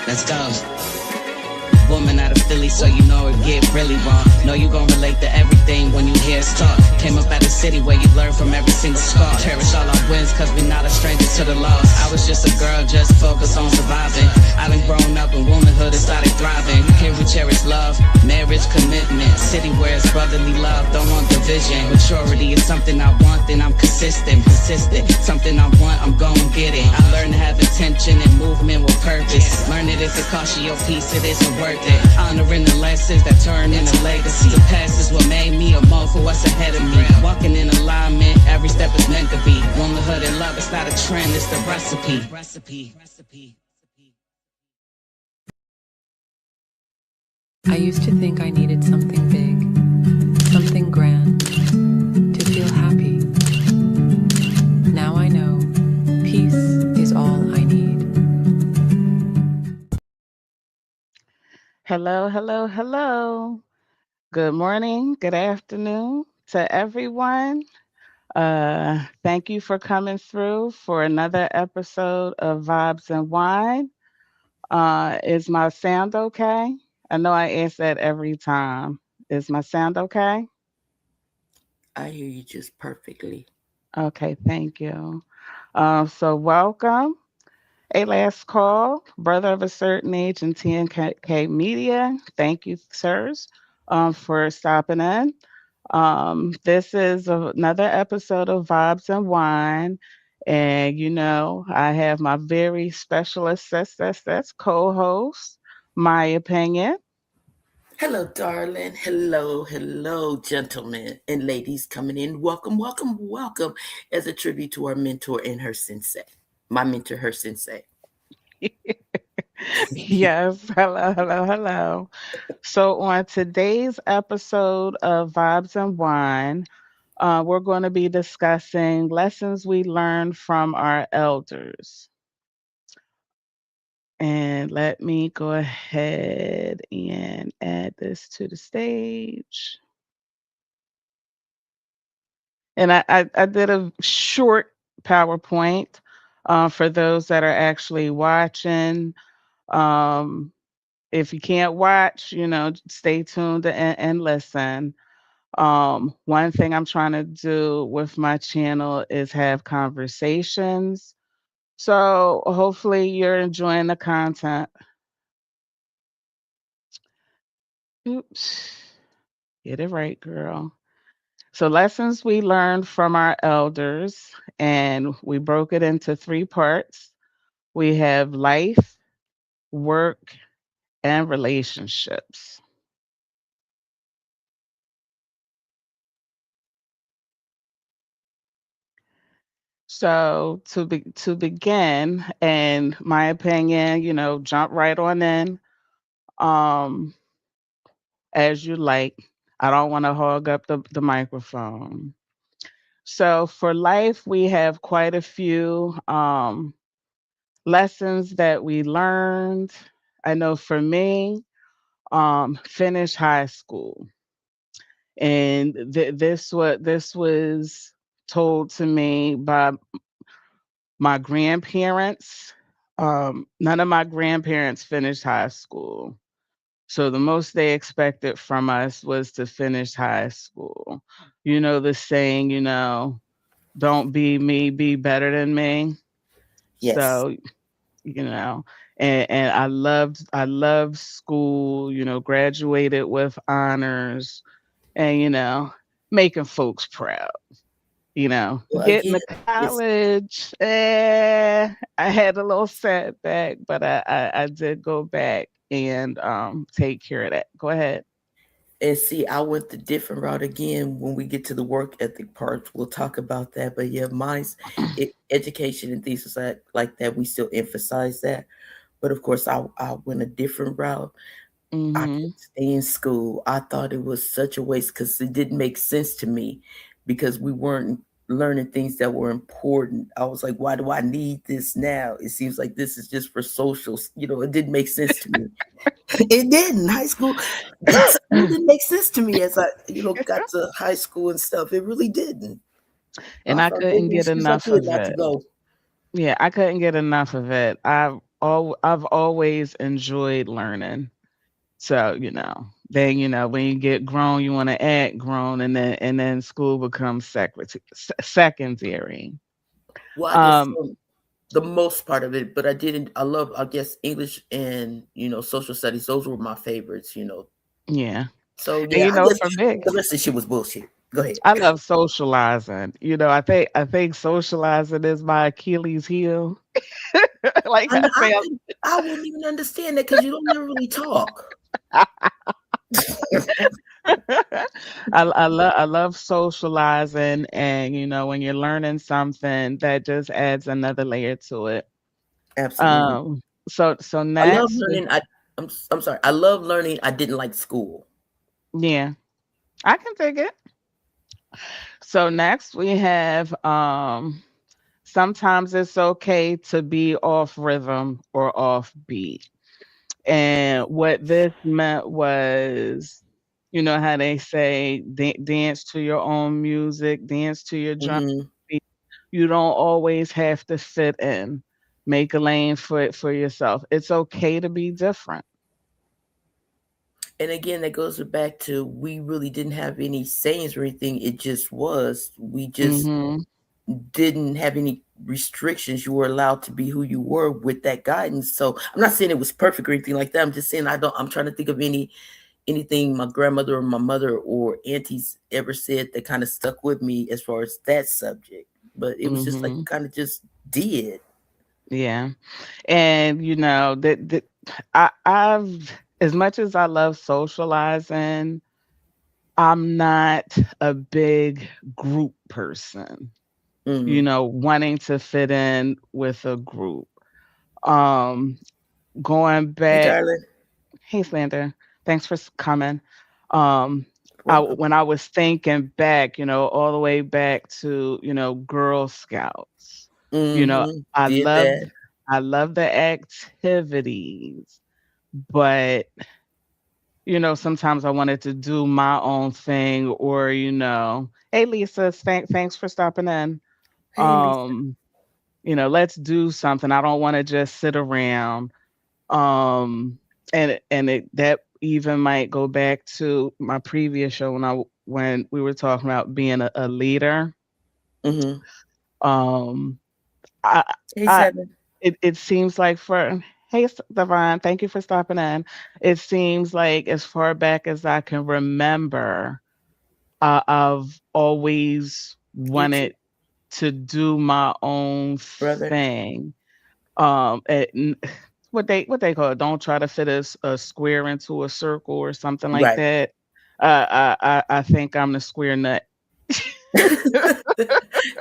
Let's go. Woman out of Philly, so you know it get really wrong. Know you gon' relate to everything when you hear us talk. Came up out of city where you learn from every single scar. Cherish all our wins, cause we not a stranger to the loss. I was just a girl, just focused on surviving. I done grown up in womanhood and started thriving. Here we cherish love, marriage, commitment. City where it's brotherly love, don't want division. Maturity is something I want, then I'm consistent, persistent. Something I want, I'm gon' get it. I learned to have intention and movement with purpose. Learn it if it costs you your piece, it isn't worth it. Honoring the lessons that turn into legacy. The past is what made me a more for what's ahead of me. Walking in alignment, every step is meant to be. Womanhood and love, it's not a trend, it's the recipe. I used to think I needed something big, something grand, to feel happy. Now I know peace is all I need. Hello. Good morning, good afternoon to everyone. Thank you for coming through for another episode of Vibes and Wine. Is my sound okay? I know I ask that every time. Is my sound okay? I hear you just perfectly. Okay, thank you. So welcome. A last call, brother of a certain age in TNK Media. Thank you, sirs, for stopping in. This is another episode of Vibes and Wine. And, I have my very special that's co-host, my opinion. Hello, darling. Hello, gentlemen and ladies coming in. Welcome as a tribute to our mentor and her sensei. My mentor, her sensei. Yes, hello. So on today's episode of Vibes and Wine, we're going to be discussing lessons we learned from our elders. And let me go ahead and add this to the stage. And I did a short PowerPoint for those that are actually watching. Um, if you can't watch, stay tuned and listen. One thing I'm trying to do with my channel is have conversations. So hopefully you're enjoying the content. Oops. Get it right, girl. So lessons we learned from our elders, and we broke it into three parts. We have life, work, and relationships. So to begin, and my opinion, jump right on in. Um, as you like. I don't want to hog up the microphone. So for life, we have quite a few lessons that we learned. I know for me, finish high school, and this was told to me by my grandparents. None of my grandparents finished high school. So the most they expected from us was to finish high school. You know the saying, don't be me, be better than me. Yes. So, you know, and I loved school, graduated with honors and making folks proud. Well, Getting again, to it's college, I had a little setback, but I did go back and take care of that. Go ahead. and see, I went the different route again. When we get to the work ethic part, we'll talk about that. But yeah, mine's education and things like that. We still emphasize that. But of course, I went a different route. I Hmm. couldn't stay in school. I thought it was such a waste because it didn't make sense to me because we weren't learning things that were important. I was like, why do I need this now? It seems like this is just for socials. It didn't make sense to me. It didn't. High school, school didn't make sense to me as I got to high school and stuff. It really didn't. And I I gave couldn't me an get excuse I enough could of not to it. go. Yeah, I couldn't get enough of it. I've always enjoyed learning. So, then when you get grown, you want to act grown, and then school becomes secondary. Well, I guess Um, the most part of it, but I love, I guess, English and, social studies. Those were my favorites. yeah. So And yeah, I guess for me, the rest of the shit was bullshit. Go ahead. I love socializing. I think socializing is my Achilles heel. Like I say, I wouldn't even understand that because you don't ever really talk. I love socializing, and when you're learning something, that just adds another layer to it. Absolutely. So I love next, learning. I'm sorry. I love learning. I didn't like school. yeah, I can take it. So next we have sometimes it's okay to be off rhythm or off beat. And what this meant was, how they say, dance to your own music, dance to your drum Hmm. beat. You don't always have to fit in. Make a lane for yourself. It's okay to be different. And again, that goes back to we really didn't have any sayings or anything. It just was. We just Mhm. didn't have any restrictions. You were allowed to be who you were with that guidance. So I'm not saying it was perfect or anything like that. I'm just saying I'm trying to think of anything my grandmother or my mother or aunties ever said that kind of stuck with me as far as that subject. But it was just like Mhm. kind of just did. Yeah. And that I've as much as I love socializing, I'm not a big group person. Mm. Wanting to fit in with a group. Um, Going Hey, back, darling. hey Slander, thanks for coming. Um, Welcome. when I was thinking back, all the way back to Girl Scouts. You know, Mm-hmm. I Did loved that. I love the activities, but sometimes I wanted to do my own thing, or hey Lisa, thanks for stopping in. Hey, Lisa. Um, let's do something. I don't want to just sit around. Um, that even might go back to my previous show when we were talking about being a leader. Mm-hmm. Um, I, Hey, I Seven. it seems like for hey Devon, thank you for stopping in. It seems like as far back as I can remember, I've always You too, wanted to do my own brother. thing. What they call it? Don't try to fit a square into a circle or something like Right. that. I think I'm the square nut.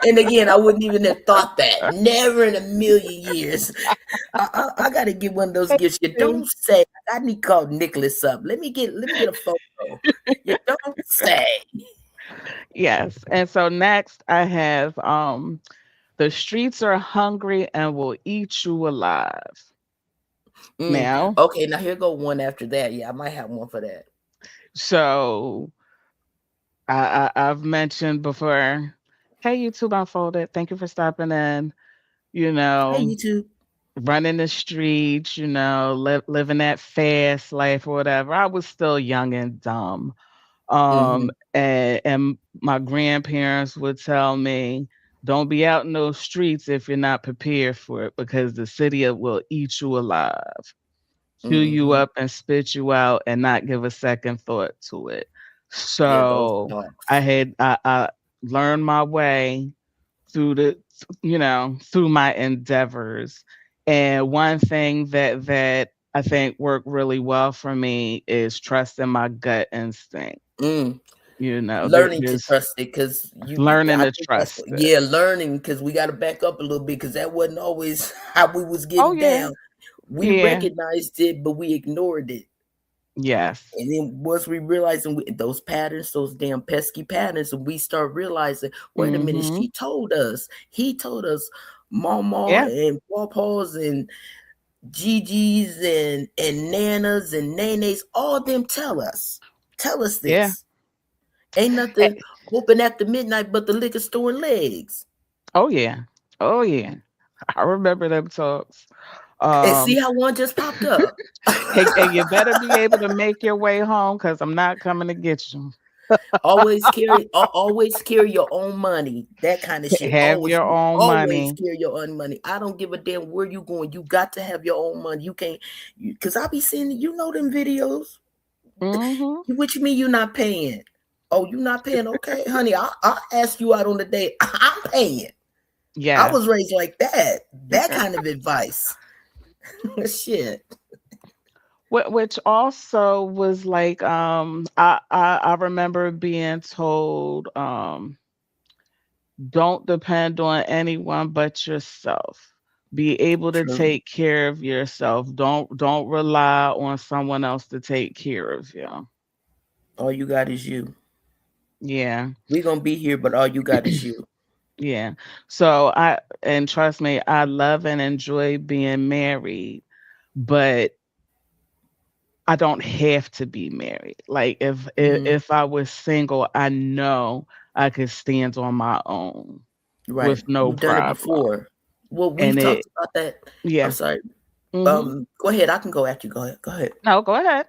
And again, I wouldn't even have thought that. Never in a million years. I gotta get one of those gifts. You don't say. I need to call Nicholas up. Let me get a photo. You don't say. Yes. And so next I have the streets are hungry and will eat you alive. Mm. Now, Okay, now here go one after that. Yeah, I might have one for that. so I've mentioned before, hey YouTube Unfolded, thank you for stopping in. You Hey, know, YouTube. running the streets, living that fast life or whatever. I was still young and dumb. Mm-hmm. And my grandparents would tell me, don't be out in those streets if you're not prepared for it, because the city will eat you alive, chew you Mm-hmm. up and spit you out and not give a second thought to it. Yeah, those So talks. I learned my way through through my endeavors. And one thing that I think worked really well for me is trusting my gut instinct. Mm. Learning to There's trust it because learning I to think that's trust it. yeah, learning because we got to back up a little bit because that wasn't always how we was Oh getting yeah, down. We yeah, recognized it, but we ignored it. yes, And then once we realizing those patterns, those damn pesky patterns, and we start realizing, wait a minute, mm-hmm, she told us, he told us, Mama yeah, and Papa's and Gigi's and Nanas and Nene's, all them tell us yeah. this. Ain't nothing open after midnight but the liquor store and legs. Oh yeah, oh yeah. I remember them talks. And see Um, how one just popped up. and you better be able to make your way home because I'm not coming to get you. Always carry your own money. That kind of shit. Have Always, your own always money. carry your own money. I don't give a damn where you going. You got to have your own money. You can't, because I be seeing, them videos. Hmm. What you mean you not paying? Oh, you not paying? Okay, honey, I'll ask you out on the date. I'm paying. I Yes. was raised like that. That kind of advice. Shit. Which also was like, I remember being told, don't depend on anyone but yourself. Be able to True. take care of yourself. Don't rely on someone else to take care of you. All you got is you. Yeah. We gonna be here, but all you got is you. Yeah. So and trust me, I love and enjoy being married, but I don't have to be married. Like Mhm. if I was single, I know I could stand on my own Right. with no You've done it problem. before. Well, we've And talked it about that. I'm yeah. sorry. Mhm. Go ahead. I can go after you. Go ahead. Go ahead. No, go ahead.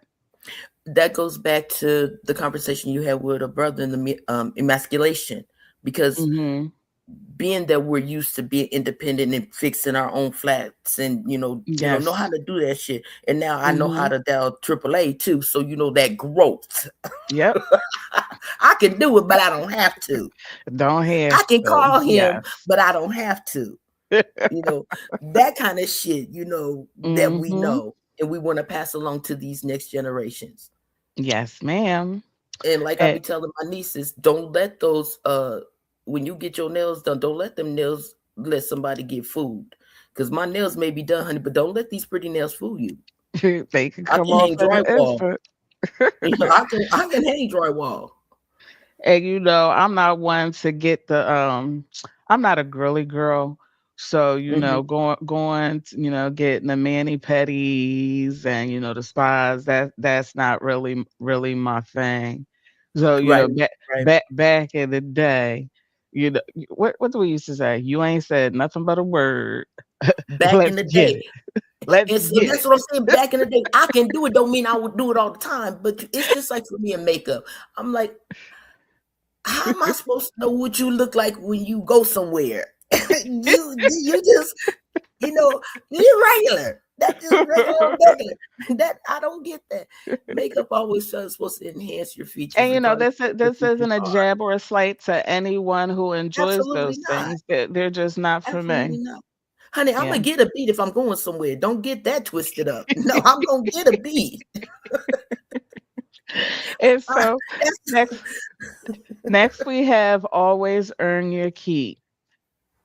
That goes back to the conversation you had with a brother in the emasculation, because Mhm. being that we're used to being independent and fixing our own flats and know how Yes. to do that shit, and now I know how Mhm. to dial AAA too. So that growth, Yep. I can do it, but I don't have to. Don't I have can to. call him, Yes. but I don't have to. You know that kind of shit. That we Mhm. know, and we want to pass along to these next generations. Yes, ma'am. And like I be Eh, telling my nieces, don't let those when you get your nails done, don't let them nails let somebody get food. Because my nails may be done, honey, but don't let these pretty nails fool you. they can I come can off hang in an drywall. instant. I can hang drywall. And I'm not one to get I'm not a girly girl. So, Hmm. getting the mani pedis and the spas, that's not really my thing. So, Right, right. back in the day, what do we used to say? You ain't said nothing but a word. Back in Let's the get day. it. Let's And so get that's it. what I'm saying. Back in the day, I can do it. Don't mean I would do it all the time, but it's just like for me in makeup. I'm like, how am I supposed to know what you look like when you go somewhere? you just you know you're regular. That just regular. That I don't get that. Makeup always says supposed to enhance your features, And regardless of this who you isn't a are. jab or a slight to anyone who enjoys Absolutely those not. things. They're just not for Absolutely me. not. Honey, I'm Yeah. gonna get a beat if I'm going somewhere. Don't get that twisted up. No, I'm gonna get a beat. And so That's next next we have always earn your keep.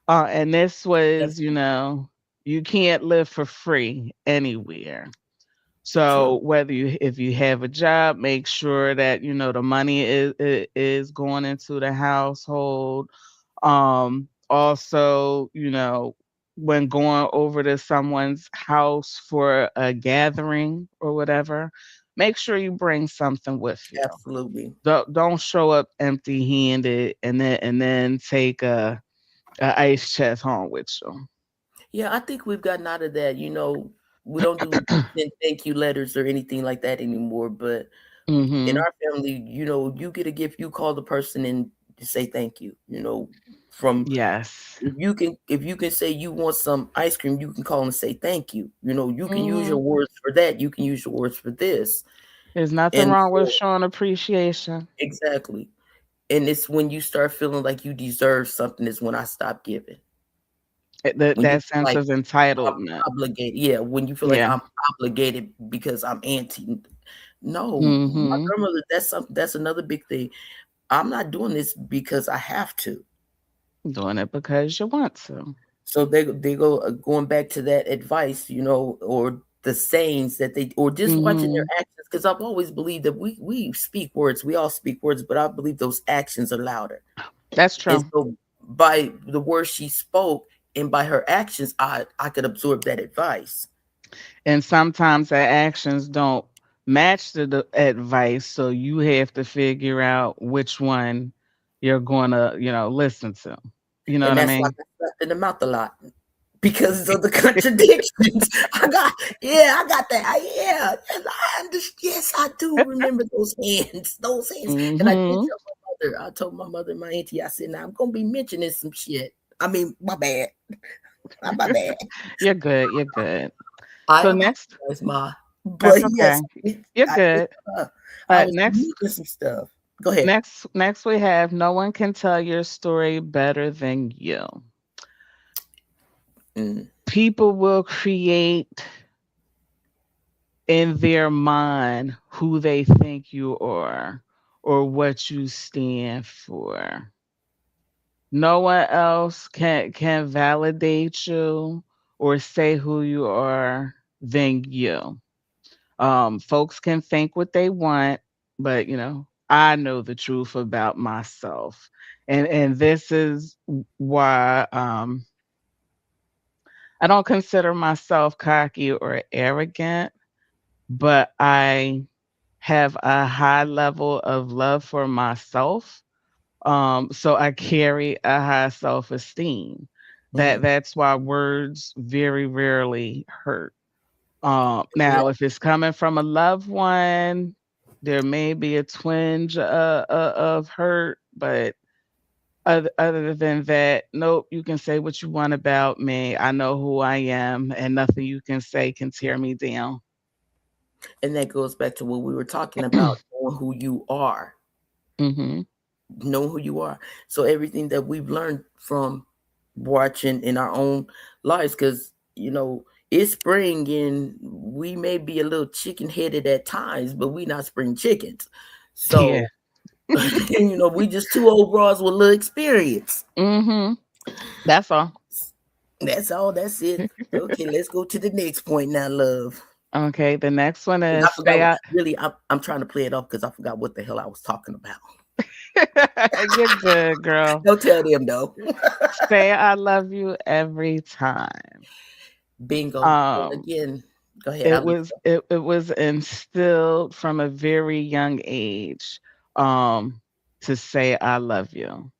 And this was, you can't live for free anywhere. true. So whether if you have a job, make sure that the money is going into the household. Also, when going over to someone's house for a gathering or whatever, make sure you bring something with you. Absolutely. Don't show up empty-handed and then take a ice chest home with you. Yeah, I think we've gotten out of that. We don't do send thank you letters or anything like that anymore. But in Mhm. our family, you get a gift, you call the person and say thank you. From Yes. if you can say you want some ice cream, you can call and say thank you. You can use your Mhm. words for that. You can use your words for this. There's nothing And wrong with so showing appreciation. exactly. And it's when you start feeling like you deserve something is when I stop giving. That When you that feel sense like of I'm entitlement. obligated. Yeah, when you feel like Yeah. I'm obligated because I'm auntie. No, my Mhm. grandmother, that's another big thing. I'm not doing this because I have to. Doing it because you want to. So they go going back to that advice, or the sayings that they or just watching their Mhm. actions. Because I've always believed that we speak words, we all speak words, but I believe those actions are louder. That's And true. so by the words she spoke and by her actions, I could absorb that advice. And sometimes the actions don't match the advice, so you have to figure out which one you're going to, listen to. You know And what I that's why mean? I slept in the mouth a lot. because of the contradictions. I got that. I understand. Yes, I do remember those hands. And I did Mm-hmm. tell my mother. I told my mother and my auntie, I said, now I'm gonna be mentioning some shit. I mean, my bad. My bad. You're good. You're good. I So next, apologize, Ma. that's But okay. yes, You're good. I was Next, reading some stuff. Go ahead. next we have no one can tell your story better than you. Mm, People will create in their mind who they think you are or what you stand for. No one else can validate you or say who you are than you. Folks can think what they want, but I know the truth about myself, and this is why I don't consider myself cocky or arrogant, but I have a high level of love for myself. So I carry a high self-esteem. mm, That's why words very rarely hurt. yeah. Now, if it's coming from a loved one, there may be a twinge of hurt, but other than that, nope, you can say what you want about me. I know who I am, and nothing you can say can tear me down. And that goes back to what we were talking about, knowing who you are. Hmm. Know who you are. So everything that we've learned from watching in our own lives, because it's spring and we may be a little chicken headed at times, but we not spring chickens. Yeah. So we just two old bras with little experience. Hmm. That's all. That's all. That's it. Okay, let's go to the next point now, love. Okay, the next one 'Cause is I stay forgot. out. Really, I'm trying to play it off because I forgot what the hell I was talking about. You're good, girl. Don't tell them though. Say I love you every time. Bingo. And Um, again, go ahead. it was it was instilled from a very young age to say I love you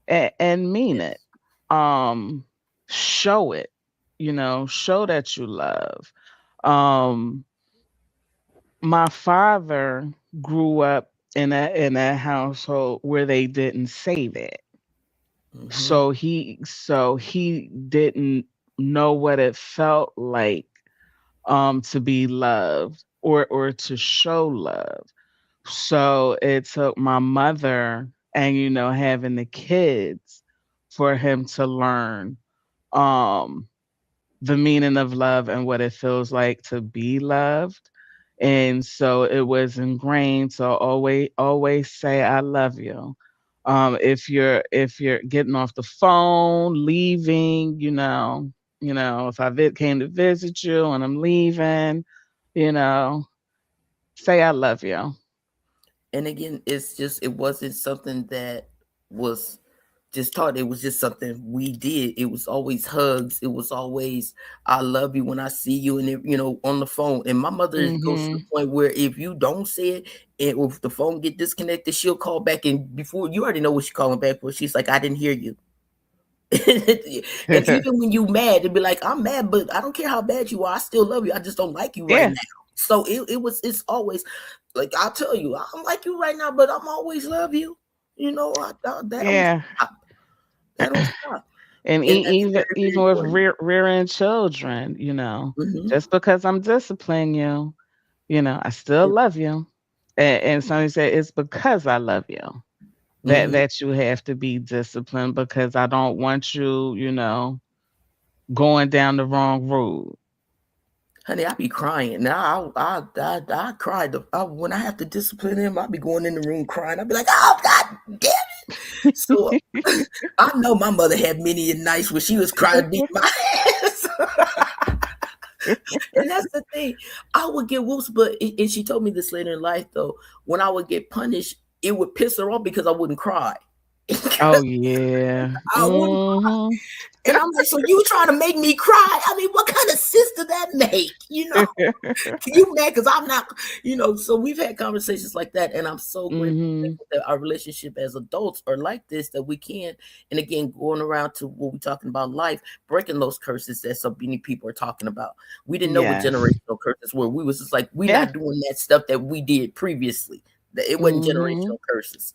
and mean it. Yes. Um, show it, show that you love. Um, my father grew up in a household where they didn't say that. Mm-hmm. So he didn't know what it felt like to be loved or to show love. So it took my mother and having the kids for him to learn um the meaning of love and what it feels like to be loved. And so it was ingrained to always say I love you. If you're getting off the phone, leaving, if came to visit you and I'm leaving, you know, say I love you. And again, it wasn't something that was just taught. It was just something we did. It was always hugs. It was always I love you when I see you, and on the phone. And my mother goes to the Mhm. point where if you don't say it, and if the phone get disconnected, she'll call back, and before you already know what she's calling back for. She's like, I didn't hear you. And even when you mad, it'd be like, I'm mad, but I don't care how bad you are. I still love you. I just don't like you right Yeah. now. So it's always like, I'll tell you, I don't like you right now, but I'm always love you. Yeah. That don't stop. And And that's even very, very even with important. rearing children, Hmm. just because I'm disciplining you, I still love you. And somebody said it's because I love you Hmm. that you have to be disciplined because I don't want you, going down the wrong road. Honey, I be crying. Now I cried. When I have to discipline him, I be going in the room crying. I be like, oh God damn it. So I know my mother had many a nights where she was crying, beat my ass. And that's the thing. I would get whoops, and she told me this later in life though. When I would get punished, it would piss her off because I wouldn't cry. Oh yeah. I wouldn't. Mhm. And I'm like, so you trying to make me cry? I mean, what kind of sense did that make? You mad because I'm not, so we've had conversations like that, and I'm so grateful Mhm. that our relationship as adults are like this, that we can, and again, going around to what we're talking about life, breaking those curses that so many people are talking about. We didn't know what Yes. generational curses were. We was just like, we're Yeah. not doing that stuff that we did previously. That it wasn't Mhm. generational curses.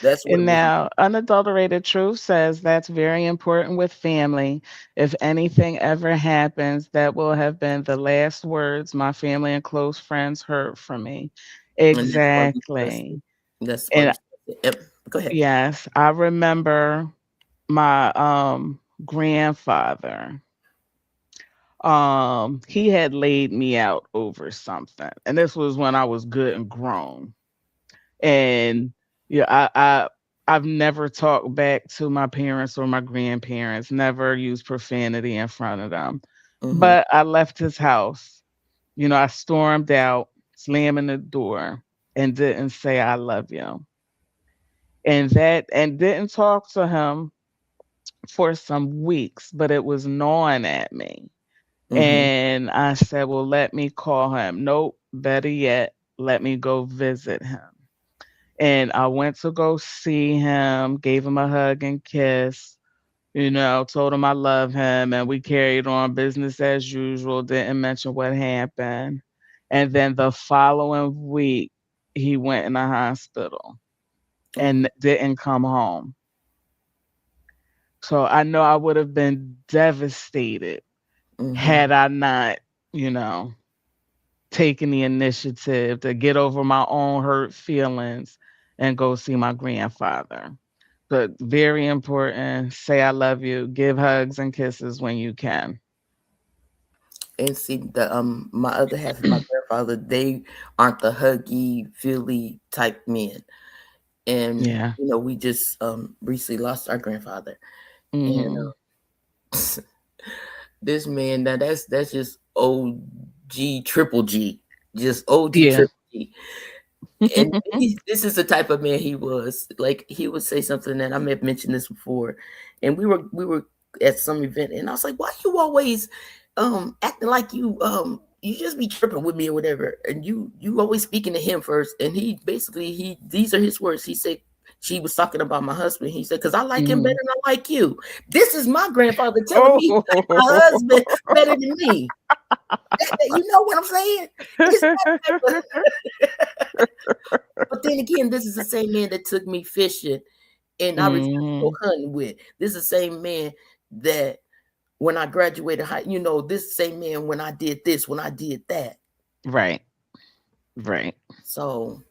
That's what it And was. now, unadulterated truth says that's very important with family. If anything ever happens, that will have been the last words my family and close friends heard from me. And that's why we trust it. Exactly. That's why we And trust it. Yep. Go ahead. yes, I remember my grandfather. He had laid me out over something. And this was when I was good and grown. And yeah, I've never talked back to my parents or my grandparents, never used profanity in front of them. Mm-hmm. But I left his house. I stormed out, slamming the door, and didn't say I love you. And didn't talk to him for some weeks, but it was gnawing at me. Mm-hmm. And I said, well, let me call him. Nope, better yet, let me go visit him. And I went to go see him, gave him a hug and kiss, told him I love him, and we carried on business as usual, didn't mention what happened. And then the following week, he went in the hospital and didn't come home. So I know I would have been devastated Mm-hmm. had I not, you know, taken the initiative to get over my own hurt feelings and go see my grandfather. But very important, say I love you, give hugs and kisses when you can. And see the my other half of my grandfather, they aren't the huggy, feely type men. And Yeah. we just recently lost our grandfather. And Mhm. this man, now that's just OG triple G. Just OG Yeah. triple G. And this is the type of man he was. Like, he would say something, and I may have mentioned this before, and we were at some event, and I was like, why you always acting like you just be tripping with me or whatever, and you always speaking to him first. And he basically, these are his words. He said, she was talking about my husband. He said, because I like him better Mhm. than I like you. This is my grandfather telling me he like my Oh. husband better than me. You know what I'm saying? It's that type of. But then again, this is the same man that took me fishing, and I refused to go Mhm. hunting with. This is the same man that when I graduated high, this same man when I did this, when I did that. Right. Right. So,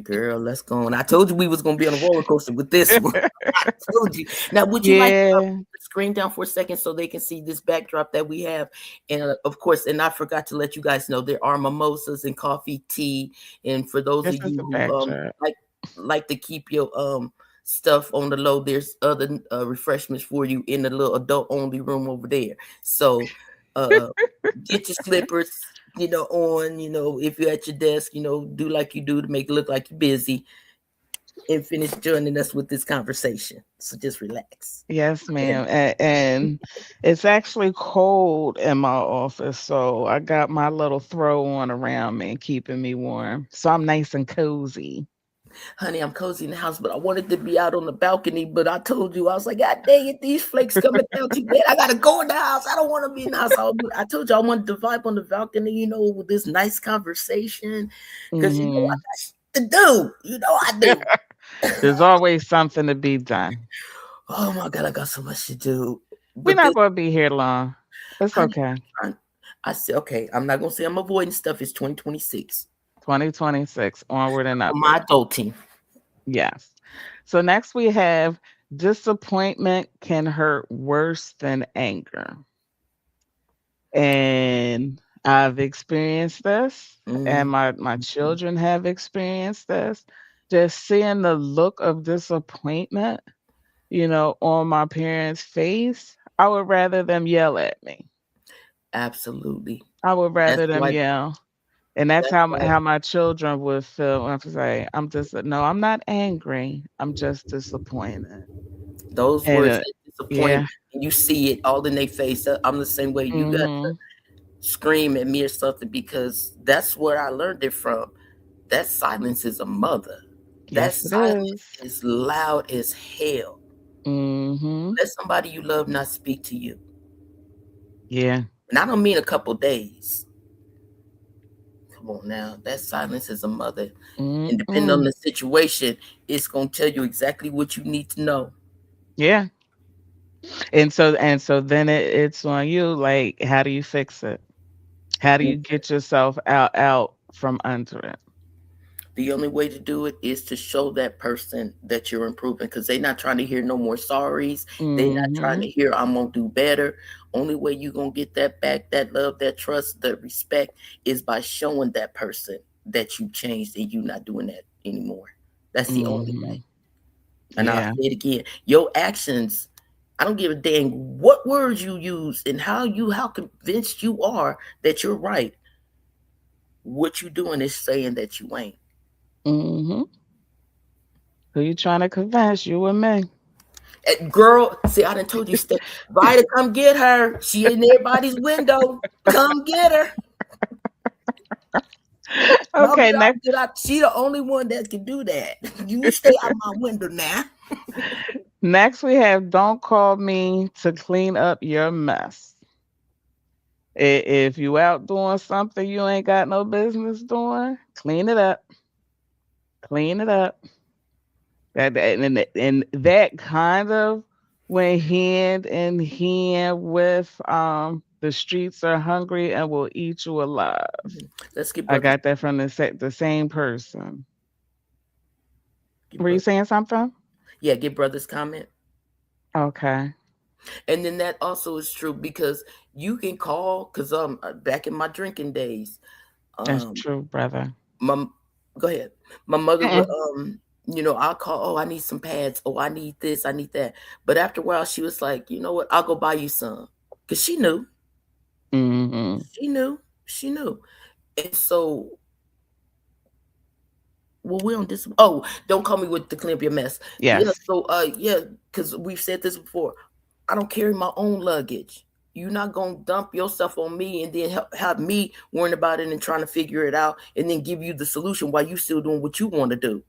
girl, let's go on. I told you we was gonna be on a roller coaster with this one. I told you. Now, would you like Yeah. the screen down for a second so they can see this backdrop that we have? And of course, and I forgot to let you guys know there are mimosas and coffee, tea, and for those of This is you the who backdrop. like to keep your stuff on the low, there's other refreshments for you in the little adult only room over there. So uh get your slippers, on, if you're at your desk, do like you do to make it look like you're busy, and finish joining us with this conversation. So just relax. Yes, Go ahead. ma'am. And it's actually cold in my office, so I got my little throw on around me, keeping me warm. So I'm nice and cozy. Honey, I'm cozy in the house, but I wanted to be out on the balcony. But I told you, I was like, God dang it, these flakes coming down too bad. I gotta go in the house. I don't want to be in the house. I told you I wanted to vibe on the balcony, with this nice conversation. Because I Mhm. got shit to do. I do. There's always something to be done. Oh my God, I got so much to do. We're But not this, going to be here long. It's honey, okay. I said, okay, I'm not gonna say I'm avoiding stuff. It's 2026 2026, onward and on my upward. adulting. Yes. So next we have disappointment can hurt worse than anger. And I've experienced this, and Mm, my children have experienced this. Just seeing the look of disappointment, on my parents' face, I would rather them yell at me. absolutely. I would That's rather them why yell. And that's That's right. how my children would feel when I say, "I'm just no, I'm not angry. I'm just disappointed." Those And words, that yeah. disappointment, and you see it all in their face. I'm the same way. You got to Mhm. scream at me or something because that's where I learned it from. That silence is a mother. That Yes, it silence is. is loud as hell. Mhm. Let somebody you love not speak to you. Yeah. And I don't mean a couple days. Come on now. That silence is a mother. And depending on Mm-mm. the situation, it's going to tell you exactly what you need to know. Yeah. And so then it's on you, like, how do you fix it? How do you get yourself out from under it? The only way to do it is to show that person that you're improving because they're not trying to hear no more sorries. They're not trying to Mhm. hear I'm gonna do better. Only way you're gonna get that back, that love, that trust, that respect is by showing that person that you changed and you're not doing that anymore. That's the only way. Mhm. And I'll Yeah. say it again. Your actions, I don't give a dang what words you use and how convinced you are that you're right. What you doing is saying that you ain't. Mhm. Who you trying to convince, you and me? Girl, see, I done told you, stay. Vita, come get her. She in everybody's window. Come get her. No, Okay, next get out. She the only one that can do that. You stay out my window now. next we have don't call me to clean up your mess. If you out doing something you ain't got no business doing, clean it up. Clean it up. And that kind of went hand in hand with the streets are hungry and will eat you alive. Let's get I brothers. got that from the same person. Get Were you brothers. saying something? Yeah, get brothers comment. Okay. And then that also is true because you can call because back in my drinking days, That's um true, brother. my go ahead. My mother would Mm-mm. I'll call, oh, I need some pads, oh, I need this, I need that. But after a while she was like, you know what, I'll go buy you some. Because she knew. Mhm. She knew. She knew. And so, well, we on this. Oh, don't call me with the clean up your mess. Yeah. Yes. So, yeah, because we've said this before. I don't carry my own luggage. You're not gonna dump yourself on me and then have me worrying about it and trying to figure it out and then give you the solution while you still doing what you want to do.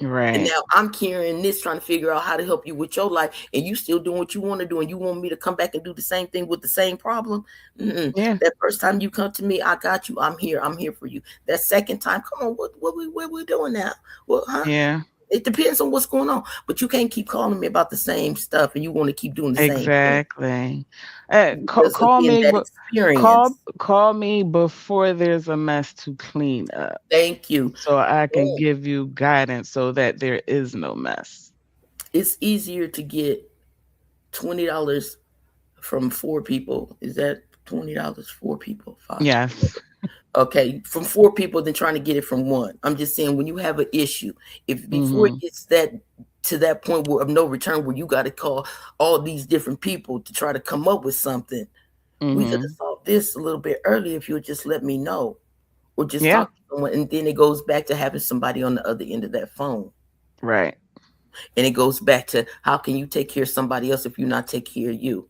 And Right. now I'm carrying this, trying to figure out how to help you with your life, and you still doing what you want to do, and you want me to come back and do the same thing with the same problem. Mm-mm. Yeah. That first time you come to me, I got you. I'm here. I'm here for you. That second time, come on, what we doing now? Well, huh? Yeah. It depends on what's going on, but you can't keep calling me about the same stuff, and you want to keep doing the same thing Exactly. because Call again, me, that but call experience. call me before there's a mess to clean up, Thank you. so I can Boom. give you guidance so that there is no mess. It's easier to get $20 from four people. Is that $20? Four people, five. Yes. Okay, from four people than trying to get it from one. I'm just saying when you have an issue, if before it Mhm. gets that to that point where of no return where you got to call all these different people to try to come up with something, we could have Mhm. solved this a little bit earlier if you would just let me know or just Yeah. talk to someone. And then it goes back to having somebody on the other end of that phone. Right. And it goes back to how can you take care of somebody else if you not take care of you?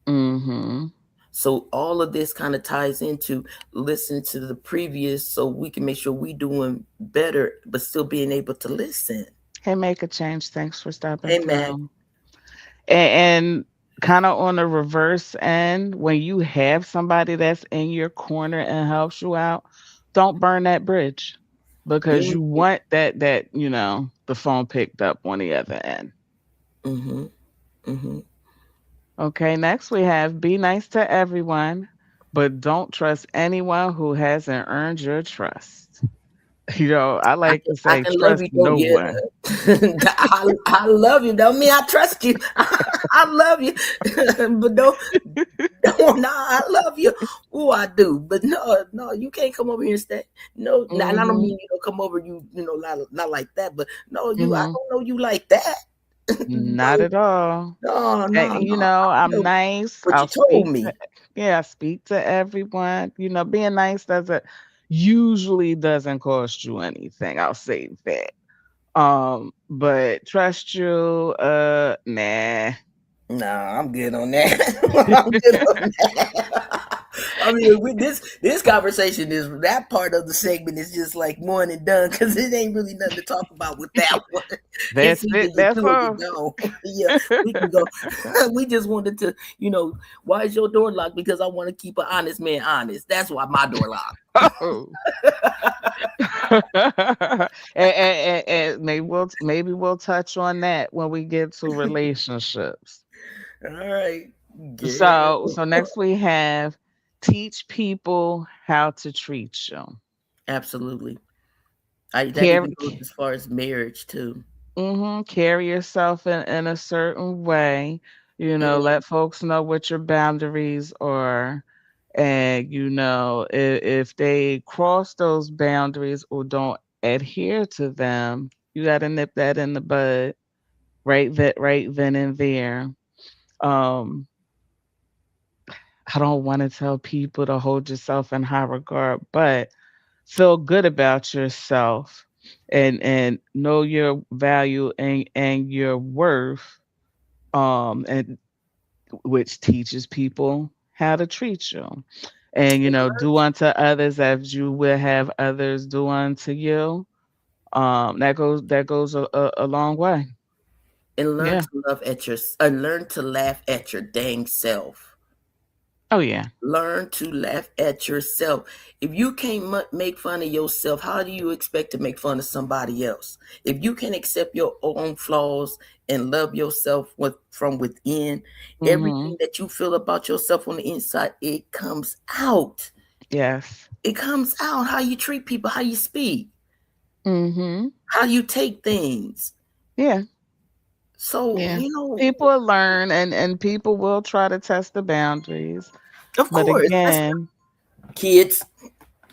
Mhm. So all of this kind of ties into listening to the previous so we can make sure we doing better, but still being able to listen. Hey, make a change. Thanks for stopping Hey, Mac. through. And kind of on the reverse end, when you have somebody that's in your corner and helps you out, don't burn that bridge because you Mm-hmm. want that the phone picked up on the other end. Mm-hmm. Mm-hmm. Okay, next we have be nice to everyone, but don't trust anyone who hasn't earned your trust. I like to I say can love trust you, though. no Yeah, one. I love you. Don't mean I trust you. I love you, but don't. No, I love you. Oh, I do. But no, you can't come over here and stay. No, and I don't Mhm. mean you don't come over. Not like that. But no, I Mhm. don't know you like that. Not at all. No, And, no, no. I I'm know nice. what you I'll told speak to me. yeah, I speak to everyone. Being nice doesn't usually doesn't cost you anything. I'll say that. But trust you, nah. Nah, I'm good on that. I'm good on that. I mean, this conversation is that part of the segment is just like one and done because it ain't really nothing to talk about with that one. It's That's either it. you That's do or you all. don't. Yeah, we can go. We just wanted to, why is your door locked? Because I want to keep an honest man honest. That's why my door locked. Oh. And maybe we'll touch on that when we get to relationships. All right, So girl. next we have teach people how to treat you. Absolutely. That Carry, even goes as far as marriage too. carry yourself in a certain way. Mm, Let folks know what your boundaries are. And, if they cross those boundaries or don't adhere to them, you got to nip that in the bud right then and there. Um, I don't want to tell people to hold yourself in high regard, but feel good about yourself and know your value and your worth, and which teaches people how to treat you. And do unto others as you will have others do unto you. That goes a long way. and learn Yeah. to love at your and learn to laugh at your dang self. Oh yeah. Learn to laugh at yourself. If you can't make fun of yourself, how do you expect to make fun of somebody else? If you can accept your own flaws and love yourself from within, Mhm. everything that you feel about yourself on the inside, it comes out. Yes. It comes out. How you treat people, how you speak, Mhm. how you take things. Yeah. So, Yeah. People will learn, and people will try to test the boundaries. of But course, that's again, kids.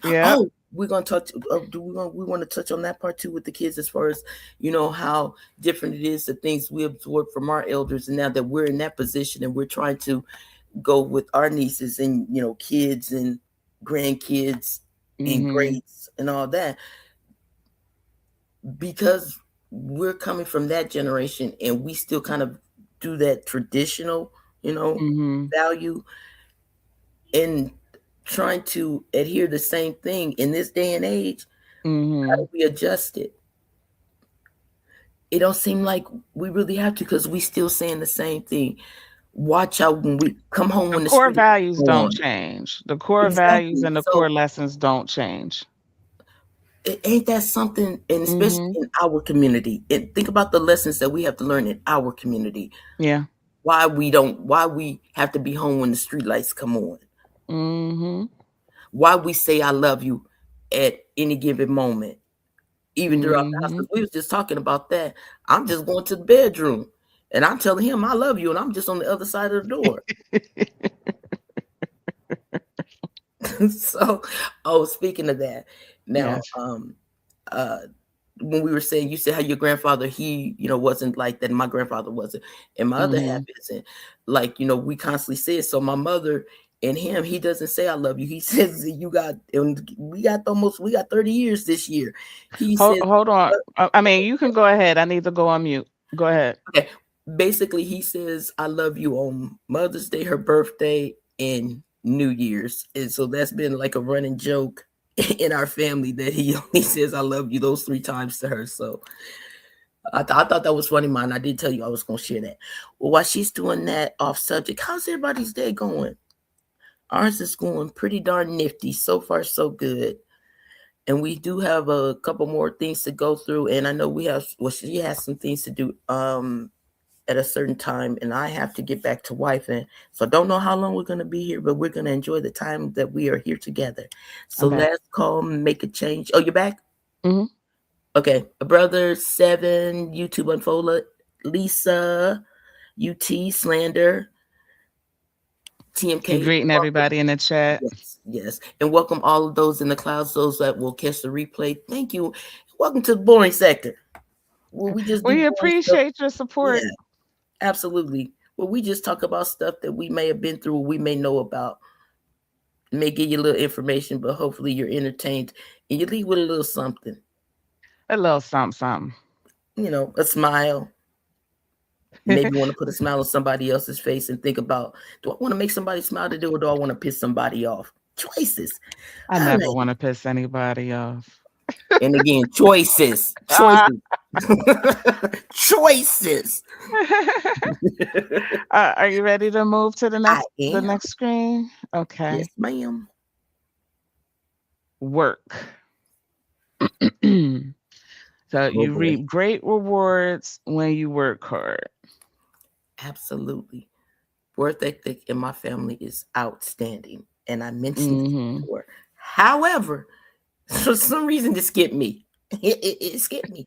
yeah. Oh, we're gonna touch. We want to touch on that part too with the kids, as far as how different it is, the things we absorb from our elders, and now that we're in that position and we're trying to go with our nieces and kids and grandkids and Mhm. greats and all that, because we're coming from that generation and we still kind of do that traditional, Mhm. value, and trying to adhere the same thing in this day and age. How do Mhm. we adjust it? It don't seem like we really have to because we still saying the same thing. Watch out when we come home The when the core street lights values go don't on. change. The core values Exactly. and the core So lessons don't change. ain't that something? And especially Mhm. in our community, and think about the lessons that we have to learn in our community. Yeah. Why we have to be home when the street lights come on. Mhm. Why we say I love you at any given moment, even throughout the house. Mhm. Because we was just talking about that. I'm just going to the bedroom and I'm telling him I love you, and I'm just on the other side of the door. So, oh, speaking of that, now, Yes. uh, when we were saying, you said how your grandfather, he, wasn't like that. And my grandfather wasn't, and my other half Mhm. isn't. Like, we constantly say it. So my mother and him, he doesn't say I love you. He says that and we got 30 years this year. He Hold says, hold on. I mean, you can go ahead. I need to go on mute. Go ahead. okay, basically, he says I love you on Mother's Day, her birthday, and New Year's. And so that's been like a running joke in our family that he only says I love you those 3 times to her. So I thought that was funny, man. I did tell you I was going to share that. Well, while she's doing that off subject, how's everybody's day going? Ours is going pretty darn nifty. So far, so good. And we do have a couple more things to go through. And I know she has some things to do at a certain time, and I have to get back to wife. And so I don't know how long we're going to be here, but we're going to enjoy the time that we are here together. So I'm back. last call, make a change. Oh, you're back? Mhm. Okay. Brother 7, YouTube Unfolded, Lisa, UT, Slander, You TMK. greeting Welcome. everybody in the chat. Yes, yes. And welcome all of those in the clouds, those that will catch the replay. Thank you. Welcome to the boring sector. Well, we just do We boring stuff. appreciate your support. Yeah, absolutely. Well, we just talk about stuff that we may have been through or we may know about. It may give you a little information, but hopefully you're entertained and you leave with a little something. A little something, A smile. Maybe you want to put a smile on somebody else's face and think about, do I want to make somebody smile today or do I want to piss somebody off? Choices. I All never right. want to piss anybody off. And again, choices. Ah. Choices. Choices. Are you ready to move to the I the am. next screen? Okay. Yes, ma'am. Work. So Oh you boy. reap great rewards when you work hard. Absolutely. Work ethic in my family is outstanding. And I mentioned this Hmm. before. However, for some reason it skipped me. It skipped me.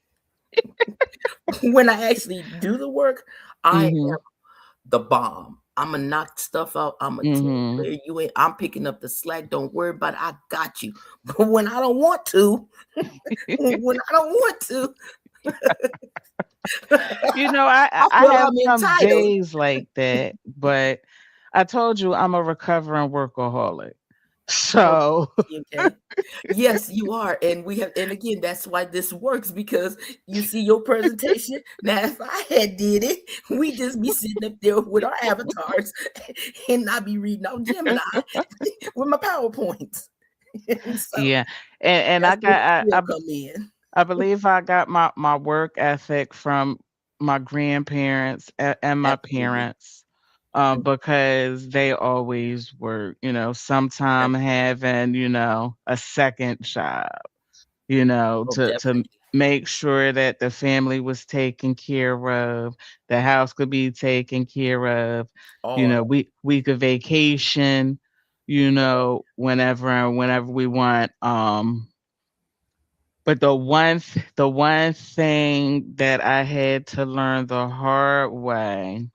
When I actually do the work, I am Hmm. the bomb. I'm gonna knock stuff out. I'm a team Hmm. player. You ain't. I'm picking up the slack. Don't worry about it. I got you. But when I don't want to, when I don't want to, I I feel have I'm some entitled. days like that, but I told you I'm a recovering workaholic. So Okay. Yes, you are. And we have, and again, that's why this works because you see your presentation. Now, if I had did it, we just be sitting up there with our avatars and not be reading out Gemini with my PowerPoints. And so yeah, and that's I where got the skill come in. I believe I got my work ethic from my grandparents and my Absolutely. parents, because they always were, sometime Absolutely. having, a second job, Oh, to definitely. make sure that the family was taken care of, the house could be taken care of, All that. we could vacation, whenever and whenever we want. But the one thing that I had to learn the hard way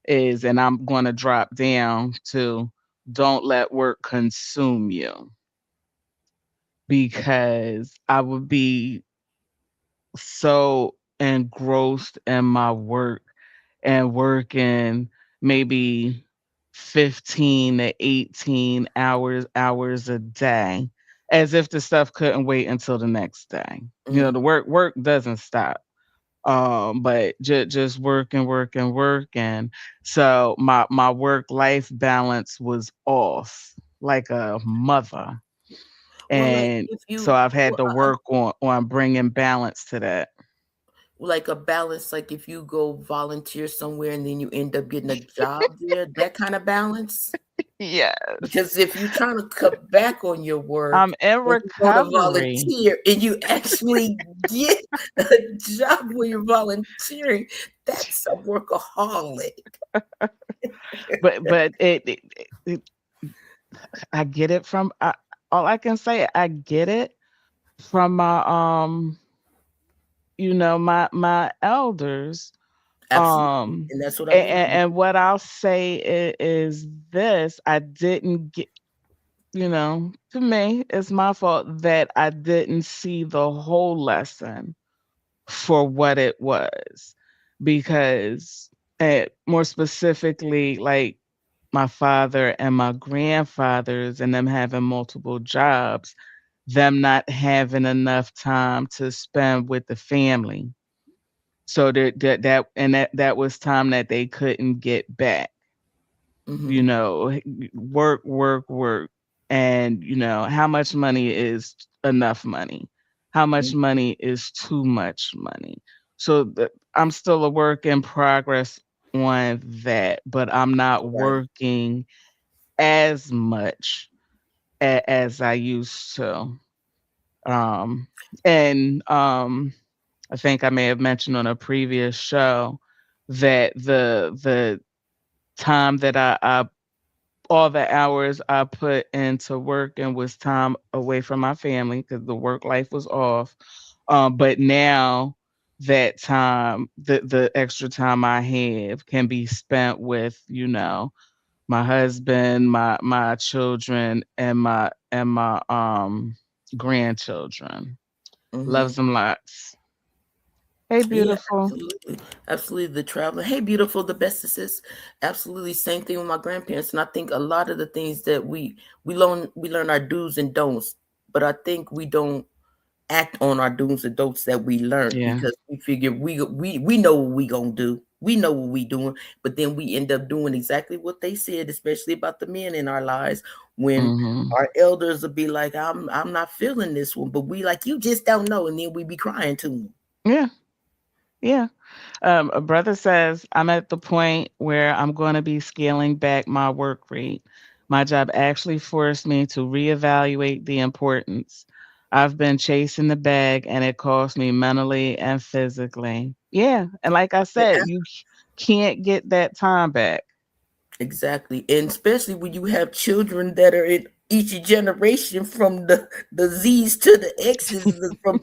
is, and I'm going to drop down to, don't let work consume you, because I would be so engrossed in my work and working maybe 15 to 18 hours a day, as if the stuff couldn't wait until the next day. Mhm. The work doesn't stop. But just working. So my work life balance was off like a mother, Well, like and if so you, I've had well, to work on bringing balance to that. like a balance, like if you go volunteer somewhere and then you end up getting a job there, that kind of balance. Yes. Because if you're trying to cut back on your work I'm in and you go to recovery, volunteer and you actually get a job where you're volunteering, that's a workaholic. but it I get it from, all I can say, I get it from my elders. Absolutely. And that's what I mean. And what I'll say is this: I didn't get, to me, it's my fault that I didn't see the whole lesson for what it was, because, more specifically, like my father and my grandfathers and them having multiple jobs, them not having enough time to spend with the family. So that was time that they couldn't get back. Hmm. Work. And how much money is enough money? How much money is too much money? So I'm still a work in progress on that, but I'm not Right. working as much as I used to. Um, and I think I may have mentioned on a previous show that the time that I all the hours I put into working was time away from my family because the work life was off. But now that time, the extra time I have can be spent with, my husband, my children, and my grandchildren. Hmm. Loves them lots. Hey, Yeah, beautiful. absolutely. Absolutely. The traveler. Hey, beautiful, the bestesses. Absolutely. Same thing with my grandparents. And I think a lot of the things that we learn our do's and don'ts, but I think we don't act on our do's and don'ts that we learned Yeah. because we figure we know what we gonna do. We know what we doing, but then we end up doing exactly what they said, especially about the men in our lives when Hmm. our elders will be like, I'm not feeling this one, but we like you just don't know, and then we be crying to them. Yeah. Yeah. A brother says, I'm at the point where I'm going to be scaling back my work rate. My job actually forced me to reevaluate the importance. I've been chasing the bag and it cost me mentally and physically. Yeah. And like I said, you can't get that time back. Exactly. And especially when you have children that are in each generation from the Z's to the X's from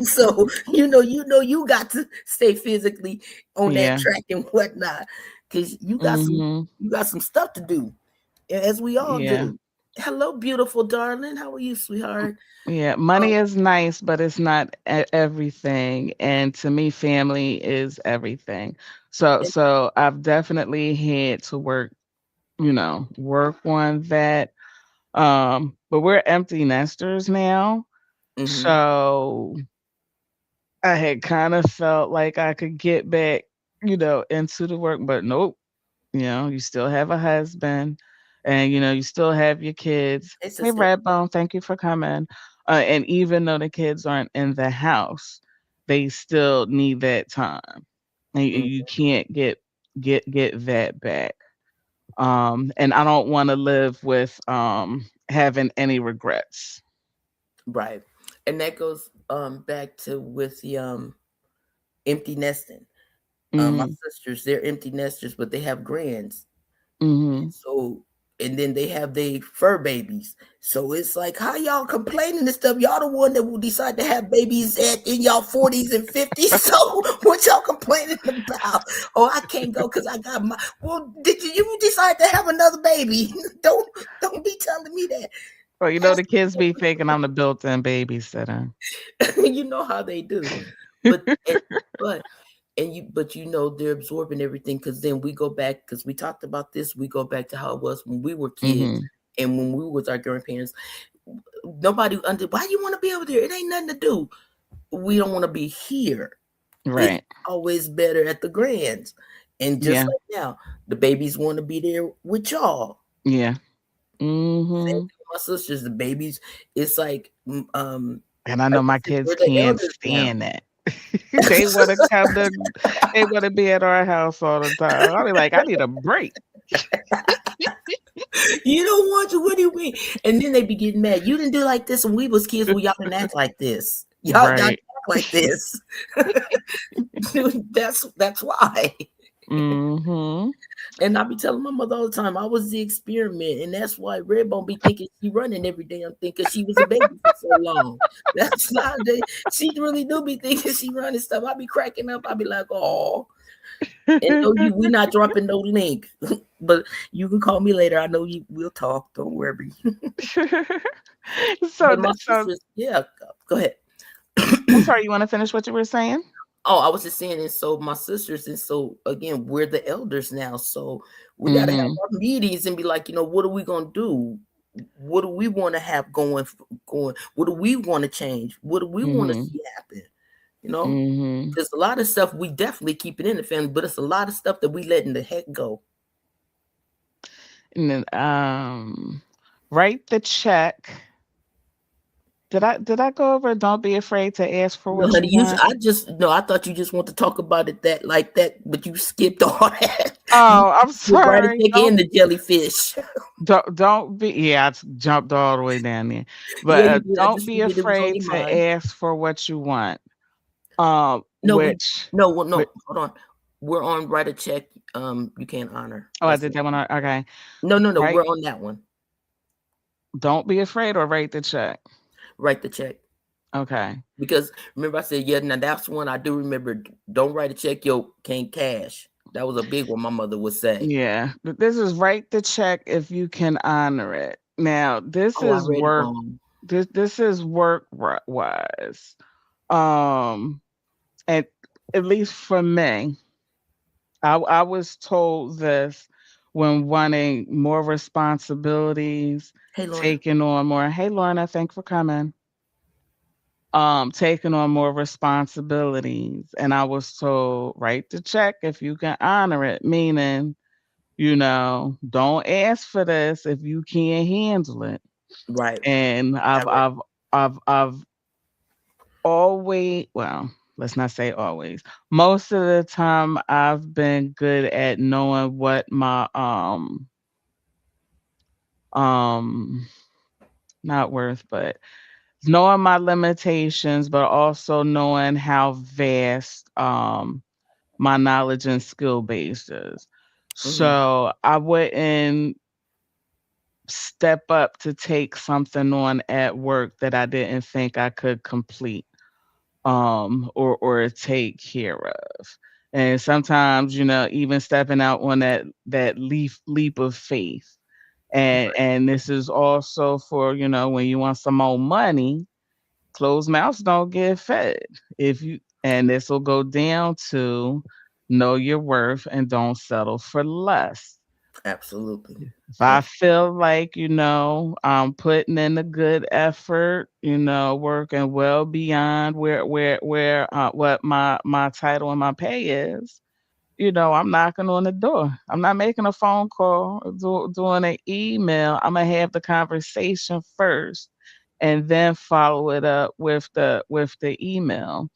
so you got to stay physically on that Yeah. track and whatnot. Cause Hmm. you got some stuff to do. As we all Yeah. do. Hello, beautiful darling. How are you, sweetheart? Yeah. Um, Money is nice, but it's not everything. And to me, family is everything. So I've definitely had to work on that. But we're empty nesters now. mhm. So I had kind of felt like I could get back, into the work, but nope. You still have a husband and you still have your kids. Hey, Hey sister. Redbone, thank you for coming. And even though the kids aren't in the house, they still need that time. And you can't get that back. And I don't want to live with having any regrets. Right. And that goes back to with the empty nesting. My Mhm. sisters, they're empty nesters, but they have grands. Mhm. So and then they have their fur babies. So it's like how y'all complaining and stuff. Y'all the one that will decide to have babies in y'all 40s and 50s. So what y'all complaining about? Oh, I can't go because I got my well, did you decide to have another baby? Don't be telling me that. Well, the kids be thinking I'm the built-in babysitter. You know how they do. But but but they're absorbing everything because then we go back because we talked about this. We go back to how it was when we were kids Mhm. and when we was our grandparents. Nobody under why you want to be over there? It ain't nothing to do. We don't want to be here. It's Right. always better at the grands. And just Yeah. like now, the babies want to be there with y'all. Yeah. Same Mhm. thing with my sisters, the babies. It's like And I know like I my said, kids we're the can't elders now. stand that. They wanna come to they wanna be at our house all the time. I'll be like, "I need a break." You don't want to. What do you mean? And then they be getting mad. You didn't do like this when we was kids. Well, y'all didn't act like this. Y'all didn't Right. act like this. That's why. Mhm. And I be telling my mother all the time, I was the experiment, and that's why Redbone be thinking she running every damn thing because she was a baby for so long. That's not they. She really do be thinking she running stuff. I be cracking up. I be like, oh. And no, we not dropping no link, but you can call me later. I know you. We'll talk. Don't worry. So But my so sisters, yeah, go ahead. I'm sorry, you wanna finish what you were saying? Oh, I was just saying, and so my sisters, and so again, we're the elders now, so we got to have Mhm. our meetings and be like, what are we gonna do? What do we want to have going? What do we want to change? What do we want to Mhm. see happen? You know, Mhm. because a lot of stuff we definitely keep it in the family, but it's a lot of stuff that we letting the heck go. And then, write the check. Did I go over don't be afraid to ask for No, what honey, you want? I just no, I thought you just want to talk about it that like that, but you skipped all that. You Oh, I'm skipped right sorry. at the the jellyfish. Don't be yeah, I jumped all the way down there. Yeah, But, you did. I don't just be figured it was on afraid your to mind. ask for what you want. No, Which well, whi no, hold on. We're on write a check. You can't honor. oh, I That's did it. that one al okay. No. Right? We're on that one. Don't be afraid or write the check. Write the check Okay. because remember I said yeah. Now that's one I do remember. Don't write a check. Yo, can't cash. That was a big one. My mother would say. Yeah, but this is write the check if you can honor it. Now, this Oh, I is read it work wrong. this is work wise. Um, and at least for me, I was told this when wanting more responsibilities, Hey, Lorna. taking on more. Hey, Lorna, thanks for coming. Taking on more responsibilities, and I was told write the check if you can honor it, meaning don't ask for this if you can't handle it. Right. And Direct. I've always, well, let's not say always. Most of the time I've been good at knowing what my um not worth, but knowing my limitations, but also knowing how vast my knowledge and skill base is. Hmm. So I wouldn't step up to take something on at work that I didn't think I could complete or take care of. And sometimes, even stepping out on that leap of faith. And this is also for, when you want some more money, closed mouths don't get fed. If you and this will go down to know your worth and don't settle for less. Absolutely. If I Abs- feel like, I'm putting in a good effort, working well beyond where what my title and my pay is, I'm knocking on the door. I'm not making a phone call or doing an email. I'm gonna have the conversation first and then follow it up with the email.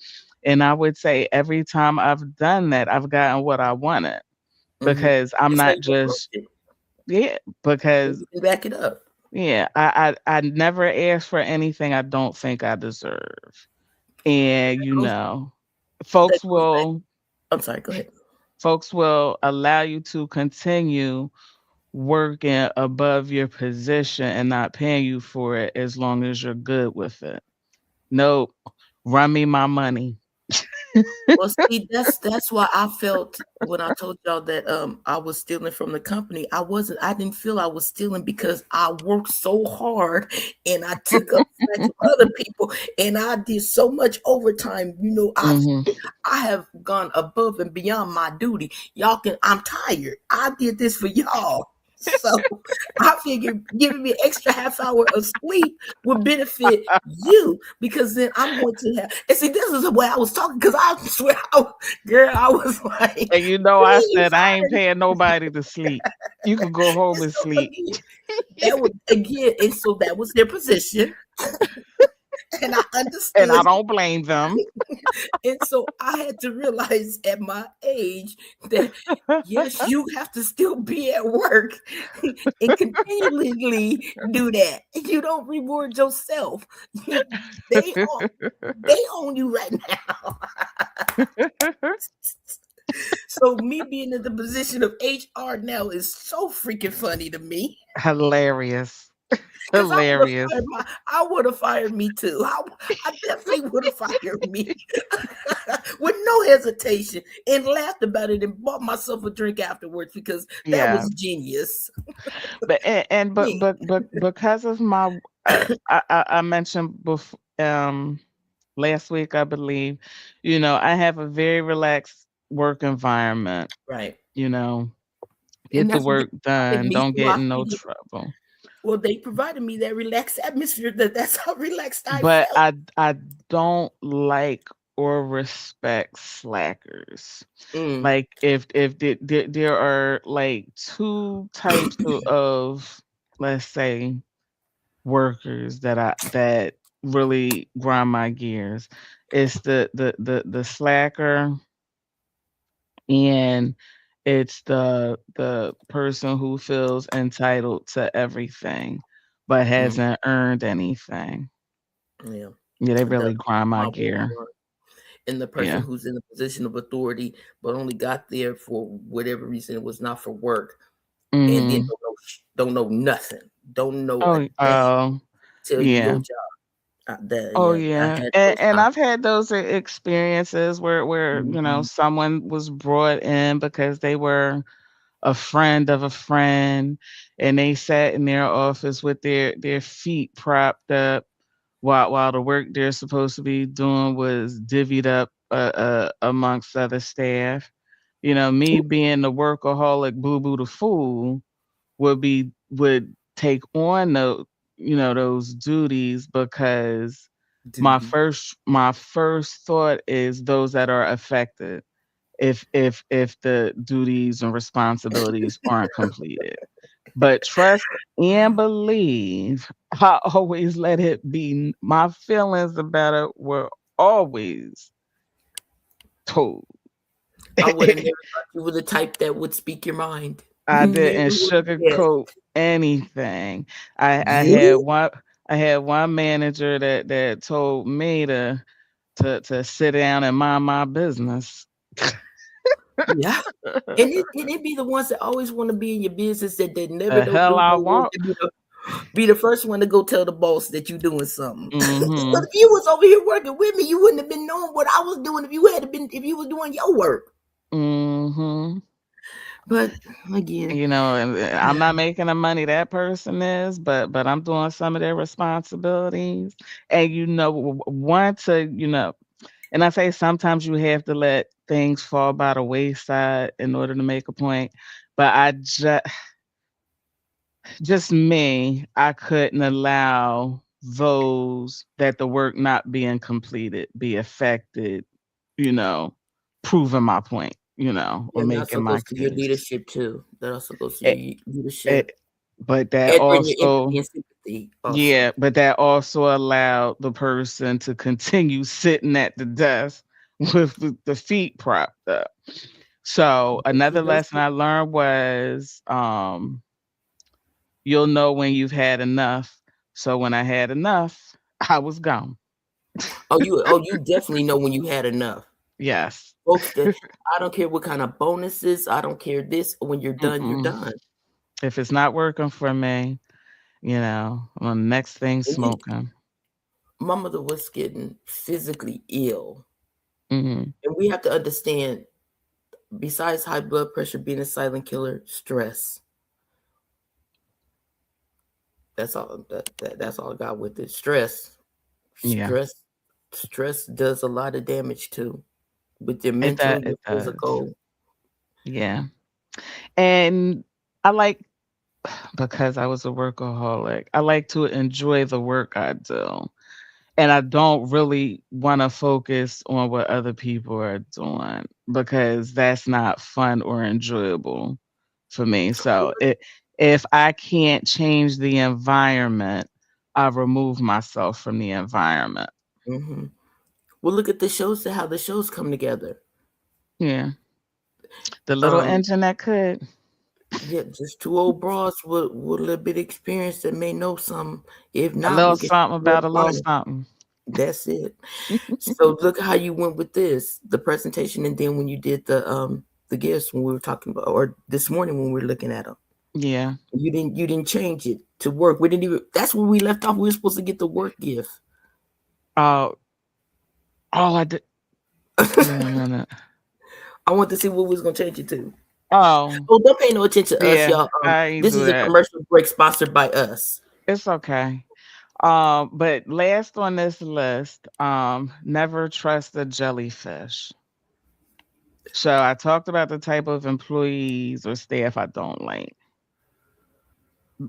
And I would say every time I've done that, I've gotten what I wanted mhm. because I'm You say not you approach just it, yeah, and because you can back it up. yeah, I never ask for anything I don't think I deserve. And Goes- That folks goes back. will I'm sorry. Go ahead. folks will allow you to continue working above your position and not paying you for it as long as you're good with it. Nope. Run me my money. Well, see, that's why I felt when I told y'all that I was stealing from the company. I didn't feel I was stealing because I worked so hard and I took up slack from other people and I did so much overtime. Mhm. I have gone above and beyond my duty. Y'all can I'm tired. I did this for y'all. So I figured giving me an extra half hour of sleep would benefit you because then I'm going to have. And see, this is the way I was talking because I swear, girl, I was like, And I please said I ain't paying nobody to sleep. You could go home and and so sleep. again, that was again, and so that was their position, and I And I understood. don't blame them. And so I had to realize at my age that yes, you have to still be at work and continually do that. You don't reward yourself. They own, they own you right now. So me being in the position of HR now is so freaking funny to me. Hilarious. Because Hilarious. I would have fired me too. I definitely would have fired me with no hesitation and laughed about it and bought myself a drink afterwards because that Yeah. was genius. Me. But because of my I mentioned before last week I believe, I have a very relaxed work environment, Right. you know, And get the that's what they work provided done, me. don't So get I in no figured, trouble. well, they provided me that relaxed atmosphere that's how relaxed I But felt. I don't like or respect slackers. Mm, Like if there are like two types of let's say workers that really grind my gears. It's the slacker and it's the person who feels entitled to everything but mm, hasn't earned anything. yeah. Yeah, they really That's grind my my work. gear. And the person Yeah. who's in a position of authority but only got there for whatever reason it was not for work and then Mhm. don't know nothing, don't know a Oh, thing, oh, tell you your yeah. job. That Oh, yeah, I yeah. had those And times. I've had those experiences where, Mhm. someone was brought in because they were a friend of a friend and they sat in their office with their feet propped up while the work they're supposed to be doing was divvied up amongst other staff. Me being the workaholic boo boo the fool would take on those duties, because Duty. my first thought is those that are affected if the duties and responsibilities aren't completed. But trust and believe, I always let it be. My feelings about it were always told. I would have never thought you were the type that would speak your mind. I Never didn't would have guessed. sugarcoat anything. I had Really? one manager that told me to sit down and mind my business. Yeah. And it be the ones that always want to be in your business that they never The don't hell do I no work want. to be the first one to go tell the boss that you doing something. Hmm. But if you was over here working with me, you wouldn't have been knowing what I was doing if you was doing your work. Hmm. But again, And I'm not making the money that person is, but I'm doing some of their responsibilities. And want to, and I say sometimes you have to let things fall by the wayside in order to make a point. But I just me, I couldn't allow those that the work not being completed be affected, you know, proving my point, or and that making also my goes to your case. leadership too. That also goes to It, your leadership it, but that and bring your also, empathy and sympathy yeah, also. but that also allowed the person to continue sitting at the desk with the feet propped up. So See, another that's lesson I learned was, you'll know when you've had enough. So when I had enough, I was gone. you definitely know when you had enough. Yes. Folks, I don't care what kind of bonuses, I don't care this. When you're done, you're Mm-mm. done. If it's not working for me, on the next thing And then smoking. my mother was getting physically ill. Hmm. And we have to understand, besides high blood pressure being a silent killer, stress. That's all that's all I got with it. Stress. Yeah, Stress stress does a lot of damage too. With your it mental, does. your It does. physical. Yeah, and I like because I was a workaholic. I like to enjoy the work I do. And I don't really want to focus on what other people are doing, because that's not fun or enjoyable for me. So if I can't change the environment, I remove myself from the environment. Hmm. Well, look at the shows, how the shows come together. Yeah. The little Um, engine that could. yeah, just two old bras with a little bit of experience that may know something. If A not, little we can something still about a little apply it. something. That's it. So look how you went with the presentation, and then when you did the gifts when we were talking about, or this morning when we were looking at them, Yeah. you didn't change it to work. We didn't even. That's where we left off. We were supposed to get the work gift. Oh, oh, I did. Wait a minute. I want to see what we was gonna change it to. Oh, Oh, don't pay no attention to us, yeah. y'all. I ain't This do is a that. commercial break sponsored by us. It's okay. But last on this list, never trust a jellyfish. So I talked about the type of employees or staff I don't like.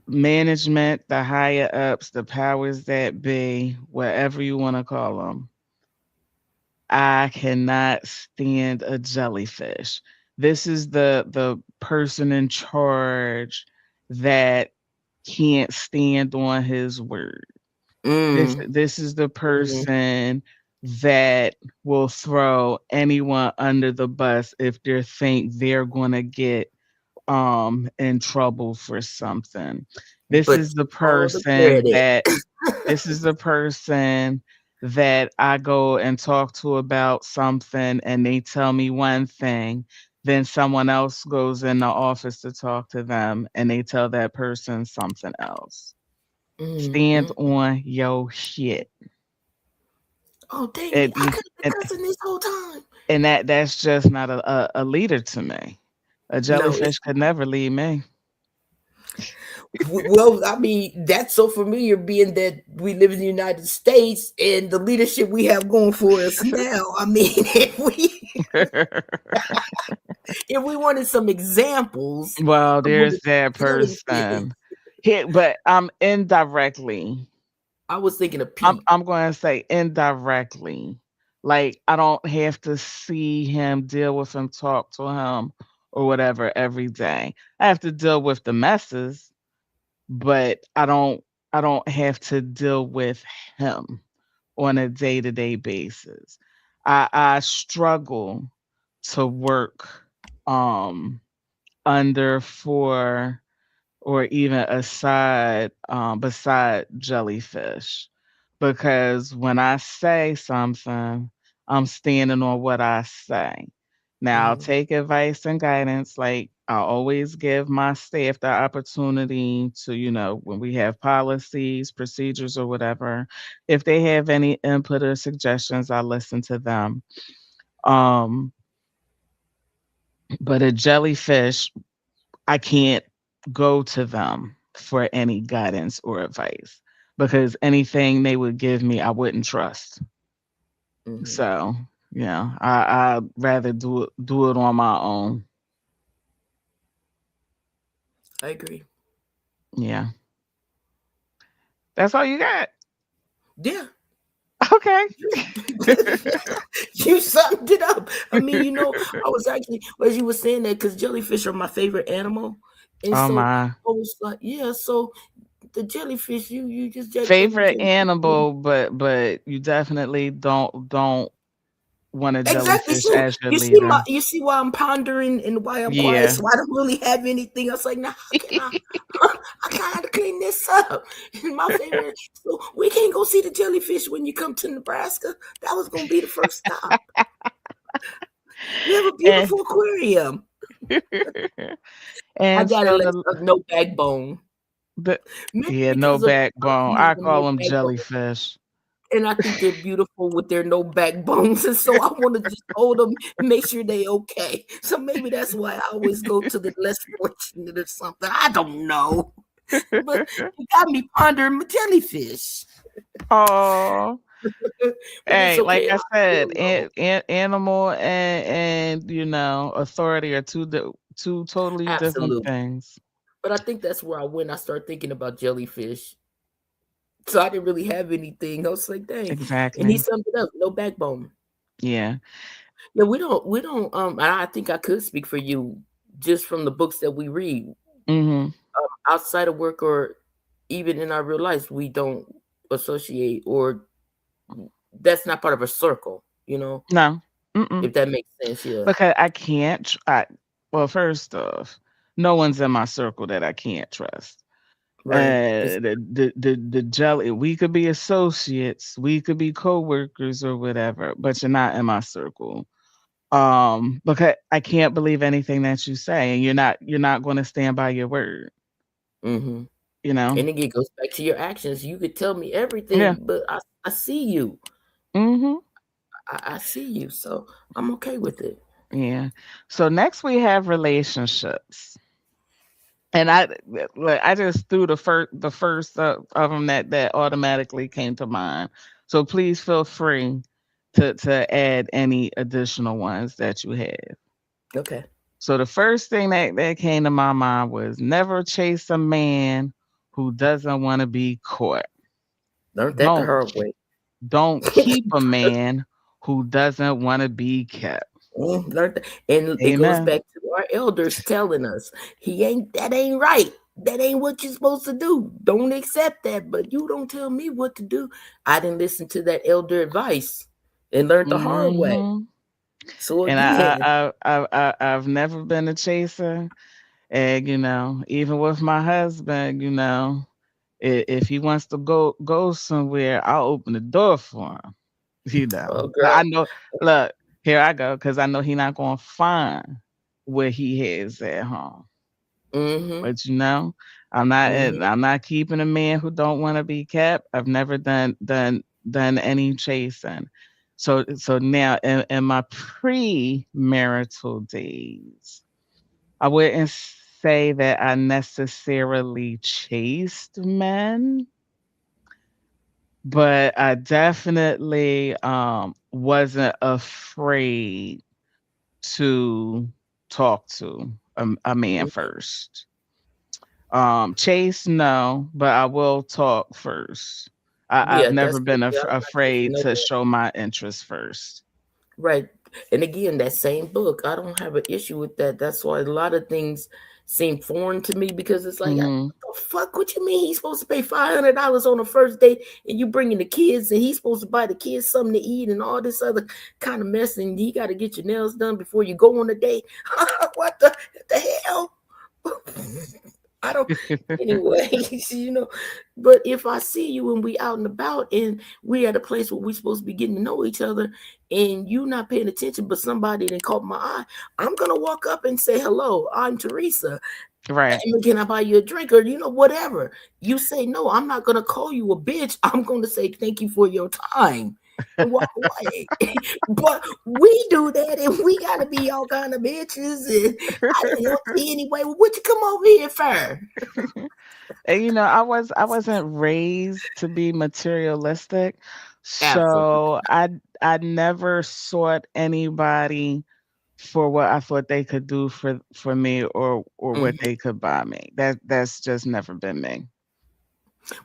Management, the higher ups, the powers that be, whatever you want to call them. I cannot stand a jellyfish. This is the person in charge that can't stand on his word. This Mm, this is the mm, person that will throw anyone under the bus if they think they're gonna get in trouble for something. This but is the all the person credit. that this is the person that I go and talk to about something and they tell me one thing, then someone else goes in the office to talk to them and they tell that person something else. Mm, Stand mm. on your shit. Oh dang it! And I you could have and, been cussing this whole time. and that's just not a leader to me. A No, jellyfish could never lead me. Well, I mean, that's so familiar being that we live in the United States and the leadership we have going for us now. I mean, if we wanted some examples Well, of what there's a that jellyfish, person. But I'm indirectly. I was thinking of I'm Pete. I'm going to say indirectly. Like I don't have to see him, deal with him, talk to him, or whatever every day. I have to deal with the messes, but I don't have to deal with him on a day-to-day basis. I struggle to work um under, for, or even aside, beside jellyfish, because when I say something, I'm standing on what I say. Now, I'll Mhm. take advice and guidance. Like I always give my staff the opportunity to, when we have policies, procedures, or whatever, if they have any input or suggestions, I listen to them. Um, but a jellyfish, I can't go to them for any guidance or advice because anything they would give me, I wouldn't trust. Mhm. So, yeah, I'd rather do it on my own. I agree. Yeah. That's all you got. Yeah. Okay. You summed it up. I mean, I was actually, as you were saying that, because jellyfish are my favorite animal. And Oh so my. I was like, yeah, so the jellyfish, you just jacked up the Favorite jellyfish. animal, but you definitely don't want a Exactly. jellyfish So as your leader. you see why I'm pondering and why I'm quiet. Yeah. So I don't really have anything. I was like, now how can I? I gotta clean this up. And my favorite. So we can't go see the jellyfish when you come to Nebraska. That was gonna be the first stop. We have a and beautiful aquarium. I and got a so list of no backbone. the Maybe yeah, no because of backbone. using I the no call them backbone. jellyfish. And I think they're beautiful with their no backbones. And so I want to just hold them and make sure they okay. So maybe that's why I always go to the less fortunate or something. I don't know. But it got me pondering my jellyfish. Oh, But it's hey, like okay. I I said, don't know. animal and authority are two totally different Absolutely. things. But I think that's where I went. I started thinking about jellyfish. So I didn't really have anything. I was like, dang. And he Exactly. summed it up. No backbone. Yeah. Yeah, we don't and I think I could speak for you just from the books that we read. Mhm. Outside of work or even in our real lives, we don't associate or that's not part of a circle, No. Mm-mm. if that makes sense. Yeah. Because I can't. Well, first off, no one's in my circle that I can't trust. Right. The jelly. We could be associates, we could be coworkers or whatever, but you're not in my circle. Because I can't believe anything that you say, and you're not going to stand by your word. Mm-hmm. You know. And again, it goes back to your actions. You could tell me Yeah. everything, but I see you. Mhm. I see you. So I'm okay with it. Yeah. So next we have relationships. And I just threw the first of them that automatically came to mind. So please feel free to add any additional ones that you have. Okay. So the first thing that came to my mind was never chase a man who doesn't want to be caught. Learned that the Don't hard way. don't keep a man who doesn't want to be kept. Learned that. And it goes Amen. back to our elders telling us, that ain't right. That ain't what you're supposed to do. Don't accept that. But you don't tell me what to do. I didn't listen to that elder advice and learned the hard way. Hmm. So And again, I've never been a chaser. And even with my husband, if he wants to go somewhere, I'll open the door for him. oh But I girl. know. Look, here I go, because I know he not gonna find what he has at home. Mm-hmm. But I'm not. Mm-hmm. I'm not keeping a man who don't want to be kept. I've never done any chasing. So now in my premarital days, I wouldn't say that I necessarily chased men, but I definitely wasn't afraid to talk to a man first. Chase, no, but I will talk first. I've Yeah, never that's been yeah, I'm not chasing afraid no to man. show my interest first. Right. And again, that same book, I don't have an issue with that. That's why a lot of things seem foreign to me because it's like, what Hmm. the fuck? What you mean he's supposed to pay $500 on the first date and you bringing the kids and he's supposed to buy the kids something to eat and all this other kind of mess and he got to get your nails done before you go on a date? What the hell? I don't anyway, but if I see you and we out and about and we at a place where we supposed to be getting to know each other and you not paying attention, but somebody that caught my eye, I'm gonna walk up and say, hello, I'm Teresa. Right. And can I buy you a drink or whatever? You say no, I'm not gonna call you a bitch. I'm gonna say thank you for your time and walk away. But we do that and we gotta be all kind of bitches and I didn't want to anyway. Well, what you come over here for? And I wasn't raised to be materialistic, Absolutely. so I never sought anybody for what I thought they could do for me or what Mhm. they could buy me. That's just never been me.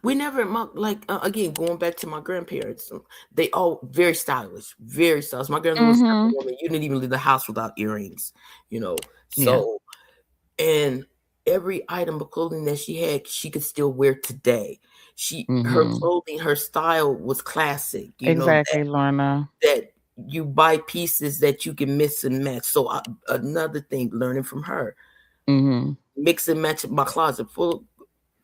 We never like again going back to my grandparents. They all very stylish, very stylish. My grandmother was the type of Mhm. woman you didn't even leave the house without earrings, you know. Yeah. So and every item of clothing that she had, she could still wear today. Her Mhm. clothing, her style was classic. Exactly, Lorna. That you buy pieces that you can mix and match. So another thing, learning from her, Mhm. mix and match my closet full.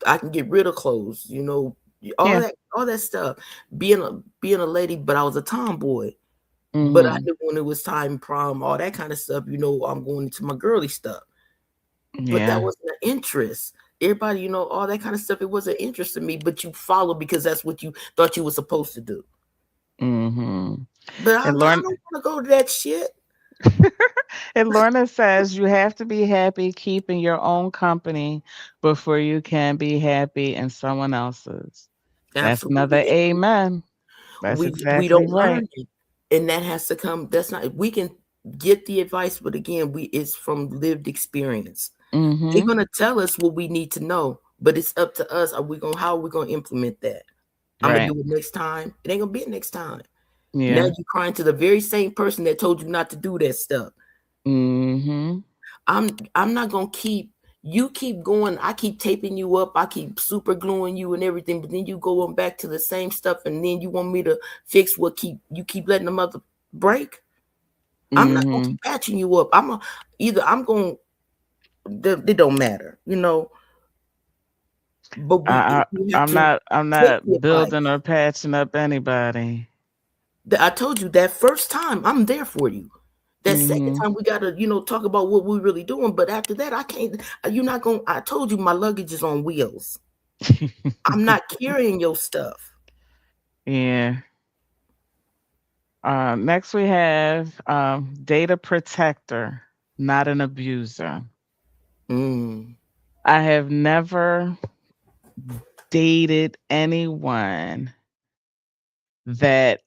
I can get rid of clothes, Yeah. all that stuff. Being a lady, but I was a tomboy. But I Mhm. knew when it was time, prom, all that kind of stuff, I'm going into my girly stuff. But that Yeah. wasn't an interest. Everybody, all that kind of stuff, it was an interest to me, but you follow because that's what you thought you were supposed to do. Mhm. But I And don't Lorna want to go to that shit. and Lorna says you have to be happy keeping your own company before you can be happy in someone else's. That's another Absolutely. amen. That's We exactly don't right. learn it. And that has to come. That's not we can get the advice, but again, it's from lived experience. They're Mhm. gonna tell us what we need to know, but it's up to us. How are we gonna implement that? I'm gonna Right. do it next time. It ain't gonna be next time. Now Yeah. you're crying to the very same person that told you not to do that stuff. Mhm. I'm not gonna keep going. I keep taping you up, I keep super gluing you and everything, but then you going back to the same stuff, and then you want me to fix what keep letting the mother break. I'm not gonna Mhm. keep patching you up. I'm going it don't matter. But I, we have to I'm take not the advice. building or patching up anybody. I told you that first time I'm there for you. That second Mhm. time we gotta, talk about what we're really doing. But after that, I can't. You're not gonna. I told you my luggage is on wheels. I'm not carrying your stuff. Yeah. Next we have data protector, not an abuser. Mm. I have never dated anyone that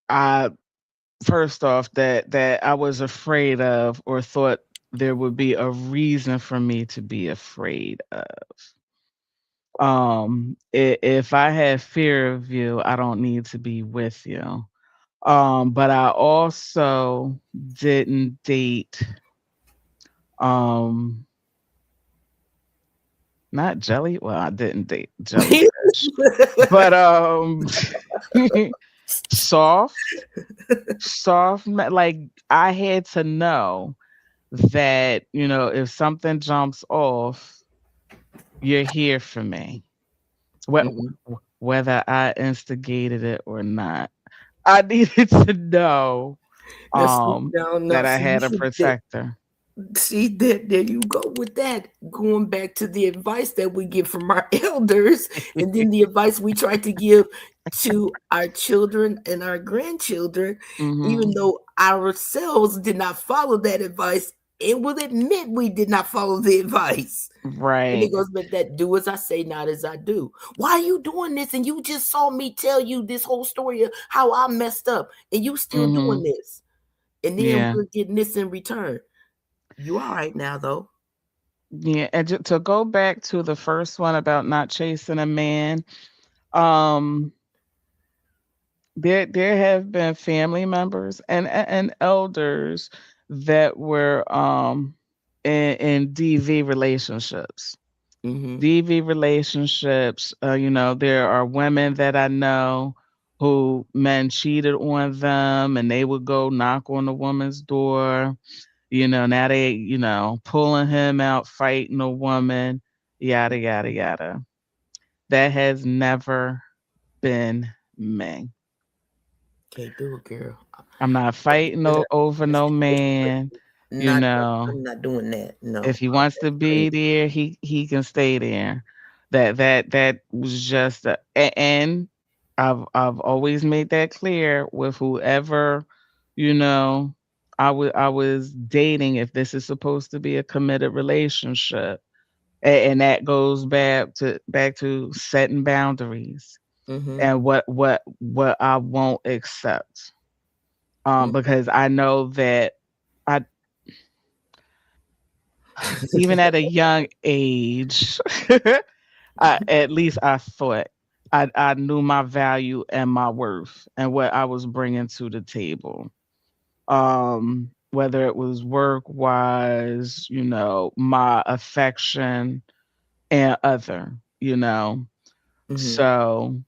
I first off that I was afraid of or thought there would be a reason for me to be afraid of. If I have fear of you, I don't need to be with you. But I also didn't date um not jelly. Well, I didn't date jellyfish, but soft, like I had to know that, if something jumps off, you're here for me. Mhm. Whether I instigated it or not. I needed to know Now see, now that I see, you had a should that protector. see that there you go with that. Going back to the advice that we get from our elders, and then the advice we try to give to our children and our grandchildren, even Mhm. though ourselves did not follow that advice, it will admit we did not follow the advice. And it Right. goes back that do as I say, not as I do. Why are you doing this? And you just saw me tell you this whole story of how I messed up, and you still doing Mhm. this. And then Yeah. we're getting this in return. You all right now, though? Yeah, and to go back to the first one about not chasing a man, um, there have been family members and elders that were in DV relationships. Mm-hmm. DV relationships, there are women that I know who men cheated on them and they would go knock on the woman's door. Now they, pulling him out, fighting a woman, yada, yada, yada. That has never been me. Can't do it, girl. I'm not That's fighting that's over no that's man. You not. know, I'm not doing that. if No, he wants to that's be crazy. there, he can stay there. That was just and I've always made that clear with whoever, you know, I was dating if this is supposed to be a committed relationship. And that goes back to setting boundaries Mm-hmm. and what I won't accept. Because I know that I even at a young age, at least I thought I knew my value and my worth and what I was bringing to the table. Whether it was work wise, my affection and other. Mm-hmm. So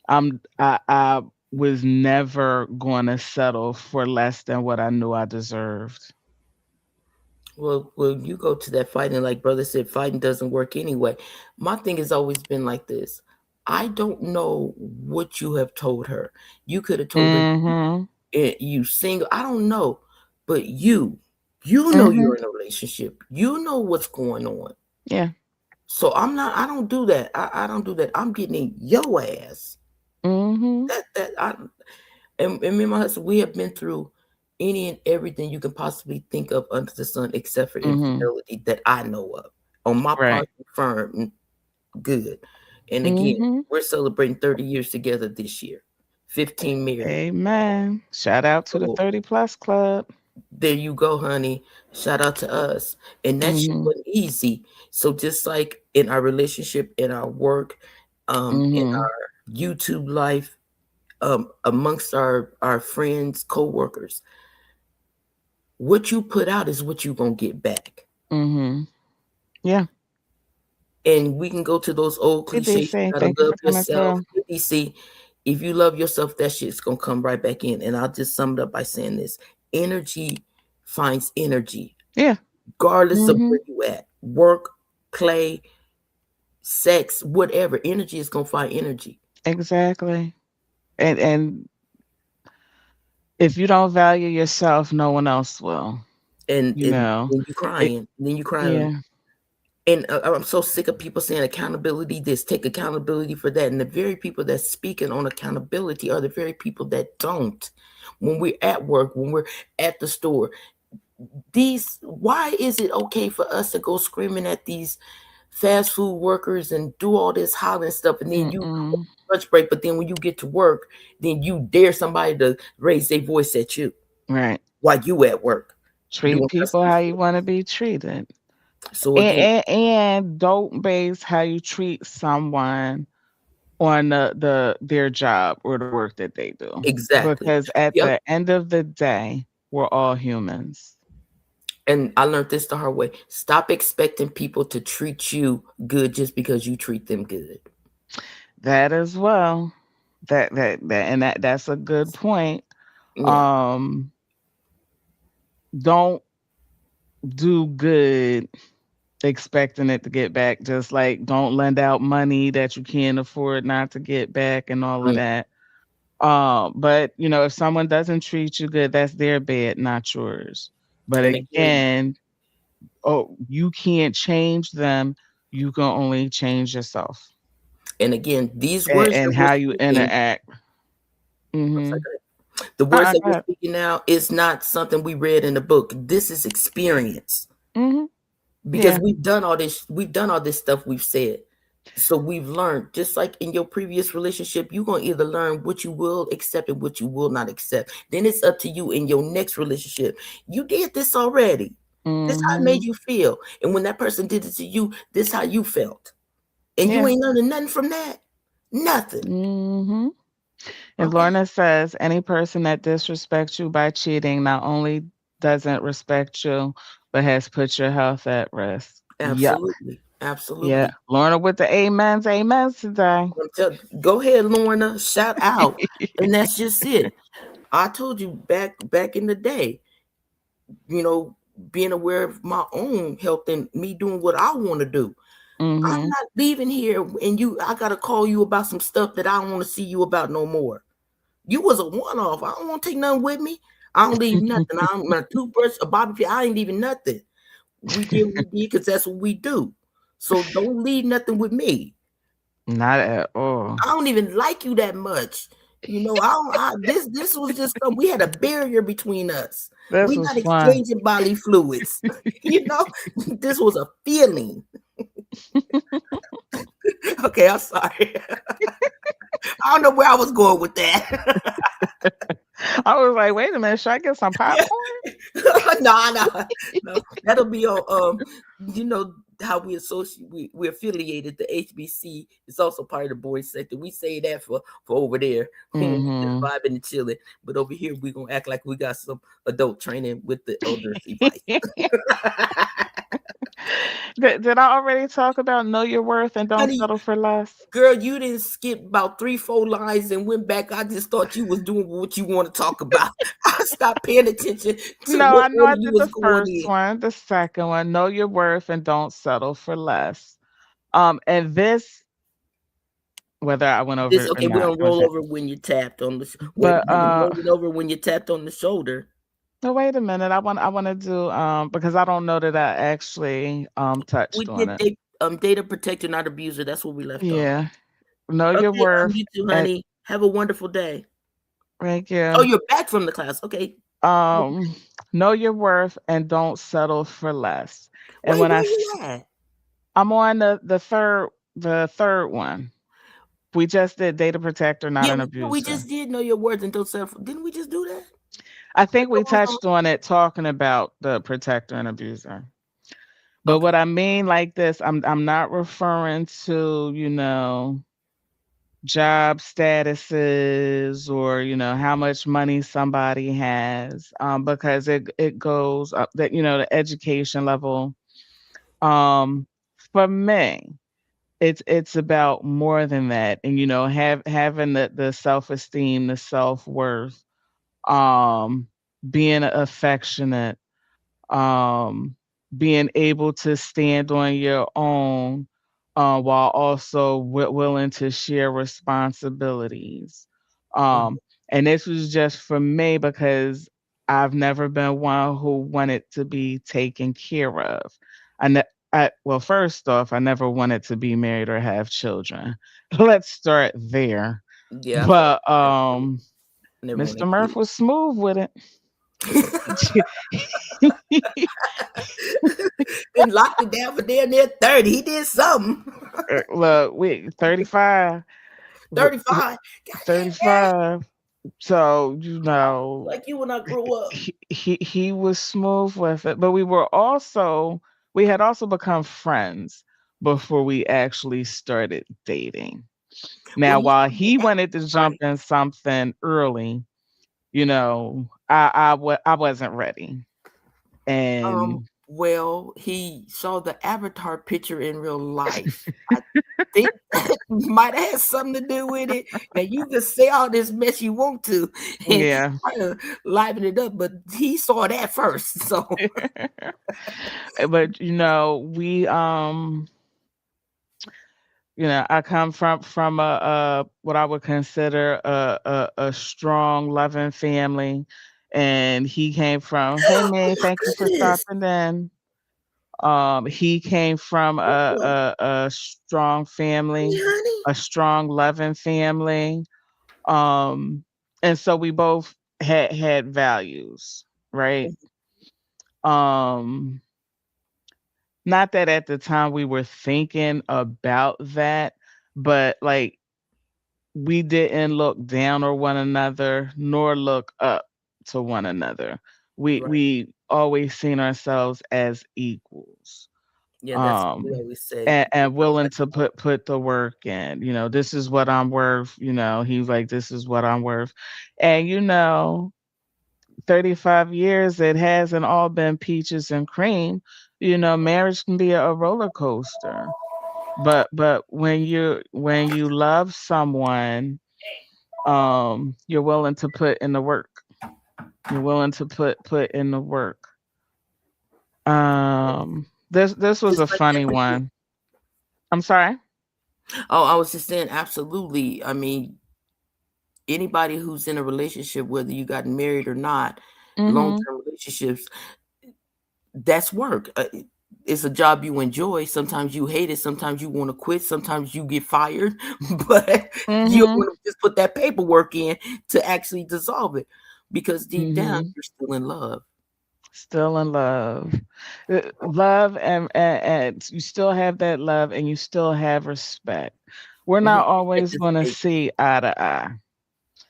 I was never going to settle for less than what I knew I deserved. Well, you go to that fighting, like brother said, fighting doesn't work anyway. My thing has always been like this. I don't know what you have told her. You could have told her Mhm. you single. I don't know, but you know Mhm. you're in a relationship. You know what's going on. Yeah. So I'm not. I don't do that. I don't do that. I'm getting in your ass. Mhm. That I and me and my husband, we have been through any and everything you can possibly think of under the sun, except for Mhm. infidelity that I know of. On my Right. part, confirmed, good. And again, Mhm. we're celebrating 30 years together this year, 15 married. Amen. Shout out to the So 30 plus club. there you go, honey. Shout out to us. And that shit Mhm. wasn't easy. So just like in our relationship, in our work, in Mhm. our YouTube life, amongst our friends, co-workers, what you put out is what you're gonna get back. Mhm. Yeah. And we can go to those old Hey, they cliches, you say gotta thank you love for coming yourself. through. ABC, if you love yourself, that shit's gonna come right back in. And I'll just sum it up by saying this: energy finds energy, Yeah. regardless of Mhm. where you at. Work, play, sex, whatever. Energy is gonna find energy. Exactly. And if you don't value yourself, no one else will. And You know. then you It, crying, then you crying. yeah. And I'm so sick of people saying accountability this, take accountability for that. And the very people that speaking on accountability are the very people that don't. When we're at work, when we're at the store, why is it okay for us to go screaming at these fast food workers and do all this hollering stuff, and then you Mm-mm. lunch break, but then when you get to work, then you dare somebody to raise their voice at you Right. while you at work Treat doing people customer how you service. want to be treated. So And, again, and don't base how you treat someone on their job or the work that they do. exactly. Because at Yep. the end of the day, we're all humans. And I learned this the hard way. Stop expecting people to treat you good just because you treat them good. That as well. That's a good point. Yeah. Um, don't do good expecting it to get back. Just like don't lend out money that you can't afford not to get back and all of Mm. that. But if someone doesn't treat you good, that's their bad, not yours. But And again, again, you can't change them. You can only change yourself these and, words that and we're how you speaking, interact. I'm Hmm. sorry, go ahead. The words that Go we're ahead. speaking now is not something we read in a book. This is experience Hmm. because Yeah. we've done all this stuff we've said. So we've learned, just like in your previous relationship, you're going to either learn what you will accept and what you will not accept. Then it's up to you in your next relationship. You did this already. This how it Hmm. made you feel. And when that person did it to you, this how you felt. And you Yeah. ain't learning nothing from that. Nothing. Hmm. And Okay. Lorna says any person that disrespects you by cheating not only doesn't respect you, but has put your health at risk. Yep. Absolutely. Yeah. Absolutely. Lorna with the amens today. Go ahead, Lorna. Shout out. And that's just it. I told you back in the day, you know, being aware of my own health and me doing what I want to do. I'm Hmm. not leaving here and I gotta call you about some stuff that I don't want to see you about no more. You was a one-off. I don't want to take nothing with me. I don't leave nothing. I'm my toothbrush, a bobby pin. I ain't leaving nothing. We did what we did because that's what we do. So don't leave nothing with me. Not at all. I don't even like you that much. You know, this was just we had a barrier between us. This We was not fun. exchanging bodily fluids. You know, this was a feeling. Okay, I'm sorry. I don't know where I was going with that. I was like, wait a minute, should I get some Yeah. popcorn? No. That'll be on you know how we associate we're affiliated. The HBC is also part of the boys sector. We say that for over there when we just Hmm. vibing and chilling. But over here we're gonna act like we got some adult training with the elder advice. Did I already talk about know your worth and don't Honey, settle for less? girl, you didn't skip about 3-4 lines and went back. I just thought you was doing what you want to talk about. I stopped paying attention to No, what I know order I you did was the going first in. one, the second one, know your worth and don't settle for less. And this, whether I went over This it or okay, we're not, gonna roll over when you tapped on the wait a but minute, roll it over when you tapped on the shoulder. no, wait a minute. I want to do because I don't know that I actually We touched on did it. data protector, not abuser. That's where we left off. Yeah, know your Okay, worth you too, and honey. Have a wonderful day. thank Oh, you. you're back from the class. Okay. Um, know your worth and don't settle for less. And Wait, when where you at? I'm on the third one. We just did data protector, not Yeah, an we abuser. just did know your words and don't settle. Didn't we just do that? I think we touched on it talking about the protector and abuser. But Okay. what I mean like this, I'm not referring to, job statuses or, how much money somebody has, because it goes up that, the education level. Um, for me, it's about more than that. And, having the self-esteem, the self-worth, um, being affectionate, um, being able to stand on your own, while also willing to share responsibilities. Mhm. Um, and this was just for me because I've never been one who wanted to be taken care of. I, ne- well, first off, I never wanted to be married or have children. Let's start there. Yeah, I felt But that too. Never Mr. wanted Murph was smooth with it. and locked it down for damn near 30. He did something. Look, we 35, w- 35. God damn. 35. So, Like you when I grew up. he was smooth with it, but we had also become friends before we actually started dating. Well, Now, he while knew the he wanted to appetite. jump in something early, I wasn't ready. And Well, he saw the avatar picture in real life. I think that might have had something to do with it. Now you can say all this mess you want to and yeah. try to liven it up, but he saw that first. So But we I come from a what I would consider a strong, loving family, and he came from, "Hey, oh man, my thank you for goodness. stopping in." He came from Oh, a strong family, honey. a strong, loving family, um, and so we both had values, right? Um, not that at the time we were thinking about that, but like we didn't look down on one another nor look up to one another. Right. We always seen ourselves as equals. Yeah, that's what we Um always say. and willing to put the work in. This is what I'm worth, he's like, this is what I'm worth. And 35 years, it hasn't all been peaches and cream. Marriage can be a roller coaster. But when you love someone, you're willing to put in the work. You're willing to put in the work. This was Just a like that funny with you. one. I'm sorry. Oh, I was just saying, absolutely. I mean, anybody who's in a relationship, whether you got married or not, Mhm. long-term relationships, that's work. It's a job you enjoy. Sometimes you hate it. Sometimes you want to quit. Sometimes you get fired, but you Mhm. want to just put that paperwork in to actually dissolve it, because deep down Mhm. you're still in love. Still in love. Love and you still have that love and you still have respect. We're Mhm. not You can't always just going to fake see eye to eye,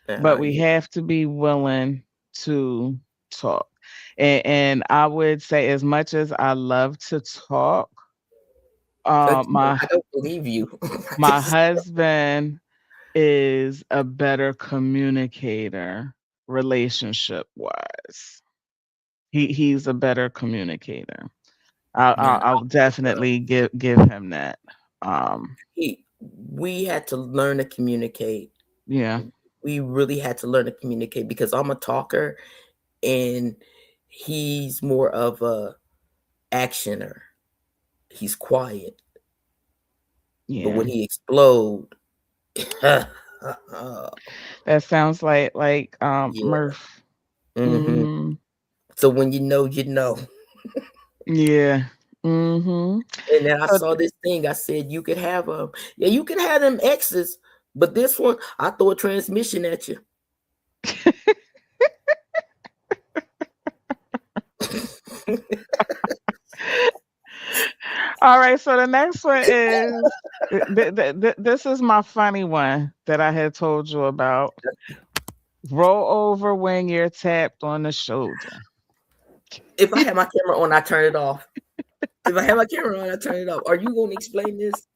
it. but we Yeah. have to be willing to talk. And I would say, as much as I love to talk, Again, my I don't believe you. my husband is a better communicator relationship wise. He's a better communicator. Man, I'll definitely give him that. Um, we had to learn to communicate. yeah, We really had to learn to communicate, because I'm a talker and he's more of a actioner. He's quiet, but yeah. when he explode, yeah. That sounds like Murph. Hmm. Mhm. So when you know, you know. Yeah. Mhm. And then I So saw this thing. I said you could have yeah, you can have them X's, but this one I throw a transmission at you. all right, so the next one is this is my funny one that I had told you about. Roll over when you're tapped on the shoulder. If I have my camera on, I turn it off. If I have my camera on, I turn it off. Are you going to explain this?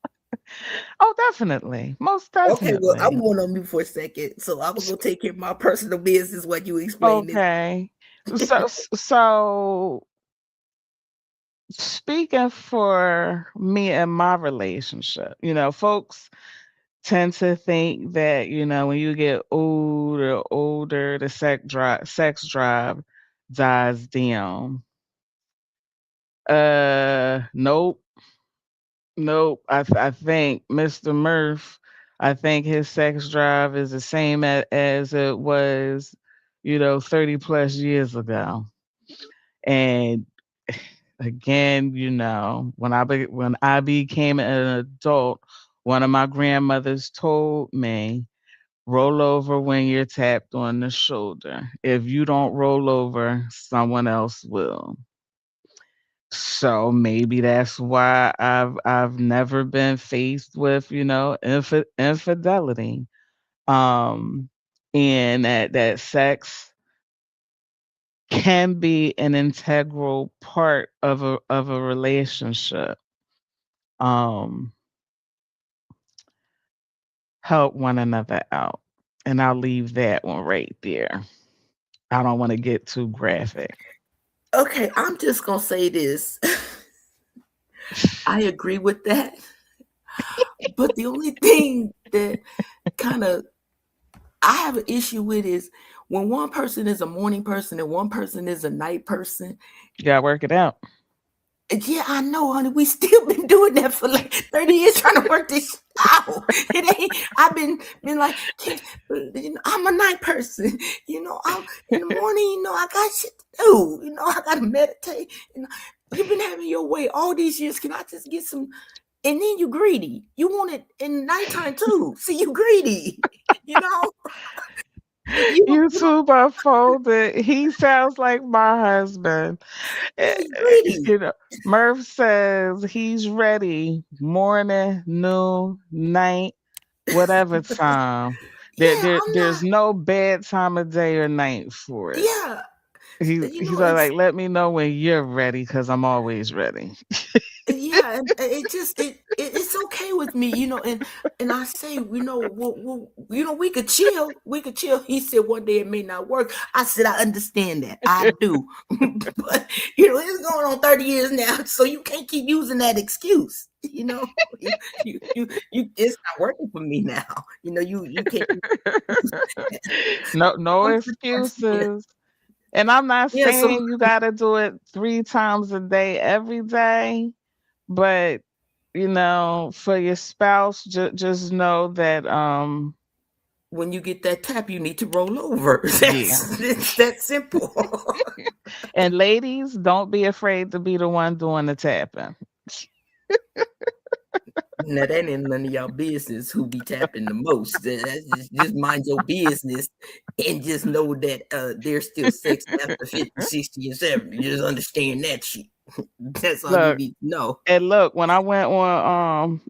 Oh, definitely. Most Okay, well, I'm definitely. going on mute for a second, so I'm gonna go take care of my personal business while you explain this. Okay. So speaking for me and my relationship, folks tend to think that, when you get older, the sex drive dies down. Nope. Nope. I think Mr. Murph, I think his sex drive is the same as it was, 30 plus years ago. And again, when I became an adult, one of my grandmothers told me, roll over when you're tapped on the shoulder. If you don't roll over, someone else will. So maybe that's why I've never been faced with, infidelity. Um and that sex can be an integral part of a relationship. Um help one another out. And I'll leave that one right there. I don't want to get too graphic. Okay, I'm just gonna say this. I agree with that, but the only thing that kind of I have an issue with is when one person is a morning person and one person is a night person. You gotta work it out. Yeah, I know, honey. We still been doing that for like 30 years trying to work this out. It ain't. I've been like, I'm a night person. I'm in the morning. I got shit to do. I gotta meditate. You've been having your way all these years. Can I just get some? And then you greedy. You want it in nighttime too. See, you greedy. You know, YouTube unfolded. He sounds like my husband. Eh, he's ready. You know, Murph says he's ready morning, noon, night, whatever time. Yeah, I'm There's not. no bad time of day or night for it. Yeah, you He's know, like, let me know when you're ready because I'm always ready. yeah, and it just it's okay with me, you know. And I say, we could chill, we could chill. He said one day it may not work. I said I understand that, I do, but it's going on 30 years now, so you can't keep using that excuse. It's not working for me now. You can't. No Once the test, yeah, excuses. And I'm not yeah. So saying you got to do it 3 times a day every day, but for your spouse, just know that when you get that tap, you need to roll over. yeah. It's that simple. And ladies, don't be afraid to be the one doing the tapping. Now that ain't none of y'all business who be tapping the most. That's just mind your business and just know that there's still sex after 50, 60, and 70. Just understand that shit. That's all you Look, need to know. and look, when I went on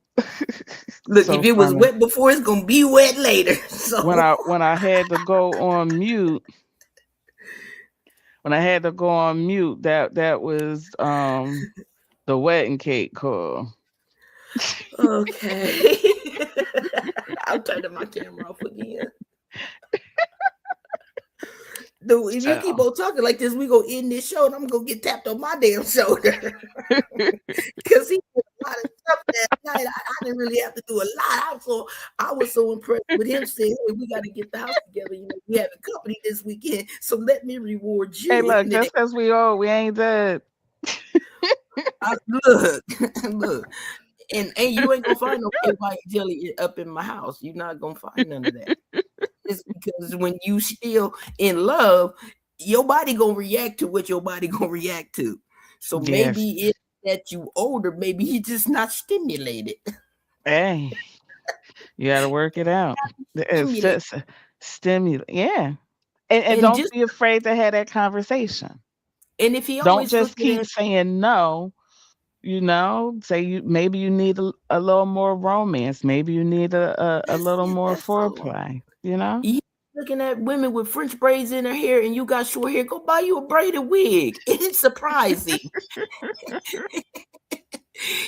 Look, so if it was funny. wet before, it's gonna be wet later. When So I had to go on mute, that was the wedding cake call. okay. I'm turning my camera off again. Dude, if you keep So on talking like this, we gonna end this show and I'm gonna get tapped on my damn shoulder. Because he did a lot of stuff that night. I didn't really have to do a lot. I was so impressed with him saying, "Hey, we got to get the house together. We having company this weekend, so let me reward hey, you." look, And then just because we old, we ain't dead. look, look, and you ain't gonna find no white jelly up in my house. You're not gonna find none of that. It's because when you still in love, your body gonna react to what your body gonna react to. So Yes. maybe it's that you older, maybe he just not stimulated. Hey, you got to work it out. It's Stimulate. just stimulate. Yeah. And And don't just be afraid to have that conversation. and if he Don't always just looking keep at saying no. Say maybe you need a little more romance. Maybe you need a that's little it, more that's all. foreplay, you know? You looking at women with French braids in her hair and you got short hair, go buy you a braided wig. It's surprising.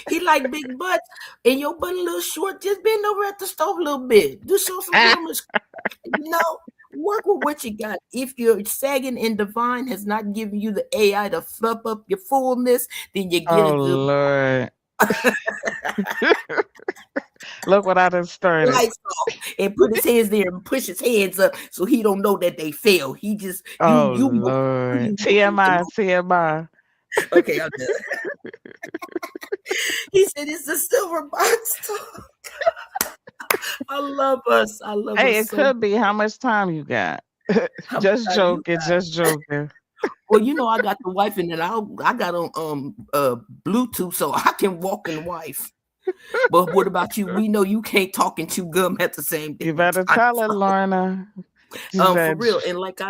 He like big butts and your butt a little short. Just bend over at the stove a little bit. Just show some promise. Work with what you got. If your sagging and divine has not given you the AI to fluff up your fullness, then you get a Oh good Lord. Look what I done started. lights off and put his hands there and push his hands up so he don't know that they fail. He just Oh you Lord. TMI, TMI. okay, I'm done. He said it's the silver box talk. I love us. I love Hey, us it so much. could be how much time you got. How much Just time you joking, got? just joking. Well, I got the wife and then I got on Bluetooth so I can walk and wife. But what about you? We know you can't talk and chew gum at the same You damn better time. tell it, Lorna. She For said real. And like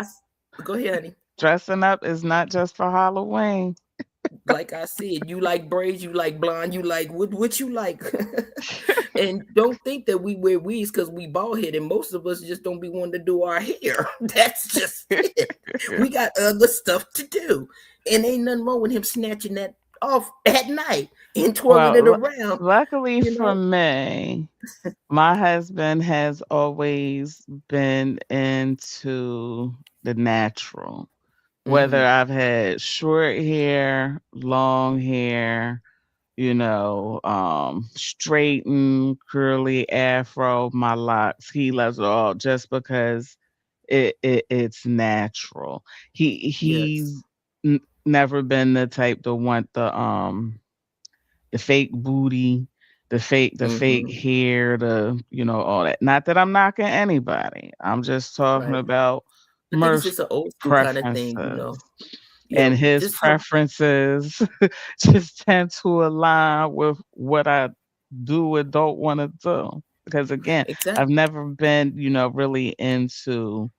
go ahead, honey. dressing up is not just for Halloween. Like I said, you like braids, you like blonde, you like what you like. And don't think that we wear wigs because we bald head, and most of us just don't be wanting to do our hair. That's just it. We got other stuff to do. And ain't nothing wrong with him snatching that off at night and twirling it Well, around, luckily you for know. me, my husband has always been into the natural. Whether Mm-hmm. I've had short hair, long hair, straighten, curly afro, my locks. He loves it all just because it's natural. Yes. He's never been the type to want the fake booty, the fake Mm-hmm. hair, all that. Not that I'm knocking anybody. I'm just talking Right. about I think it's Murph's just an old school kind of thing, you preferences. know. Yeah, And his just some preferences just tend to align with what I do and don't want to do. Because again, I've exactly. never been, really into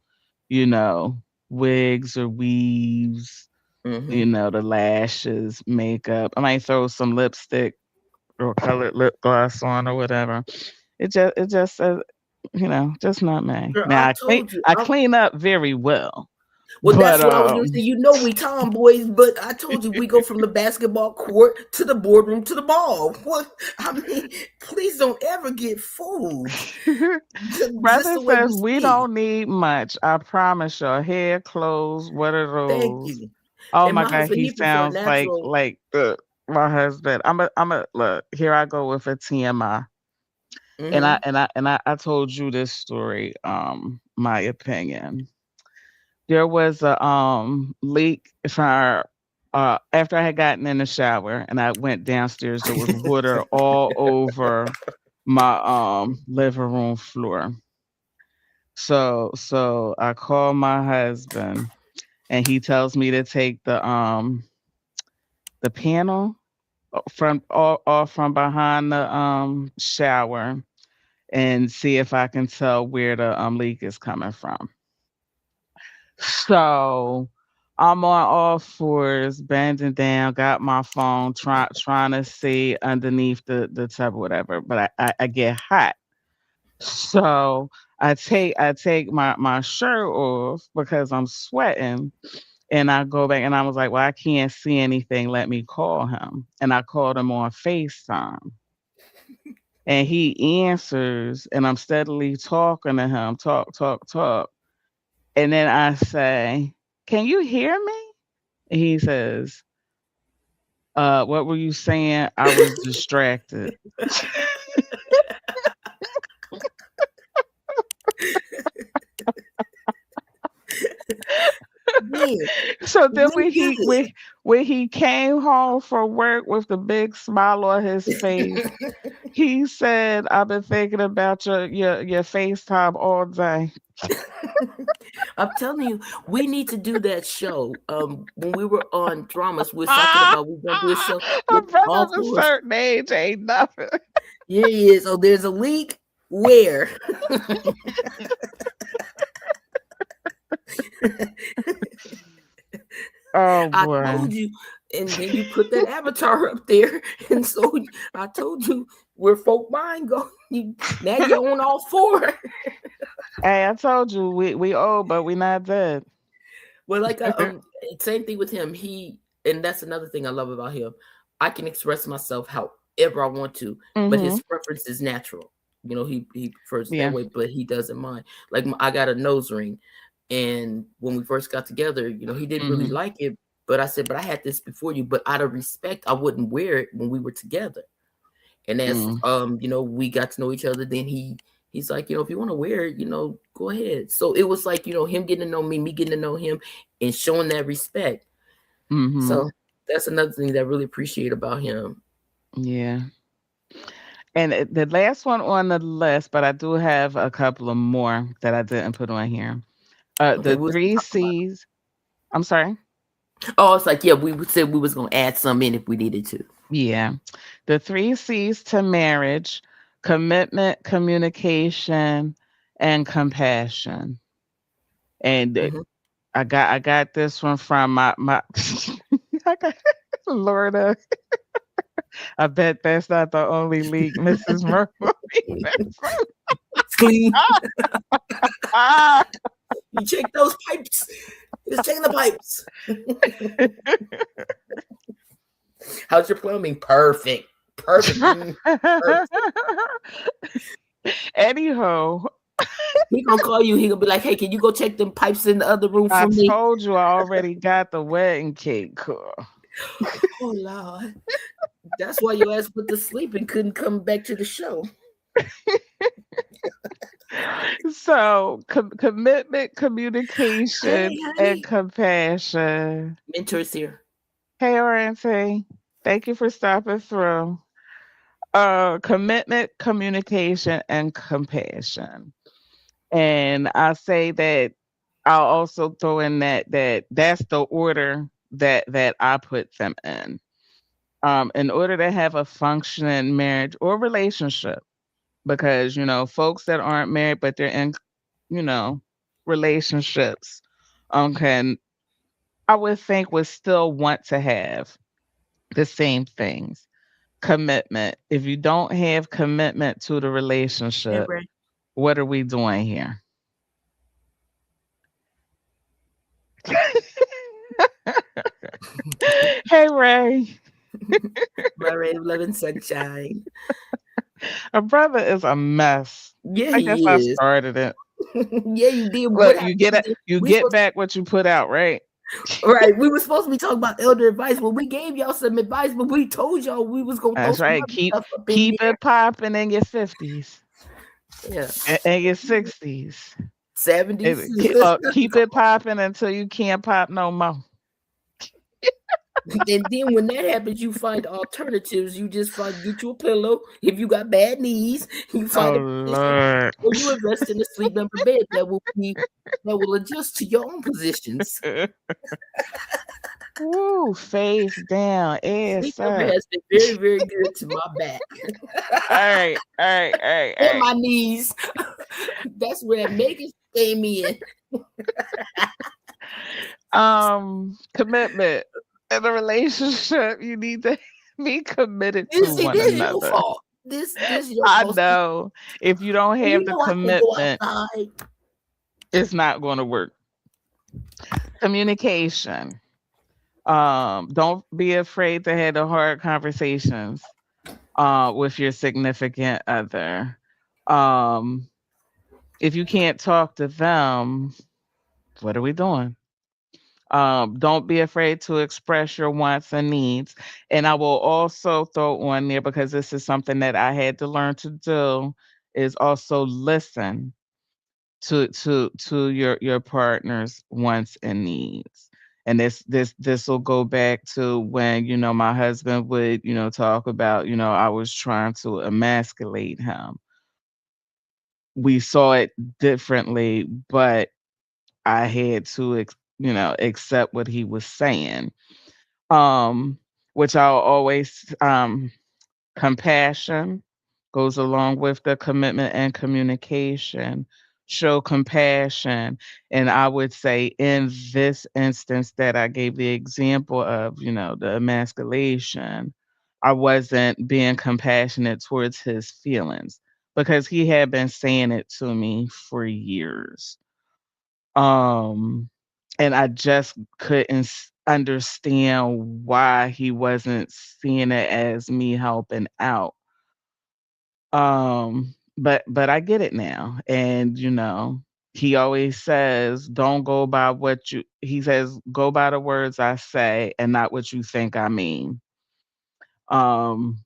you know, wigs or weaves, Hmm. the lashes, makeup. I might throw some lipstick or colored lip gloss on or whatever. It just just not me. Girl, Now I I clean told you. I clean up very well, Well, but that's what I was gonna say. You know, we tomboys, but I told you we go from the basketball court to the boardroom to the ball. What? I mean, please don't ever get fooled. Just brother the way we says we speak. don't need much. I promise you. Hair, clothes, what are Thank those? you. Oh And my my god, husband, he he prefer sounds natural. like my husband. I'm a look. Here I go with a TMI. And I Hmm. and I and I told you this story. My opinion. There was a leak from our after I had gotten in the shower and I went downstairs. There was water all over my living room floor. So I called my husband and he tells me to take the panel from all from behind the shower and see if I can tell where the leak is coming from. So I'm on all fours, bending down, got my phone, trying to see underneath the tub or whatever, but I get hot. So I take my shirt off because I'm sweating. And I go back and I was like, well, I can't see anything. Let me call him. And I called him on FaceTime. And he answers, and I'm steadily talking to him, talk, talk, talk. And then I say, can you hear me? And he says, what were you saying? I was distracted. Man, So then we good. when he came home from work with the big smile on his face, he said, I've been thinking about your FaceTime all day. I'm telling you, we need to do that show. When we were on dramas, we are talking about we're gonna do a show A with brother all of a fours. certain age ain't nothing. Here he is. Oh, there's a leak. Where? Oh I boy. told you, and then you put that avatar up there, and so I told you where folk mind go. You now you're on all four. Hey, I told you we old, but we not dead. Well, like same thing with him. And that's another thing I love about him. I can express myself however I want to, but Hmm. his preference is natural. You know, he prefers it that Yeah. way, but he doesn't mind. Like I got a nose ring, and when we first got together, he didn't really Hmm. like it. But I said, but I had this before you. But out of respect, I wouldn't wear it when we were together. And as Mm. we got to know each other, then he's like, if you want to wear it, go ahead. So it was like, him getting to know me getting to know him, and showing that respect. Hmm. So that's another thing that I really appreciate about him. Yeah. And the last one on the list, but I do have a couple of more that I didn't put on here. Okay, The we was gonna three talk about C's. I'm sorry. it. Oh, it's like, yeah, said we was gonna add some in if we needed to. Yeah. The three C's to marriage: commitment, communication, and compassion. And Hmm. I got this one from my I got Lorna. I bet that's not the only leak Mrs. Murphy. Clean. You check those pipes. Just checking the pipes. How's your plumbing? Perfect. Perfect. Perfect. Anyhow, He gonna call you. He gonna be like, "Hey, can you go check them pipes in the other room I for me?" told you I already got the wedding cake. Girl. Oh Lord, that's why your ass went to sleep and couldn't come back to the show. So commitment, Hey, communication, and honey, compassion. mentors here. Hey, Auntie. Thank you for stopping through. Commitment, communication, and compassion. And I say that I'll also throw in that's the order that I put them in order to have a functioning marriage or relationship, because folks that aren't married but they're in you know relationships, okay, I would think would still want to have the same things. Commitment. If you don't have commitment to the Hey, relationship, Ray. what are we doing here? Hey Ray, My ray of love and sunshine. a brother is a mess. Yeah, I guess he I is. started it. Yeah, you did. What Look, you happened? get it. You We get supposed back what you put out, right? right. We were supposed to be talking about elder advice. Well, we gave y'all some advice, but we told y'all we was gonna throw That's some right. other Keep stuff up in keep there. it popping in your 50s Yeah, and your 60s. 70s. Keep it popping until you can't pop no more. And then when that happens, you find alternatives. You just get you a pillow. If you got bad knees, you find Oh a position, Lord. or you invest in a sleep number bed that will adjust to your own positions. Woo, face down, Sleep ass number up. has been very, very good to my back All right, all right, all right, all and right. my knees. That's where Megan came in. Commitment in a relationship. You need to be committed to You see, one this is your another. fault. This your I fault. know. If you don't You have the know I can go commitment, outside. it's not going to work. Communication. Don't be afraid to have the hard conversations with your significant other. Um, if you can't talk to them, what are we doing? Don't be afraid to express your wants and needs. And I will also throw on there, because this is something that I had to learn to do, is also listen to your partner's wants and needs. And this will go back to when, my husband would, talk about, I was trying to emasculate him. We saw it differently, but I had to accept what he was saying. Um, which I'll always compassion goes along with the commitment and communication. Show compassion. And I would say in this instance that I gave the example of, the emasculation, I wasn't being compassionate towards his feelings because he had been saying it to me for years. Um, and I just couldn't understand why he wasn't seeing it as me helping out. But I get it now. And he always says, don't go by he says, go by the words I say and not what you think I mean. Um,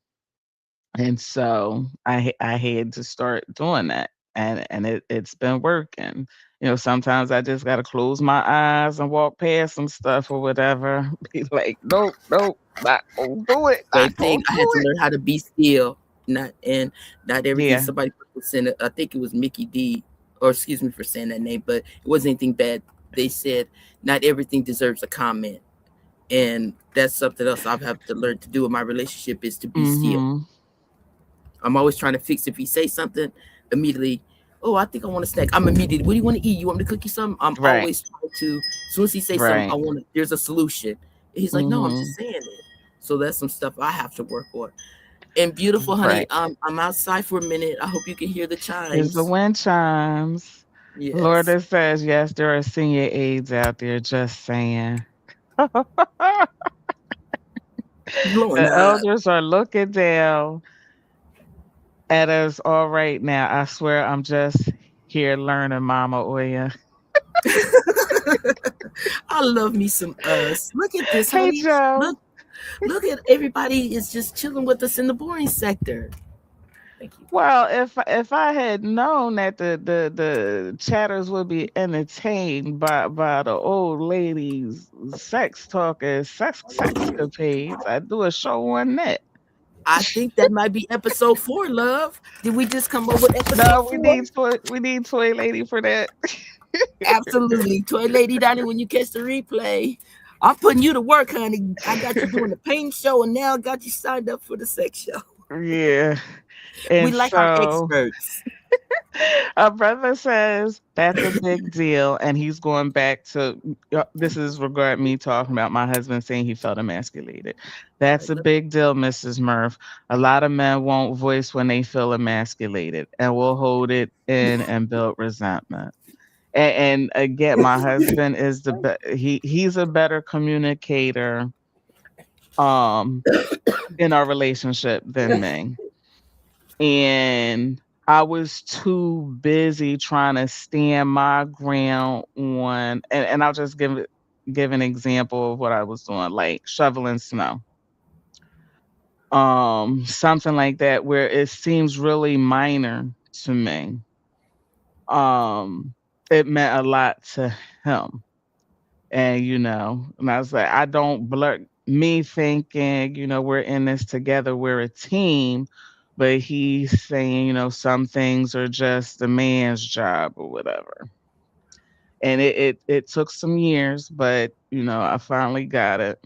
and so I had to start doing that. And it's been working. Sometimes I just gotta close my eyes and walk past some stuff or whatever. Be like, nope, nope, not gonna do it. Not Same gonna thing. I had do to it. learn how to be still. Not everything Yeah. somebody was saying. I think it was Mickey D, or excuse me for saying that name, but it wasn't anything bad. They said not everything deserves a comment. And that's something else I've had to learn to do in my relationship is to be still. Mm-hmm. I'm always trying to fix. If he say something, immediately, oh, I think I want a snack. I'm immediately, what do you want to eat? You want me to cook you something? I'm Right. always trying to, as soon as he say something, Right. there's a solution. And he's like, no, I'm Mm-hmm. just saying it. So that's some stuff I have to work on. And beautiful, honey, Right. I'm outside for a minute. I hope you can hear the Is the chimes. wind chimes. Yes. Lorda says, yes, there are senior aides out there, just saying. The Blowing up. elders are looking down at us all right now. I swear I'm just here learning, Mama Oya. I love me some us. Look at this, Hey, honey. Joe. Look at everybody is just chilling with us in the boring sector. Thank you. Well, if I had known that the chatters would be entertained by the old ladies sex talkers, sexcapades, I'd do a show on that. I think that might be episode 4, love. Did we just come up with episode No, 4? we need toy lady for that. Absolutely. Toy Lady Donnie, when you catch the replay, I'm putting you to work, honey. I got you doing the paint show, and now I got you signed up for the sex show. Yeah. We And like our so experts. a brother says that's a big deal, and he's going back to this is regard me talking about my husband saying he felt emasculated. That's a big deal, Mrs. Murph. A lot of men won't voice when they feel emasculated and will hold it in and build resentment. And again, my husband is he's a better communicator in our relationship than me. And I was too busy trying to stand my ground on, and I'll just give an example of what I was doing, like shoveling snow. Something like that where it seems really minor to me. Um, it meant a lot to him. And I was like, I don't blur me thinking, we're in this together, we're a team, but he's saying, some things are just the man's job or whatever. And it took some years, but I finally got it.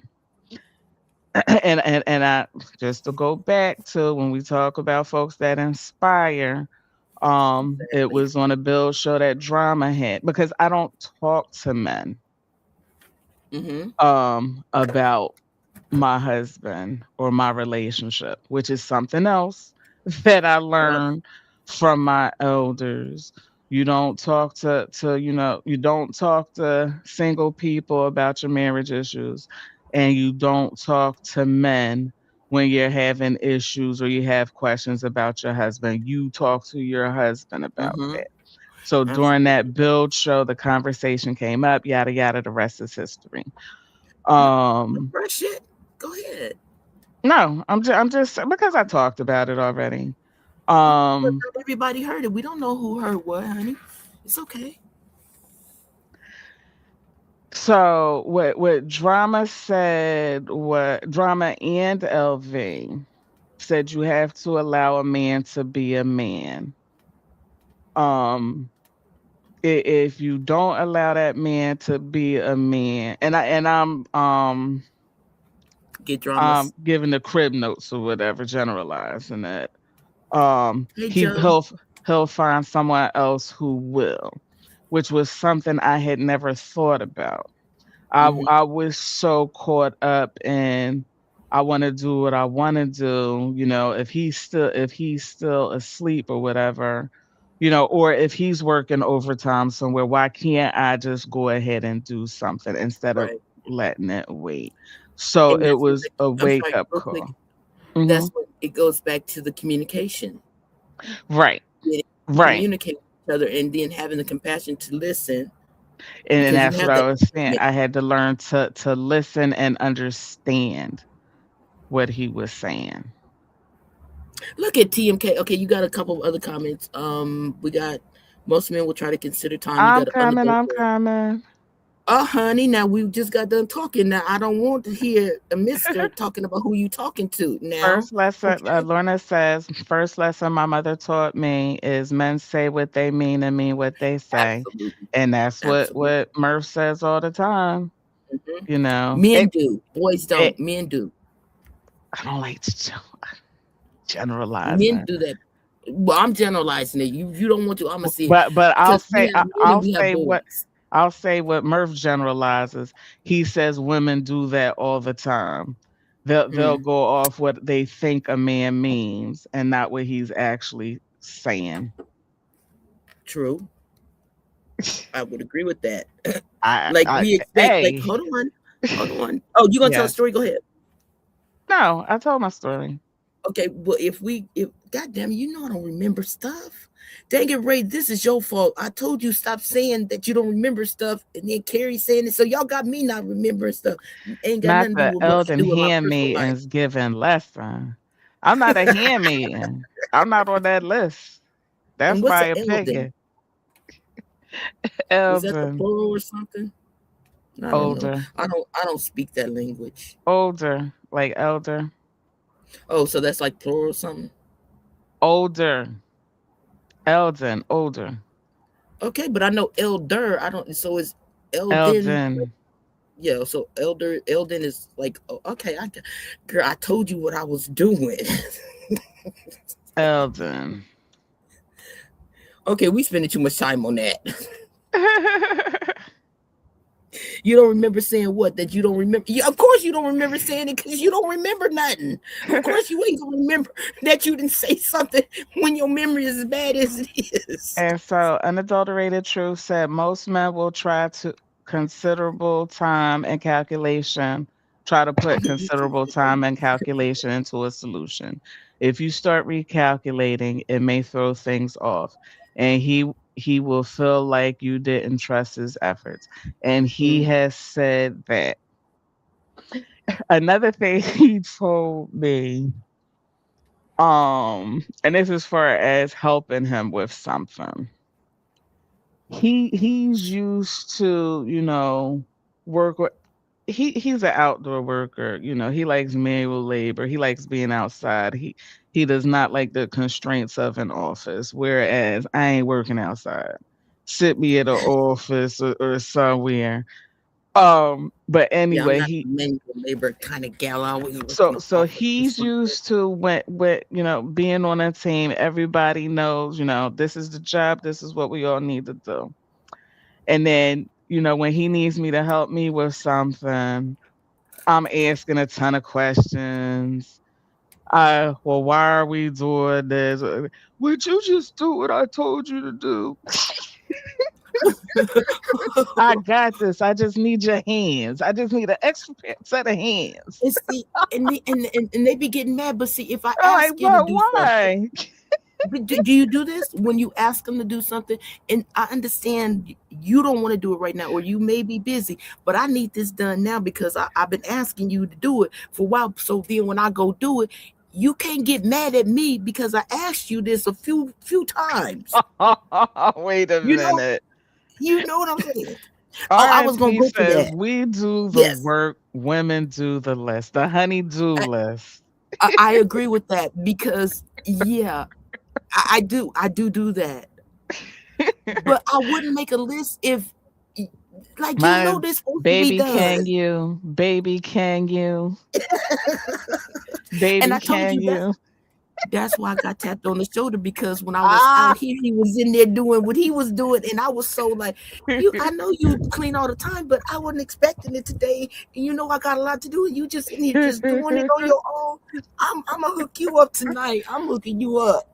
And I just to go back to when we talk about folks that inspire, it was on a Bill show that drama had because I don't talk to men about my husband or my relationship, which is something else that I learned from my elders. You don't talk you don't talk to single people about your marriage issues, and you don't talk to men when you're having issues or you have questions about your husband. You talk to your husband about that. So during that build show, the conversation came up, yada yada, the rest is history. Brush it. Go ahead. No, I'm just because I talked about it already. But Um, not everybody heard it. We don't know who heard what, honey. It's okay. so what drama said, what drama and LV said, you have to allow a man to be a man. Um, if you don't allow that man to be a man, Get dramas. giving the crib notes or whatever, generalizing that. Hey, He Joe. he'll find someone else who will, which was something I had never thought about. I was so caught up in I want to do what I want to do, if he's still asleep or whatever, or if he's working overtime somewhere, why can't I just go ahead and do something instead of Right. letting it wait? So And it that's what was a I'm wake sorry, up real quick. call. That's Mhm. what it goes back to the communication. Right. Getting Right. communicating with each other and then having the compassion to listen And because you that's what have I that was saying. I had to learn to listen and understand what he was saying. Look at TMK. Okay, you got a couple of other comments. We got most men will try to consider time. You I'm got to coming, I'm unnegotiable. coming. Oh, honey, now we just got done talking. Now I don't want to hear a mister talking about who you talking to now. First lesson, Okay, Lorna says, first lesson my mother taught me is men say what they mean and mean what they say. absolutely, And that's absolutely. what Murph says all the time. Mhm. You know, Men it, do, boys it, don't. Men do. I don't like to generalize Men that. do that. Well, I'm generalizing it. You don't want to. I'm gonna see But because we have men and we have boys. I'll say what Murph generalizes. He says women do that all the time. They'll Mm, go off what they think a man means and not what he's actually saying. true. I would agree with that. I Like I we expect. Like hey hold on. Oh, you gonna tell a yes. story? Go ahead. No, I told my story. Okay, well, if goddamn, you know I don't remember stuff. Dang it, Ray, this is your fault. I told you stop saying that you don't remember stuff, and then Carrie saying it. So y'all got me not remembering stuff. Ain't got Not nothing to do the with what I Elden do in my personal life. handmaidens giving lesson. I'm not a handmaiden. I'm not on that list. And That's what's my an Elden? opinion. Is that the Elden, plural or something? I don't know. older, I don't speak that language. older, like elder, Oh, so that's like plural or something. older, Elden, older, Okay, but I know elder. I don't. So is Elden? Elden. Yeah. So Elden is like. Oh, okay. Girl, I told you what I was doing. Eldon. Okay, we spending too much time on that. You don't remember saying what? That you don't remember? Of course you don't remember saying it because you don't remember nothing. Of course you ain't gonna remember that you didn't say something when your memory is as bad as it is. And so, Unadulterated Truth said most men will try to considerable time and calculation, try to put considerable time and calculation into a solution. If you start recalculating, it may throw things off, and he will feel like you didn't trust his efforts. And he has said that. Another thing he told me, and this is far as helping him with something. He's used to, work with he's an outdoor worker, he likes manual labor, he likes being outside. He does not like the constraints of an office, whereas I ain't working outside. Sit me at an office or somewhere. But Yeah, I'm anyway, not a manual labor kind of gal. I always work in so the so office or he's something. used to when being on a team, everybody knows, this is the job, this is what we all need to do. And then, when he needs me to help me with something, I'm asking a ton of questions. Well, why are we doing this? Would you just do what I told you to do? I got this. I just need your hands. I just need an extra set of hands. And see, and they be getting mad. But see, if I I'm like, ask you to but do something, why? do you do this when you ask them to do something? And I understand you don't want to do it right now, or you may be busy, but I need this done now because I've been asking you to do it for a while. So then when I go do it, you can't get mad at me because I asked you this a few times. Wait a You know, minute. you know what I'm saying? I was gonna RIP go to says that. we do the Yes, work, women do the list. The honey-do list. I agree with that because yeah, I do that. But I wouldn't make a list if, like, My this supposed to be baby, done. can you? Baby, can you? And Baby, I told can you you? that's why I got tapped on the shoulder because when I was Ah. out here, he was in there doing what he was doing, and I was so like, I know you clean all the time, but I wasn't expecting it today. And I got a lot to do, and you just in here just doing it on your own. I'm gonna hook you up tonight. I'm hooking you up.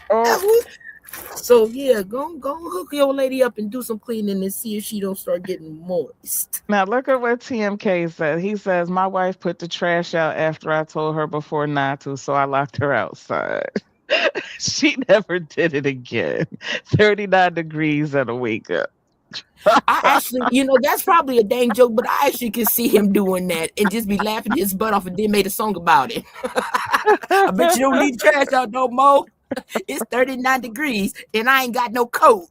Oh, So yeah, go hook your lady up and do some cleaning and see if she don't start getting moist. now look at what TMK said. He says, my wife put the trash out after I told her before not to, so I locked her outside. She never did it again. 39 degrees and a wake up. I actually, that's probably a dang joke, but I actually can see him doing that and just be laughing his butt off and then made a song about it. I bet you don't leave the trash out no more. It's 39 degrees and I ain't got no coat.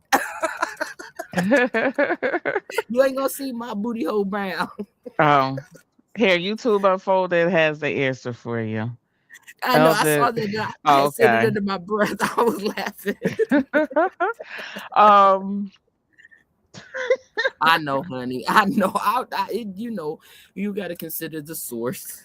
You ain't gonna see my booty hole brown. Oh, here, YouTube Unfolded has the answer for you. I know, I saw Eldon. that. I had said it Okay. under my breath. I was laughing. I know, honey. I know. You got to consider the source.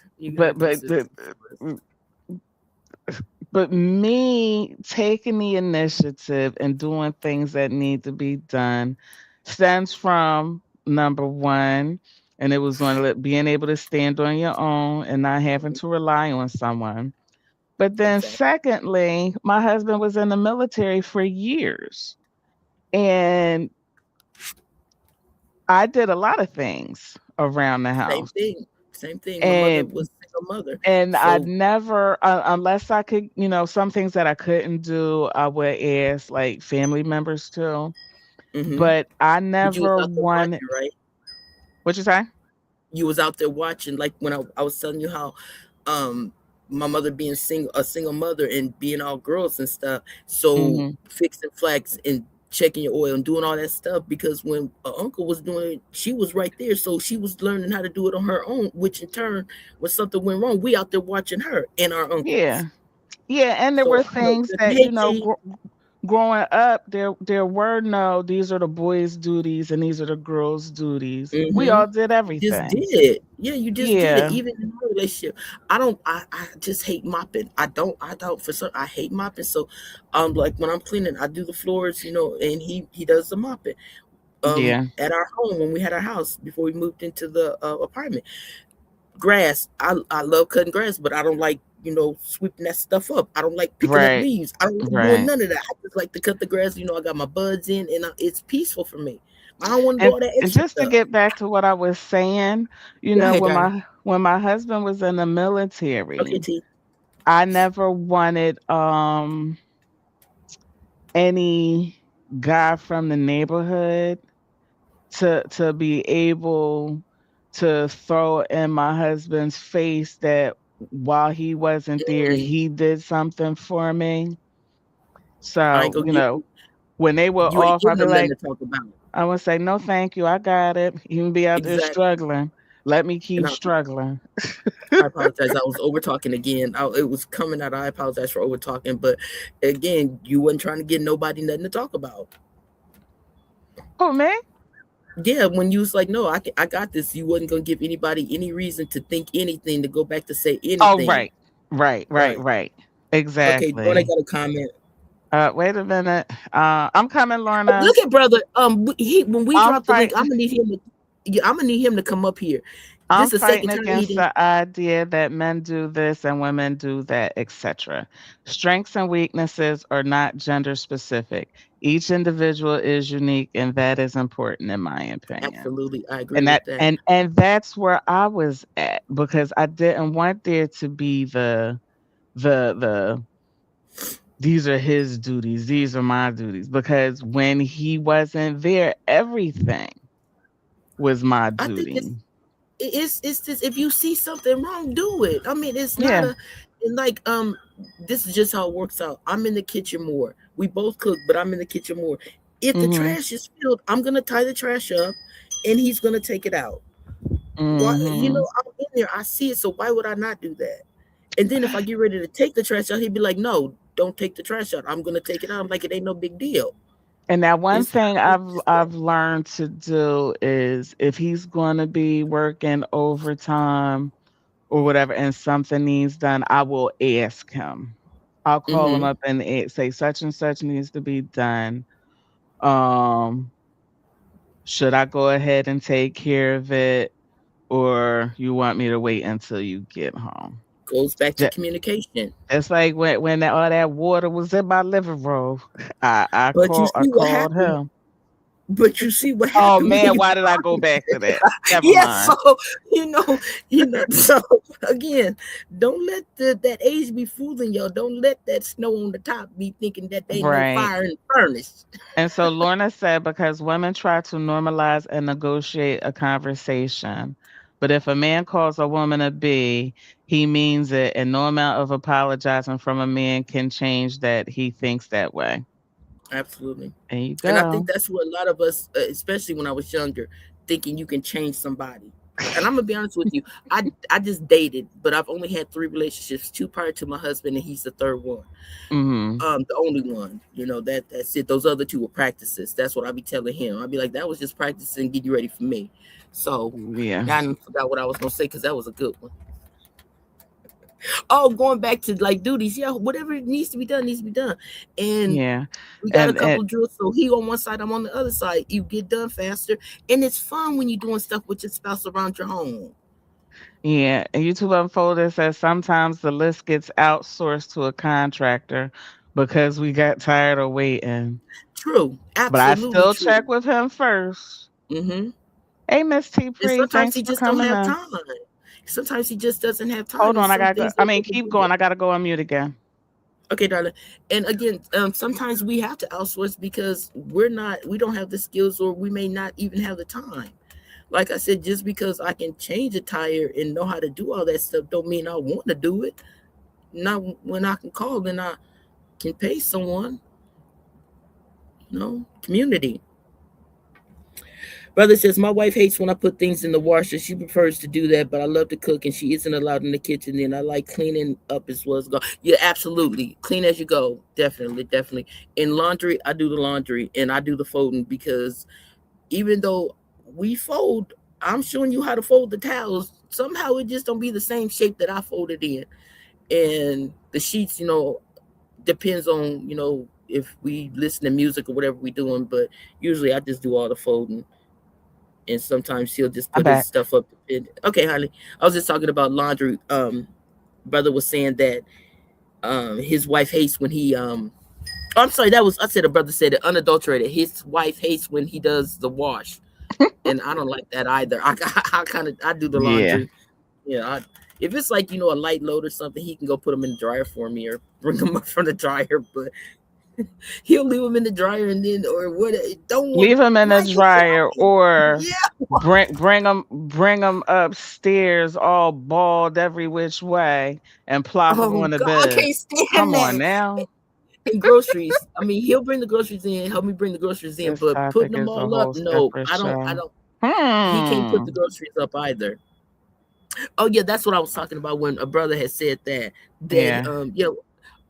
But me taking the initiative and doing things that need to be done stems from number one, and it was on being able to stand on your own and not having to rely on someone. But then secondly, my husband was in the military for years, and I did a lot of things around the house. Same thing. My mother was a single mother. And I never, unless I could, some things that I couldn't do, I would ask like family members to. But I never wanted. Right? What you say? You was out there watching, like when I was telling you how, my mother being a single mother and being all girls and stuff. So fixing flags and checking your oil and doing all that stuff, because when her uncle was doing it, she was right there. So she was learning how to do it on her own, which in turn, when something went wrong, we out there watching her and our uncle. Yeah. And there were things that, growing up, there were no, these are the boys' duties and these are the girls' duties. We Mm-hmm. all did Just everything. did. Yeah, you just did it. Yeah, Even in my relationship, I just hate mopping. I don't for some. I hate mopping. So, like when I'm cleaning, I do the floors, and he does the mopping. yeah, At our home when we had our house before we moved into the apartment, grass. I love cutting grass, but I don't like sweeping that stuff up. I don't like picking up right, leaves. I don't like doing right. none of that. I just like to cut the grass. I got my buds in, and it's peaceful for me. I don't want to do And all that and extra just to stuff. get back to what I was saying, Go ahead, darling. when my husband was in the Okay, military, T. I never wanted any guy from the neighborhood to be able to throw in my husband's face that while he wasn't there, Mm, he did something for me. I ain't So, gonna give when they were you ain't off, I'd giving be them nothing like, to talk about. I would say, no, thank you. I got it. You can be out there Exactly. struggling. Let me And keep struggling. I apologize. I was over talking again. It was coming out. I apologize for over talking, but again, you wasn't trying to get nobody nothing to talk about. Oh, me? Yeah, when you was like, no, I got this. You wasn't gonna give anybody any reason to think anything, to go back to say Oh, anything. right. Right, right, Right. right. Okay, Lord, I Exactly. got a comment. Wait a minute. I'm coming, Oh, Lorna. look at brother. When we I'm drop the link, fighting. I'm gonna need him to come up here. I'm This is the fighting second time he against did. the idea that men do this and women do that, etc. Strengths and weaknesses are not gender specific. Each individual is unique, and that is important in my opinion. Absolutely, I agree And with that. that's where I was at because I didn't want there to be the these are his duties, these are my duties. Because when he wasn't there, everything was my I think duty. it's this. If you see something wrong, do it. I mean, it's not Yeah. a and like this is just how it works out. I'm in the kitchen more. We both cook, but I'm in the kitchen more. If the Mhm. trash is filled, I'm gonna tie the trash up and he's gonna take it out. Why, Mhm. I'm in there, I see it, so why would I not do that? And then if I get ready to take the trash out, he'd be like, no, don't take the trash out. I'm gonna take it out. I'm like, it ain't no big deal. And that one thing It's just that. I've learned to do is if he's going to be working overtime or whatever and something needs done, I will ask him. I'll call him Mm-hmm. up and say such and such needs to be done. Um, should I go ahead and take care of it or you want me to wait until you get home? Goes back to Ju- communication. It's like when all that water was in my living room, But you I see what called happened. him. But you see what Oh happened when man, you why did I go back to that? Never yeah, so mind. so again, don't let that age be fooling y'all. Don't let that snow on the top be thinking that there ain't no Right. fire in the furnace. And so Lorna said because women try to normalize and negotiate a conversation. But if a man calls a woman a B, he means it, and no amount of apologizing from a man can change that he thinks that way. Absolutely. There you And I go. think that's what a lot of us, especially when I was younger, thinking you can change somebody. And I'm gonna be honest with you, I just dated, but I've only had 3 relationships, 2 prior to my husband, and he's the third one. Mhm. The only one, that's it. Those other 2 were practices. That's what I be telling him. I'd be like, that was just practicing, get you ready for me. So Yeah. now I forgot what I was gonna say because that was a good one. Oh, going back to like duties, yeah, whatever needs to be done needs to be done. And Yeah. we got a And couple drills, so he on one side, I'm on the other side. You get done faster, and it's fun when you're doing stuff with your spouse around your home. yeah, and YouTube Unfolded says sometimes the list gets outsourced to a contractor because we got tired of waiting. True, But I absolutely still true. check with him first. Hmm. Hey, Miss T And Pre, sometimes thanks he for just don't coming have in. time. Sometimes he just doesn't have time, Hold and on, I some gotta go. things I that mean, we can keep do. going. I gotta go on mute again. Okay, darling. And again, sometimes we have to outsource because we don't have the skills, or we may not even have the time. Like I said, just because I can change a tire and know how to do all that stuff, don't mean I want to do it. Not when I can call and I can pay someone. Community. Brother says, my wife hates when I put things in the washer. She prefers to do that, but I love to cook and she isn't allowed in the kitchen. And I like cleaning up as well as go. Yeah, absolutely. Clean as you go. Definitely, definitely. In laundry, I do the laundry and I do the folding because even though we fold, I'm showing you how to fold the towels. Somehow it just don't be the same shape that I folded in. And the sheets, depends on, if we listen to music or whatever we doing, but usually I just do all the folding and sometimes he'll just I'm put his back. stuff up. Okay, honey. I was just talking about laundry. Brother was saying that his wife hates when he I'm sorry, I said a brother said it unadulterated. His wife hates when he does the wash. And I don't like that either. I do the Yeah. laundry. Yeah, if it's like a light load or something, he can go put them in the dryer for me or bring them up from the dryer. But he'll leave them in the dryer and then or what? Don't want Leave them in the like it. dryer or Yeah. bring them upstairs all bald every which way and plop them Oh on the God, I bed. can't stand Come on that. now. And groceries. I mean, he'll bring the groceries in, help me bring the groceries in, This but putting topic them is a all up, whole no, separate I don't. I show. don't. He can't put the groceries up either. Oh yeah, that's what I was talking about when a brother had said that. Yeah.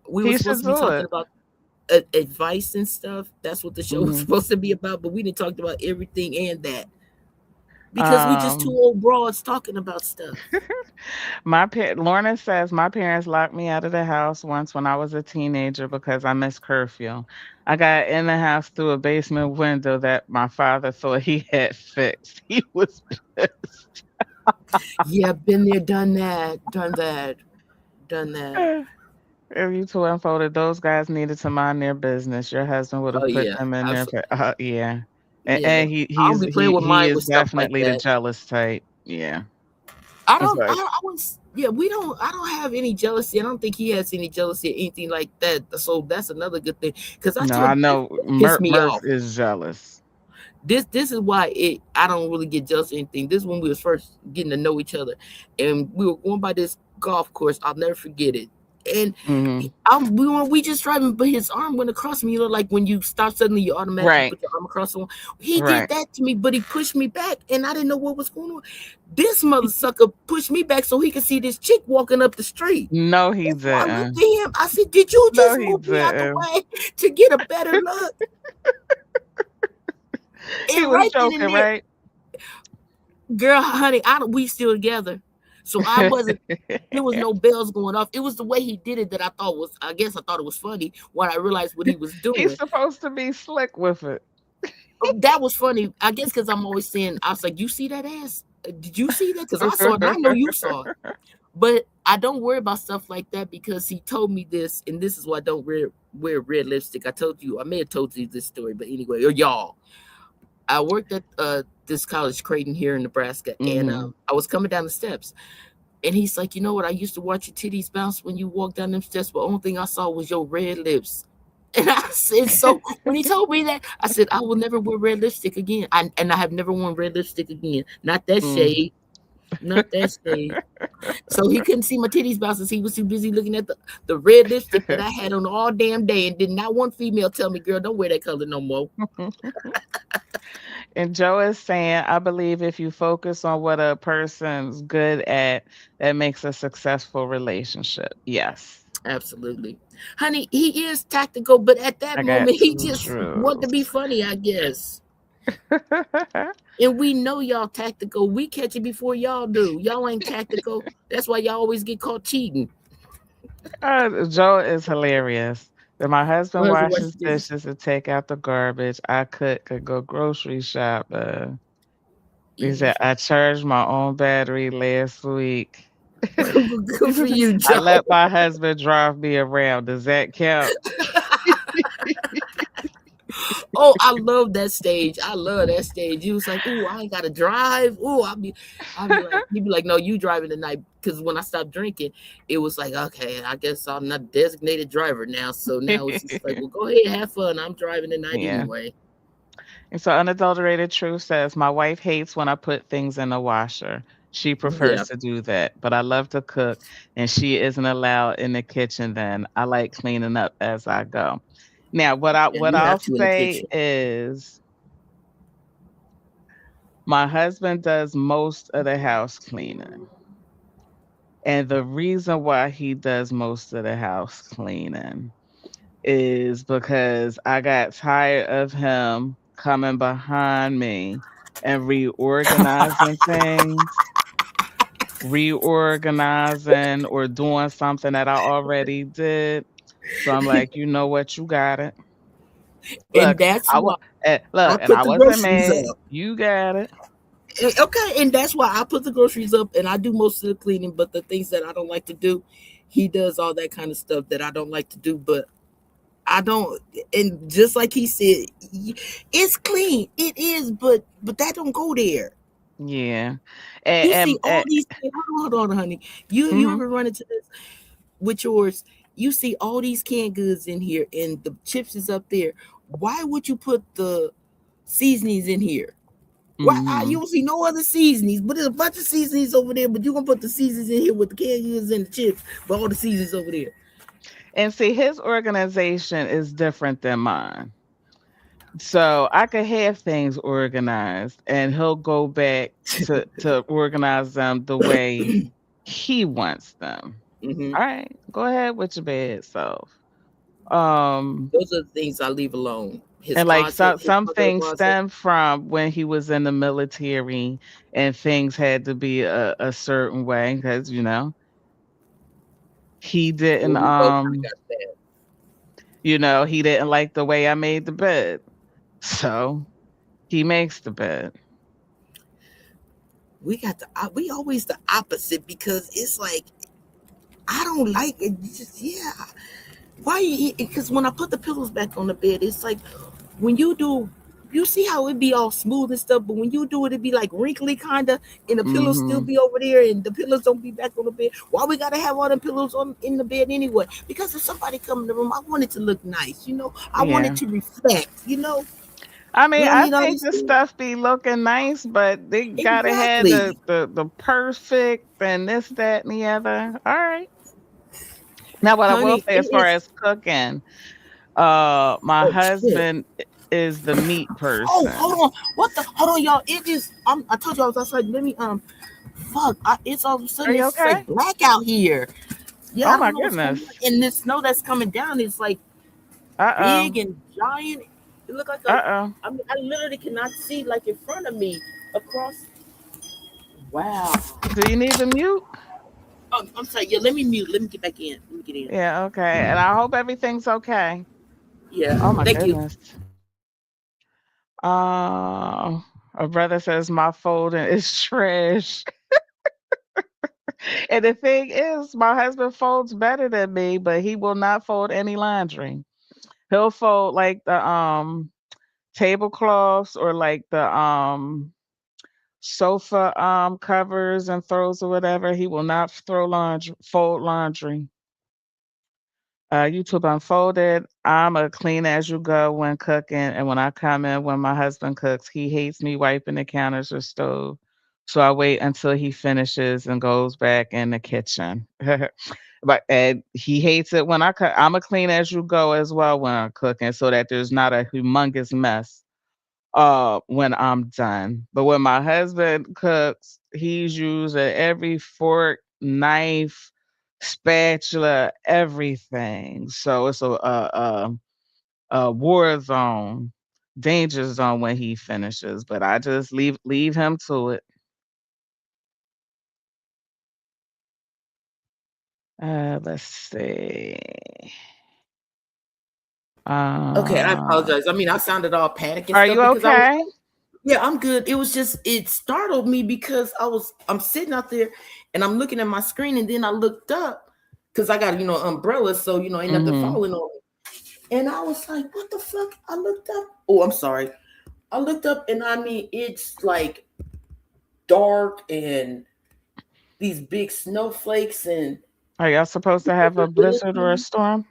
We were He supposed should to be do talking it. about advice and stuff. That's what the show was Mhm. supposed to be about, but we didn't talk about everything and that because we just two Um, old broads talking about stuff. Lorna says my parents locked me out of the house once when I was a teenager because I missed curfew. I got in the house through a basement window that my father thought he had fixed. He was pissed. Yeah, been there, done that, done that, done that. If you two unfolded, those guys needed to mind their business. Your husband would Oh have put yeah, them in there. absolutely. Yeah, Yeah, and I don't be playing with he mine is with stuff like definitely the that. jealous type. Yeah, I it's don't. like I wouldn't. Yeah, we don't. I don't have any jealousy. I don't think he has any jealousy or anything like that. So that's another good thing. Because I no, tell I you, this know pissed me Murph off. is jealous. This is why I don't really get jealous or anything. This is when we was first getting to know each other, and we were going by this golf course. I'll never forget it. And Hmm. we just driving, but his arm went across me. Like when you stop suddenly, you automatically Right, put your arm across someone. He did right. that to me, but he pushed me back, and I didn't know what was going on. This mother sucker pushed me back so he could see this chick walking up the street. No, he And so I looked didn't. at him. I said, "Did you No, just he move me out the didn't. way to get a better look?" He And was right then and joking, there, right? girl, honey, we still together. So I wasn't. There was no bells going off. It was the way he did it that I thought was. I guess I thought it was funny when I realized what he was He's doing. supposed to be slick with it. That was funny. I guess because I'm always saying, I was like, "You see that ass? Did you see that? Because I saw it, and I know you saw it." But I don't worry about stuff like that because he told me this, and this is why I don't wear red lipstick. I told you, I may have told you this story, but anyway, or y'all. I worked at this college, Creighton, here in Nebraska, and Hmm. I was coming down the steps, and he's like, "You know what? I used to watch your titties bounce when you walked down them steps, but the only thing I saw was your red lips." And I said, so when he told me that, I said, I will never wear red lipstick again. And I have never worn red lipstick again. Not that Mm. shade. Not that shade. So he couldn't see my titties bouncing. He was too busy looking at the red lipstick that I had on all damn day. And did not one female tell me, girl, don't wear that color no more. And Joe is saying, I believe if you focus on what a person's good at, that makes a successful relationship. Yes. Absolutely. Honey, he is tactical, but at that I got moment, he two just wanted to be truths. funny, I guess. And we know y'all tactical. We catch it before y'all do. Y'all ain't tactical. That's why y'all always get caught cheating. Joe is hilarious. Then my husband My husband washes washes dishes. dishes and take out the garbage. I could go grocery shop. He said I charged my own battery last week. Good for you, I Joe. let my husband drive me around. Does that count? Oh, I love that stage. I love that stage. He was like, "Ooh, I ain't gotta drive." Ooh, I'll be like, he'd be like, "No, you driving tonight." Because when I stopped drinking, it was like, okay, I guess I'm not a designated driver now. So now it's just like, well, go ahead, have fun. I'm driving tonight Yeah. anyway. And so unadulterated truth says, my wife hates when I put things in the washer. She Yeah, prefers to do that, but I love to cook and she isn't allowed in the kitchen then. I like cleaning up as I go. Now, yeah, what you I'll have to in the say kitchen. is My husband does most of the house cleaning. And the reason why he does most of the house cleaning is because I got tired of him coming behind me and reorganizing or doing something that I already did. So I'm like, you know what, you got it. And Look, that's I why was I look, and put I the wasn't groceries mad. up. You got it. Okay, and that's why I put the groceries up and I do most of the cleaning, but the things that I don't like to do, he does all that kind of stuff that I don't like to do, but I don't, and just like he said, it's clean. It is, but that don't go there. Yeah. You see all And these hold on, honey. You mhm. ever run into this with yours? You see all these canned goods in here and the chips is up there. Why would you put the seasonings in here? Why you Mhm. don't see no other seasonings, but there's a bunch of seasonings over there. But you're gonna put the seasonings in here with the canned goods and the chips, but all the seasonings over there. And see, his organization is different than mine. So I could have things organized and he'll go back to organize them the way he wants them. Hmm. All right, go ahead with your bad self. Um Those are the things I leave alone. His and like closet, his some other things closet. stem from when he was in the military and things had to be a certain way because he Well, didn't we both kind of got that. he didn't like the way I made the bed. So he makes the bed. We got we always the opposite because it's like I don't like it. Just yeah. Why? Because when I put the pillows back on the bed, it's like when you do. You see how it be all smooth and stuff, but when you do it, it be like wrinkly kind of, and the pillows still Mhm. be over there, and the pillows don't be back on the bed. Why we gotta have all the pillows on in the bed anyway? Because if somebody come in the room, I want it to look nice, you know. I want it Yeah. to reflect, you know. I We mean, don't I need all think these the things. stuff be looking nice, but they gotta have the Exactly, the the perfect and this, that, and the other. All right. Now, what I will honey. say as It far is. as cooking, my Oh shit. husband is the meat Oh, hold person. on. What the? Hold on, y'all. It is. I told you I was outside. Let me. Fuck. It's all of a Are sudden you it's okay? like black out here. Yeah, Oh I don't my know what's going goodness. on. And the snow that's coming down is like Uh-oh. big and giant. It look like a. Uh-oh. I mean, I literally cannot see like in front of me across. Wow. Do you need the mute? Oh, I'm sorry. Yeah, let me mute. Let me get back in. Let me get in. Yeah, okay. And I hope everything's okay. Yeah. Oh my Thank you. goodness. Uh, a brother says my folding is trash. And the thing is, my husband folds better than me, but he will not fold any laundry. He'll fold like the tablecloths or like the sofa covers and throws or whatever. He will not fold laundry. YouTube unfolded. I'm a clean as you go when cooking, and when I come in when my husband cooks, he hates me wiping the counters or stove. So I wait until he finishes and goes back in the kitchen. But and he hates it when I cook. I'm a clean as you go as well when I'm cooking, so that there's not a humongous mess when I'm done. But when my husband cooks, he's using every fork, knife, spatula, everything. So it's a war zone, danger zone when he finishes. But I just leave him to it. Let's see. Okay, I Uh, apologize. I mean, I sounded all panic and are stuff you because I was. okay? Yeah, I'm good. It was just it startled me because I'm sitting out there and I'm looking at my screen and then I looked up because I got umbrellas, so ain't nothing Mm-hmm. falling on me. And I was like, what the fuck? I looked up. Oh, I'm sorry. I looked up and I mean it's like dark and these big snowflakes and Are y'all supposed to have a blizzard or a visibility. storm?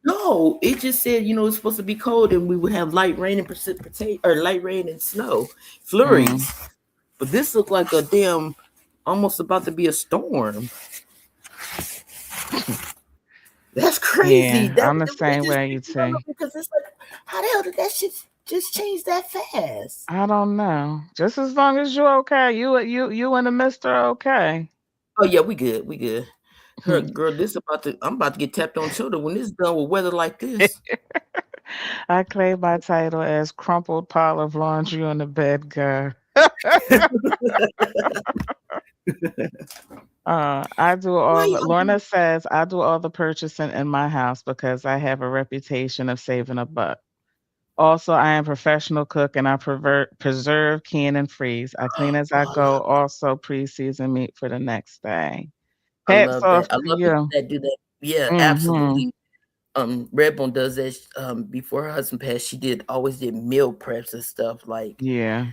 No, it just said, it's supposed to be cold and we would have light rain and precipitate or light rain and snow Mm. flurries. But this looked like a damn almost about to be a storm. That's crazy. Yeah, That I'm the that same just way, you makes me wonder too. because it's like, how the hell did that shit? just change that fast. I don't know. Just as long as you're okay. You and the Mister okay. Oh yeah, we good. We good. Her Hmm. girl, this about to. I'm about to get tapped on the shoulder when this is done with weather like this. I claim my title as crumpled pile of laundry on the bed, girl. I do Why all the you? Lorna says I do all the purchasing in my house because I have a reputation of saving a buck. Also, I am a professional cook and I preserve, can, and freeze. I clean as Oh, I I love. go, also pre-season meat for the next day. I Hats love off that. I to love people you. that do that. Yeah, Mhm. absolutely. Redbone does that. Before her husband passed, she always did meal preps and stuff like Yeah.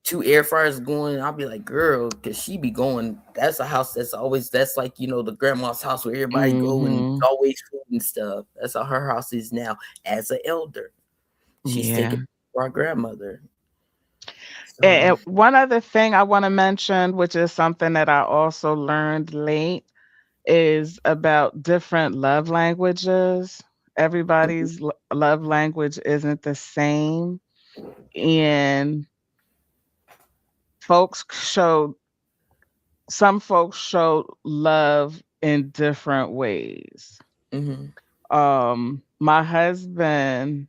2 air fryers going. I'll be like, girl, because she be going. That's a house that's always that's like the grandma's house where everybody go and Mhm. it's always food and stuff. That's how her house is now as an elder. She's taking Yeah. for our grandmother. So And one other thing I want to mention, which is something that I also learned late, is about different love languages. mhm, Everybody's love language isn't the same. And folks show some folks show love in different ways. mhm, My husband,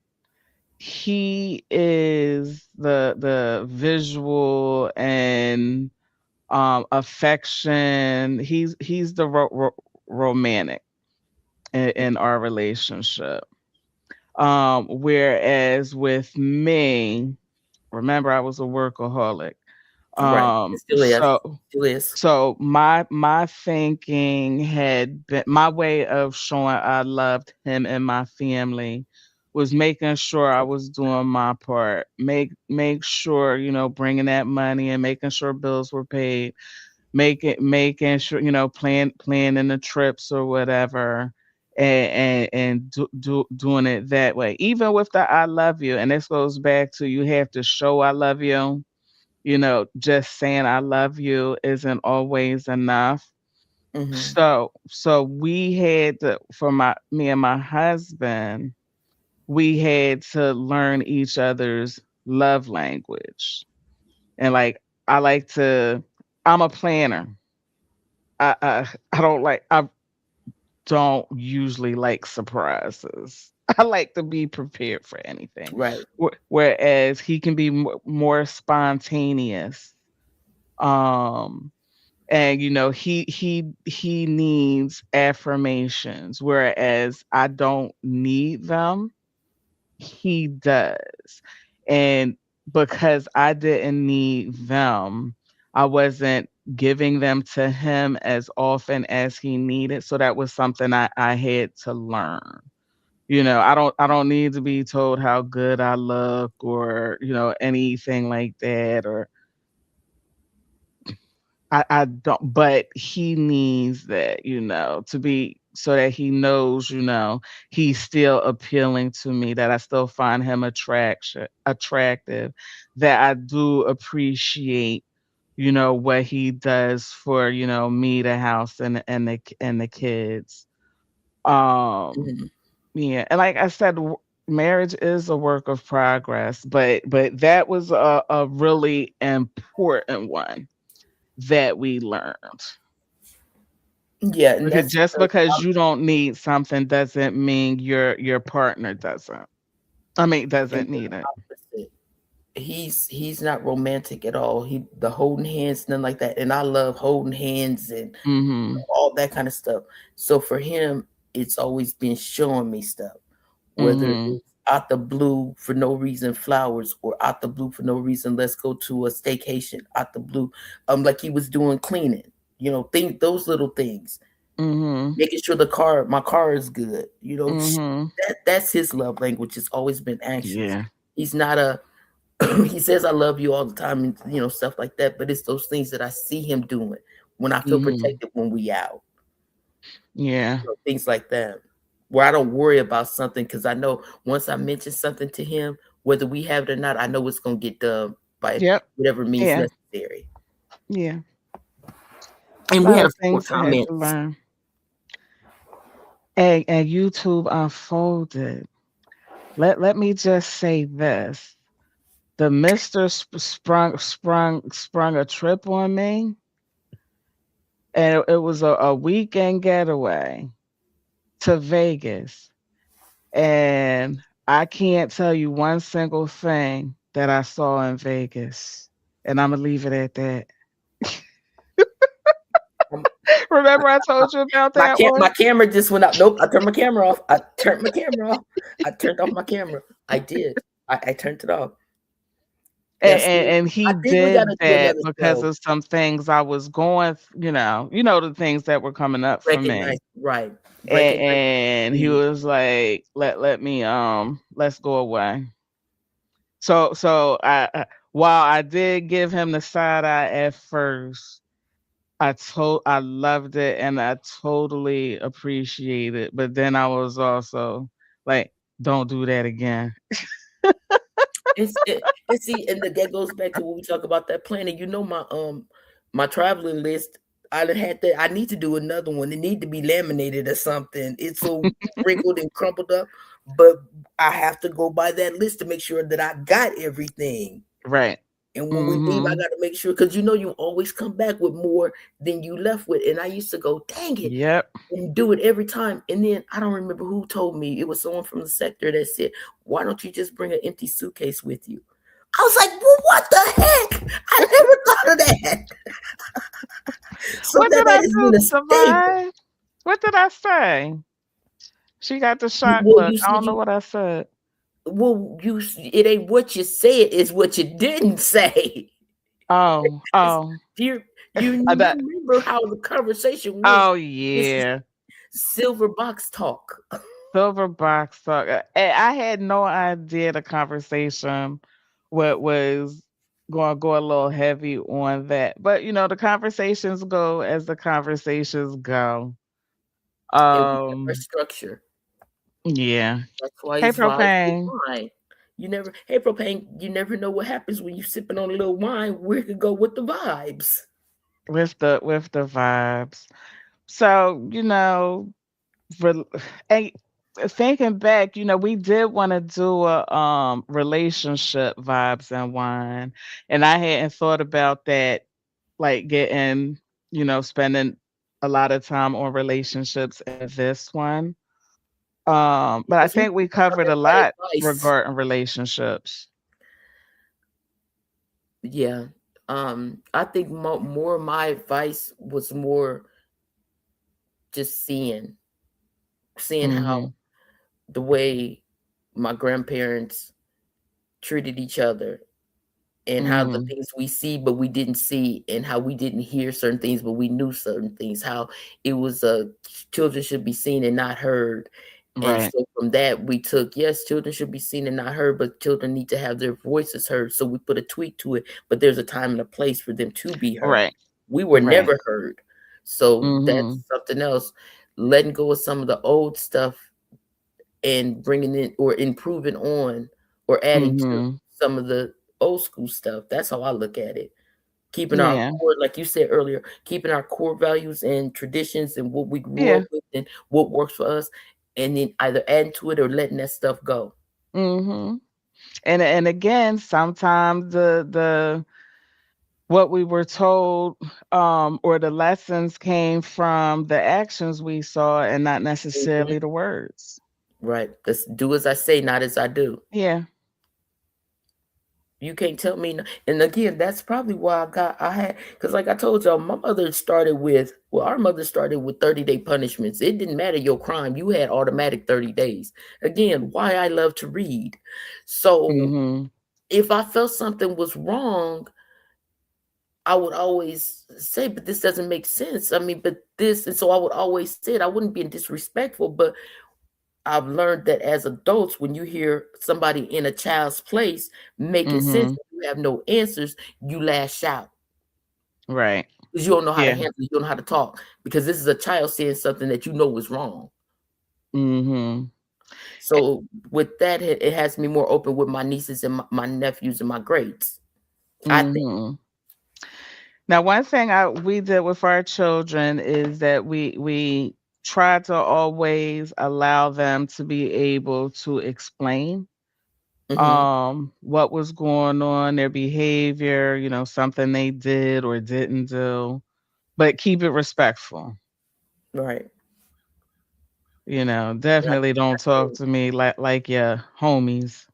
he is the visual and affection. He's the romantic in our relationship. Whereas with me, remember I was a workaholic. right. It still is. So Still is. my thinking had been my way of showing I loved him and my family was making sure I was doing my part. Make sure, bringing that money and making sure bills were paid, making sure, planning the trips or whatever, and doing it that way. Even with the I love you, and this goes back to you have to show I love you. Just saying I love you isn't always enough. Mhm, So we had to, for me and my husband, we had to learn each other's love language. And like I like to I'm a planner. I don't usually like surprises. I like to be prepared for anything. right. Whereas he can be more spontaneous. Um and he needs affirmations, whereas I don't need them. He does. And because I didn't need them, I wasn't giving them to him as often as he needed. So that was something I had to learn. I don't need to be told how good I look or, anything like that. Or I don't, but he needs that, to be so that he knows, he's still appealing to me, that I still find him attractive, that I do appreciate, what he does for, me, the house and the kids. Um, Mhm. yeah, and like I said, marriage is a work of progress, but that was a really important one that we learned. Yeah, and Because that's just because you don't need something doesn't mean your partner doesn't. I mean, and doesn't we're need it. the opposite. He's not romantic at all. The holding hands, nothing like that. And I love holding hands and Mhm. all that kind of stuff. So for him, it's always been showing me stuff, whether Mhm. it's out the blue for no reason, flowers, or out the blue for no reason, let's go to a staycation. Out the blue, like he was doing cleaning, think those little things, Mhm. making sure my car is good. Mhm. That's his love language. It's always been actions. Yeah. He's not a he says I love you all the time and stuff like that, but it's those things that I see him doing when I feel Mhm. protected when we out, Yeah. things like that, where I don't worry about something because I know once I mention something to him, whether we have it or not, I know it's gonna get done by Yep. whatever means Yeah. necessary. Yeah. A And we lot had a of few more things I had to comments. learn. And YouTube unfolded. let me just say this. The Mister sprung a trip on me, and it was a weekend getaway to Vegas. And I can't tell you one single thing that I saw in Vegas. And I'm gonna leave it at that. Um, Remember I told you about that my one? camera just went out. Nope, I turned my camera off. I turned my camera off. I turned off my camera. I did. I turned it off. And, Yes, and, and he I think we got did to do that another because show. of some things I was going, the things that were coming up for Recognize, me. right? And, Recognize. and he was like, let me let's go away. So while I did give him the side eye at first, I loved it and I totally appreciate it. But then I was also like, don't do that again. And see, and that goes back to when we talk about that planning. You know, my traveling list. I done had that. I need to do another one. It need to be laminated or something. It's so wrinkled and crumpled up, but I have to go by that list to make sure that I got everything. Right. And when we leave, I Mm-hmm. got to make sure because you know you always come back with more than you left with. And I used to go, dang it, Yep. and do it every time. And then I don't remember who told me. It was someone from the sector that said, "Why don't you just bring an empty suitcase with you?" I was like, "Well, what the heck? I never thought of that." So What that did I has been do, a staple. Divine? What did I say? She got the shock Well, look. you I said don't know what I said. it ain't what you said, it's what you didn't say. Oh, It's, oh, you that. remember how the conversation went. Oh This is yeah. silver box talk. Silver box talk. I had no idea the conversation what was going to go a little heavy on that. But the conversations go as the conversations go. And we have our Um structure. yeah. That's why Hey it's vibes with propane wine. Hey propane, you never know what happens when you sipping on a little wine. Where it could go with the vibes. with the vibes. So, rel- and thinking back, we did want to do a relationship vibes and wine. And I hadn't thought about that, like getting, spending a lot of time on relationships in this one. But I Because we think we talk covered a about lot advice. regarding relationships. Yeah. I think more of my advice was more just seeing how Mhm. the way my grandparents treated each other and how the Mhm. things we see but we didn't see and how we didn't hear certain things but we knew certain things, how it was children should be seen and not heard. And Right. so from that we took, yes, children should be seen and not heard, but children need to have their voices heard, so we put a tweak to it, but there's a time and a place for them to be heard. Right. We were Right. never heard, so Mhm. that's something else. Letting go of some of the old stuff and bringing in or improving on or adding to Mhm. some of the old school stuff. That's how I look at it. Keeping our Yeah. core, like you said earlier, keeping our core values and traditions and what we grew Yeah. up with and what works for us, and then either adding to it or letting that stuff go. Mhm. And again, sometimes the what we were told or the lessons came from the actions we saw and not Mhm. necessarily the words. Right. Because do as I say, not as I do. Yeah. You can't tell me. And again, that's probably why I had, because like I told y'all, our mother started with 30-day punishments. It didn't matter your crime, you had automatic 30 days. Again, why I love to read. So Mhm. if I felt something was wrong, I would always say, but this doesn't make sense. I mean, but this, and so I would always say it. I wouldn't be disrespectful, but I've learned that as adults, when you hear somebody in a child's place making sense, Mhm. you have no answers, you lash out Right. because you don't know how to Yeah. handle it, you don't know how to talk because this is a child saying something that you know is wrong. Mhm. So with that, it has me more open with my nieces and my nephews and my greats. I think. Mhm. Now, one thing we did with our children is that we try to always allow them to be able to explain Hmm. what was going on, their behavior, something they did or didn't do, but keep it respectful. Right. And I Definitely think don't that's talk good. to me like your homies.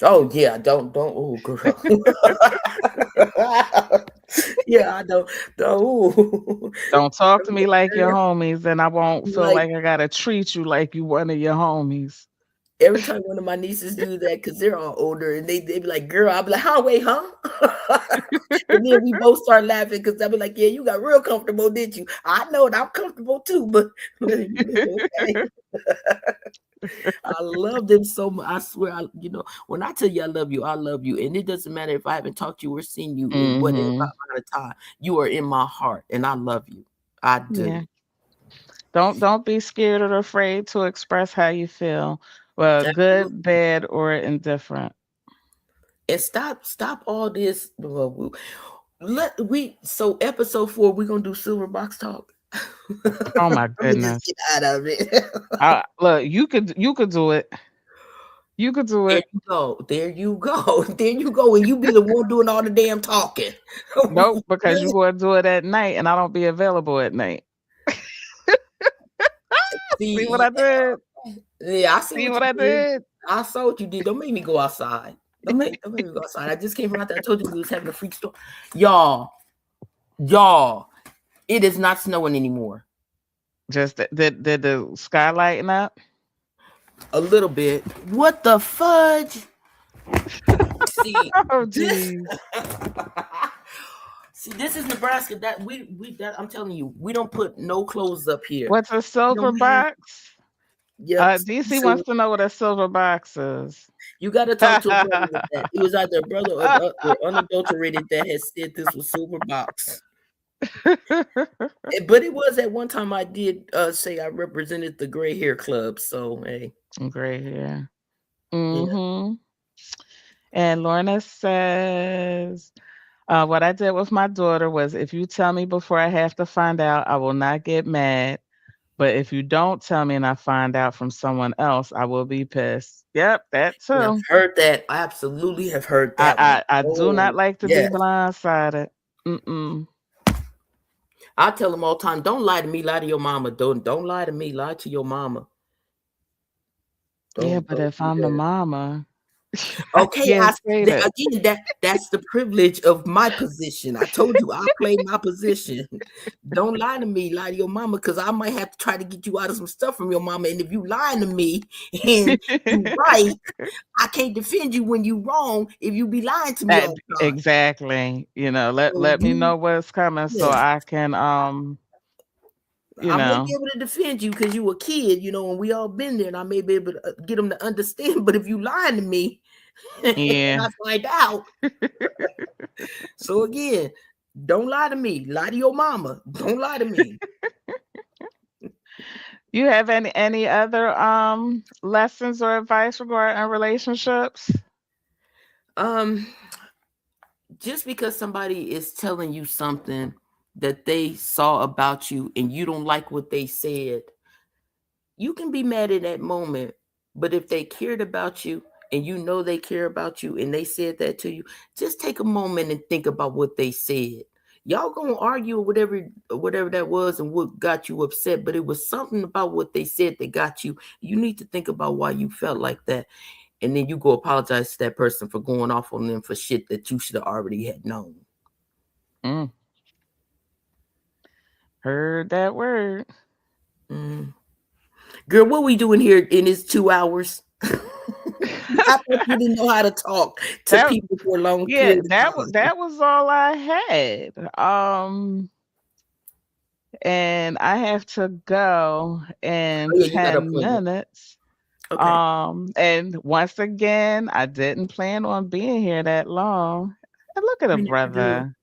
Oh yeah, don't. Oh girl. Yeah, I don't. Ooh. Don't talk to me like your homies, and I won't feel Like like I gotta treat you like you one of your homies. every time one of my nieces do that, because they're all older, and they be like, "Girl," I'll be like, "Huh? Wait, huh?" And then we both start laughing because I'll be like, "Yeah, you got real comfortable, did you?" I know it, I'm comfortable too, but okay. I love them so much. I swear, when I tell you I love you, and it doesn't matter if I haven't talked to you or seen you in whatever Mhm. amount of time. You are in my heart, and I love you. I Yeah. do. Don't be scared or afraid to express how you feel. Well, good, Absolutely. bad, or indifferent. And stop all this. Well, so episode 4, we're gonna do silver box talk. Oh my Let me just goodness. get out of it. Look, you could do it. You could do There it. you go. There you go. There you go. And you be the one doing all the damn talking. Nope, because you gonna do it at night, and I don't be available at night. See what See, I did? yeah, I see See what what you I did. did? I saw what you did. Don't make me go outside. Don't make me go outside. I just came from out there. I told you we was having a freak store. Y'all, it is not snowing anymore. Just did the sky lighten up? A little bit. What the fudge? See, Oh, this geez. see, this is Nebraska. That we that I'm telling you, we don't put no clothes up here. What's a We silver don't have box? yep. DC So wants to know what a silver box is. you got to talk to a brother with that. It was either a brother or unadulterated that had said this was silver box. But it was at one time I did say I represented the gray hair club. So hey, Great hair. yeah. Mm-hmm. And Lorna says, what I did with my daughter was if you tell me before I have to find out, I will not get mad. But if you don't tell me and I find out from someone else, I will be pissed. Yep, that And I've too. heard that. I absolutely have heard I that one. I, I do Oh not like to be yes. blindsided. Mm-mm. I tell them all the time, don't lie to me, lie to your mama. Don't lie to me, lie to your mama. Yeah, Don't but don't if do I'm the that. mama, I Okay, can't say that. again, that's the privilege of my position. I told you I play my position. Don't lie to me, lie to your mama, because I might have to try to get you out of some stuff from your mama. And if you lying to me and you right, I can't defend you when you wrong if you be lying to me all the time. Exactly. So Let me you know what's coming so yeah. I can you I may be know. able to defend you because you a kid, and we all been there, and I may be able to get them to understand. But if you lying to me and Yeah. I find out, so again, don't lie to me. Lie to your mama. Don't lie to me. You have any other lessons or advice regarding relationships? Um, just because somebody is telling you something that they saw about you and you don't like what they said, you can be mad at that moment. But if they cared about you and you know they care about you and they said that to you, just take a moment and think about what they said. Y'all gonna argue or whatever that was and what got you upset, but it was something about what they said that got you. You need to think about why you felt like that, and then you go apologize to that person for going off on them for shit that you should have already had known. Mm, heard that word. Mm. Girl, what we doing here in this 2 hours? I thought you didn't know how to talk to That people for a long yeah, period of time. that was all I had. And I have to go in Oh yeah, you got an 10 appointment. minutes. Okay. And once again, I didn't plan on being here that long. And look at a You never do. brother.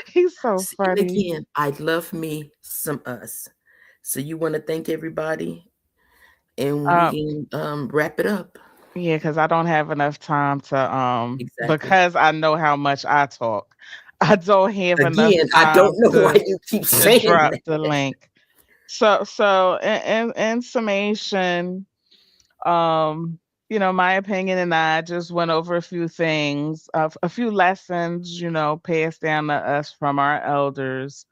He's so And funny. again, I love me some us. So you want to thank everybody and we Uh, can wrap it up. yeah, because I don't have enough time to Exactly. because I know how much I talk. I don't have enough Again, I don't time know why to you keep to saying drop that. the link. So in summation, um, my opinion and I just went over a few things, a few lessons, passed down to us from our elders.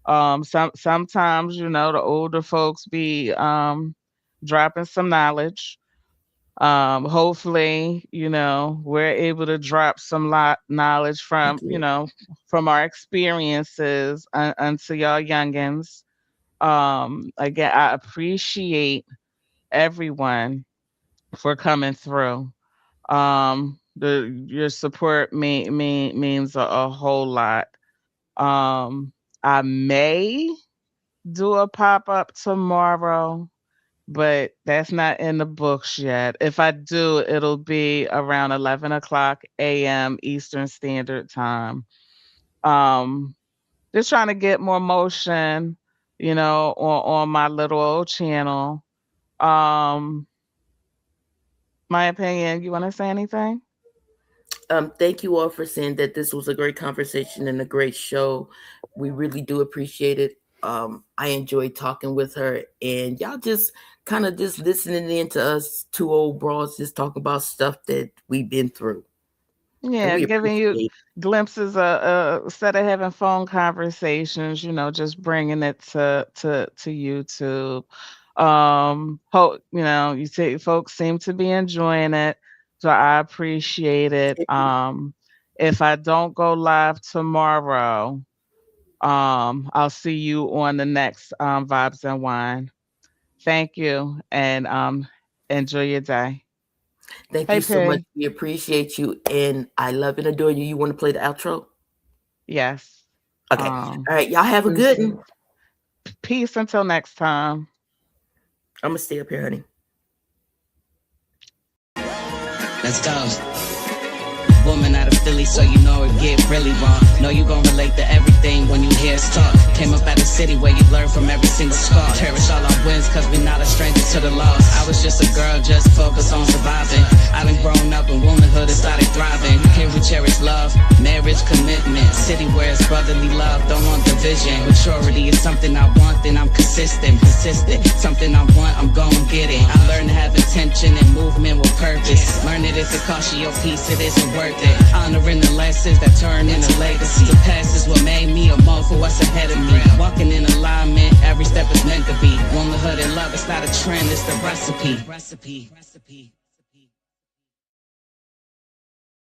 Sometimes, the older folks be dropping some knowledge. Hopefully, we're able to drop some lot knowledge from, Okay. from our experiences unto y'all youngins. Again, I appreciate everyone for coming through. Your support means a whole lot. I may do a pop up tomorrow, but that's not in the books yet. If I do, it'll be around 11 o'clock a.m. Eastern Standard Time. Um, just trying to get more motion, on my little old channel. Um, my opinion. You want to say anything? Thank you all for saying that this was a great conversation and a great show. We really do appreciate it. I enjoyed talking with her, and y'all just kind of just listening in to us two old broads just talking about stuff that we've been through. And Yeah, we giving you appreciate glimpses instead of having phone conversations, just bringing it to YouTube. You say folks seem to be enjoying it, so I appreciate it. it. If I don't go live tomorrow, I'll see you on the next Vibes and Wine. Thank you, and enjoy your day. Thank Hey, you so much. P. We appreciate you, and I love and adore you. You want to play the outro? Yes. Okay. All right. Y'all have a good one. Peace until next time. I'm gonna stay up here, honey. Let's go. Woman out of Philly, so you know it get really wrong. Know you gon' relate to everything when you hear us talk. Came up out of city where you learn from every single scar. Cherish all our wins, cause we not a stranger to the loss. I was just a girl, just focused on surviving. I done grown up in womanhood and started thriving. Here we cherish love, marriage, commitment. City where it's brotherly love, don't want division. Maturity is something I want, then I'm consistent. Something I want, I'm gon' get it. I learned to have intention and movement with purpose. Learn it if it costs you your peace, it isn't worth it. Honoring the lessons that turn into legacy. The past is what made me a more for what's ahead of me. Walking in alignment, every step is meant to be. Womanhood and love, it's not a trend, it's the recipe.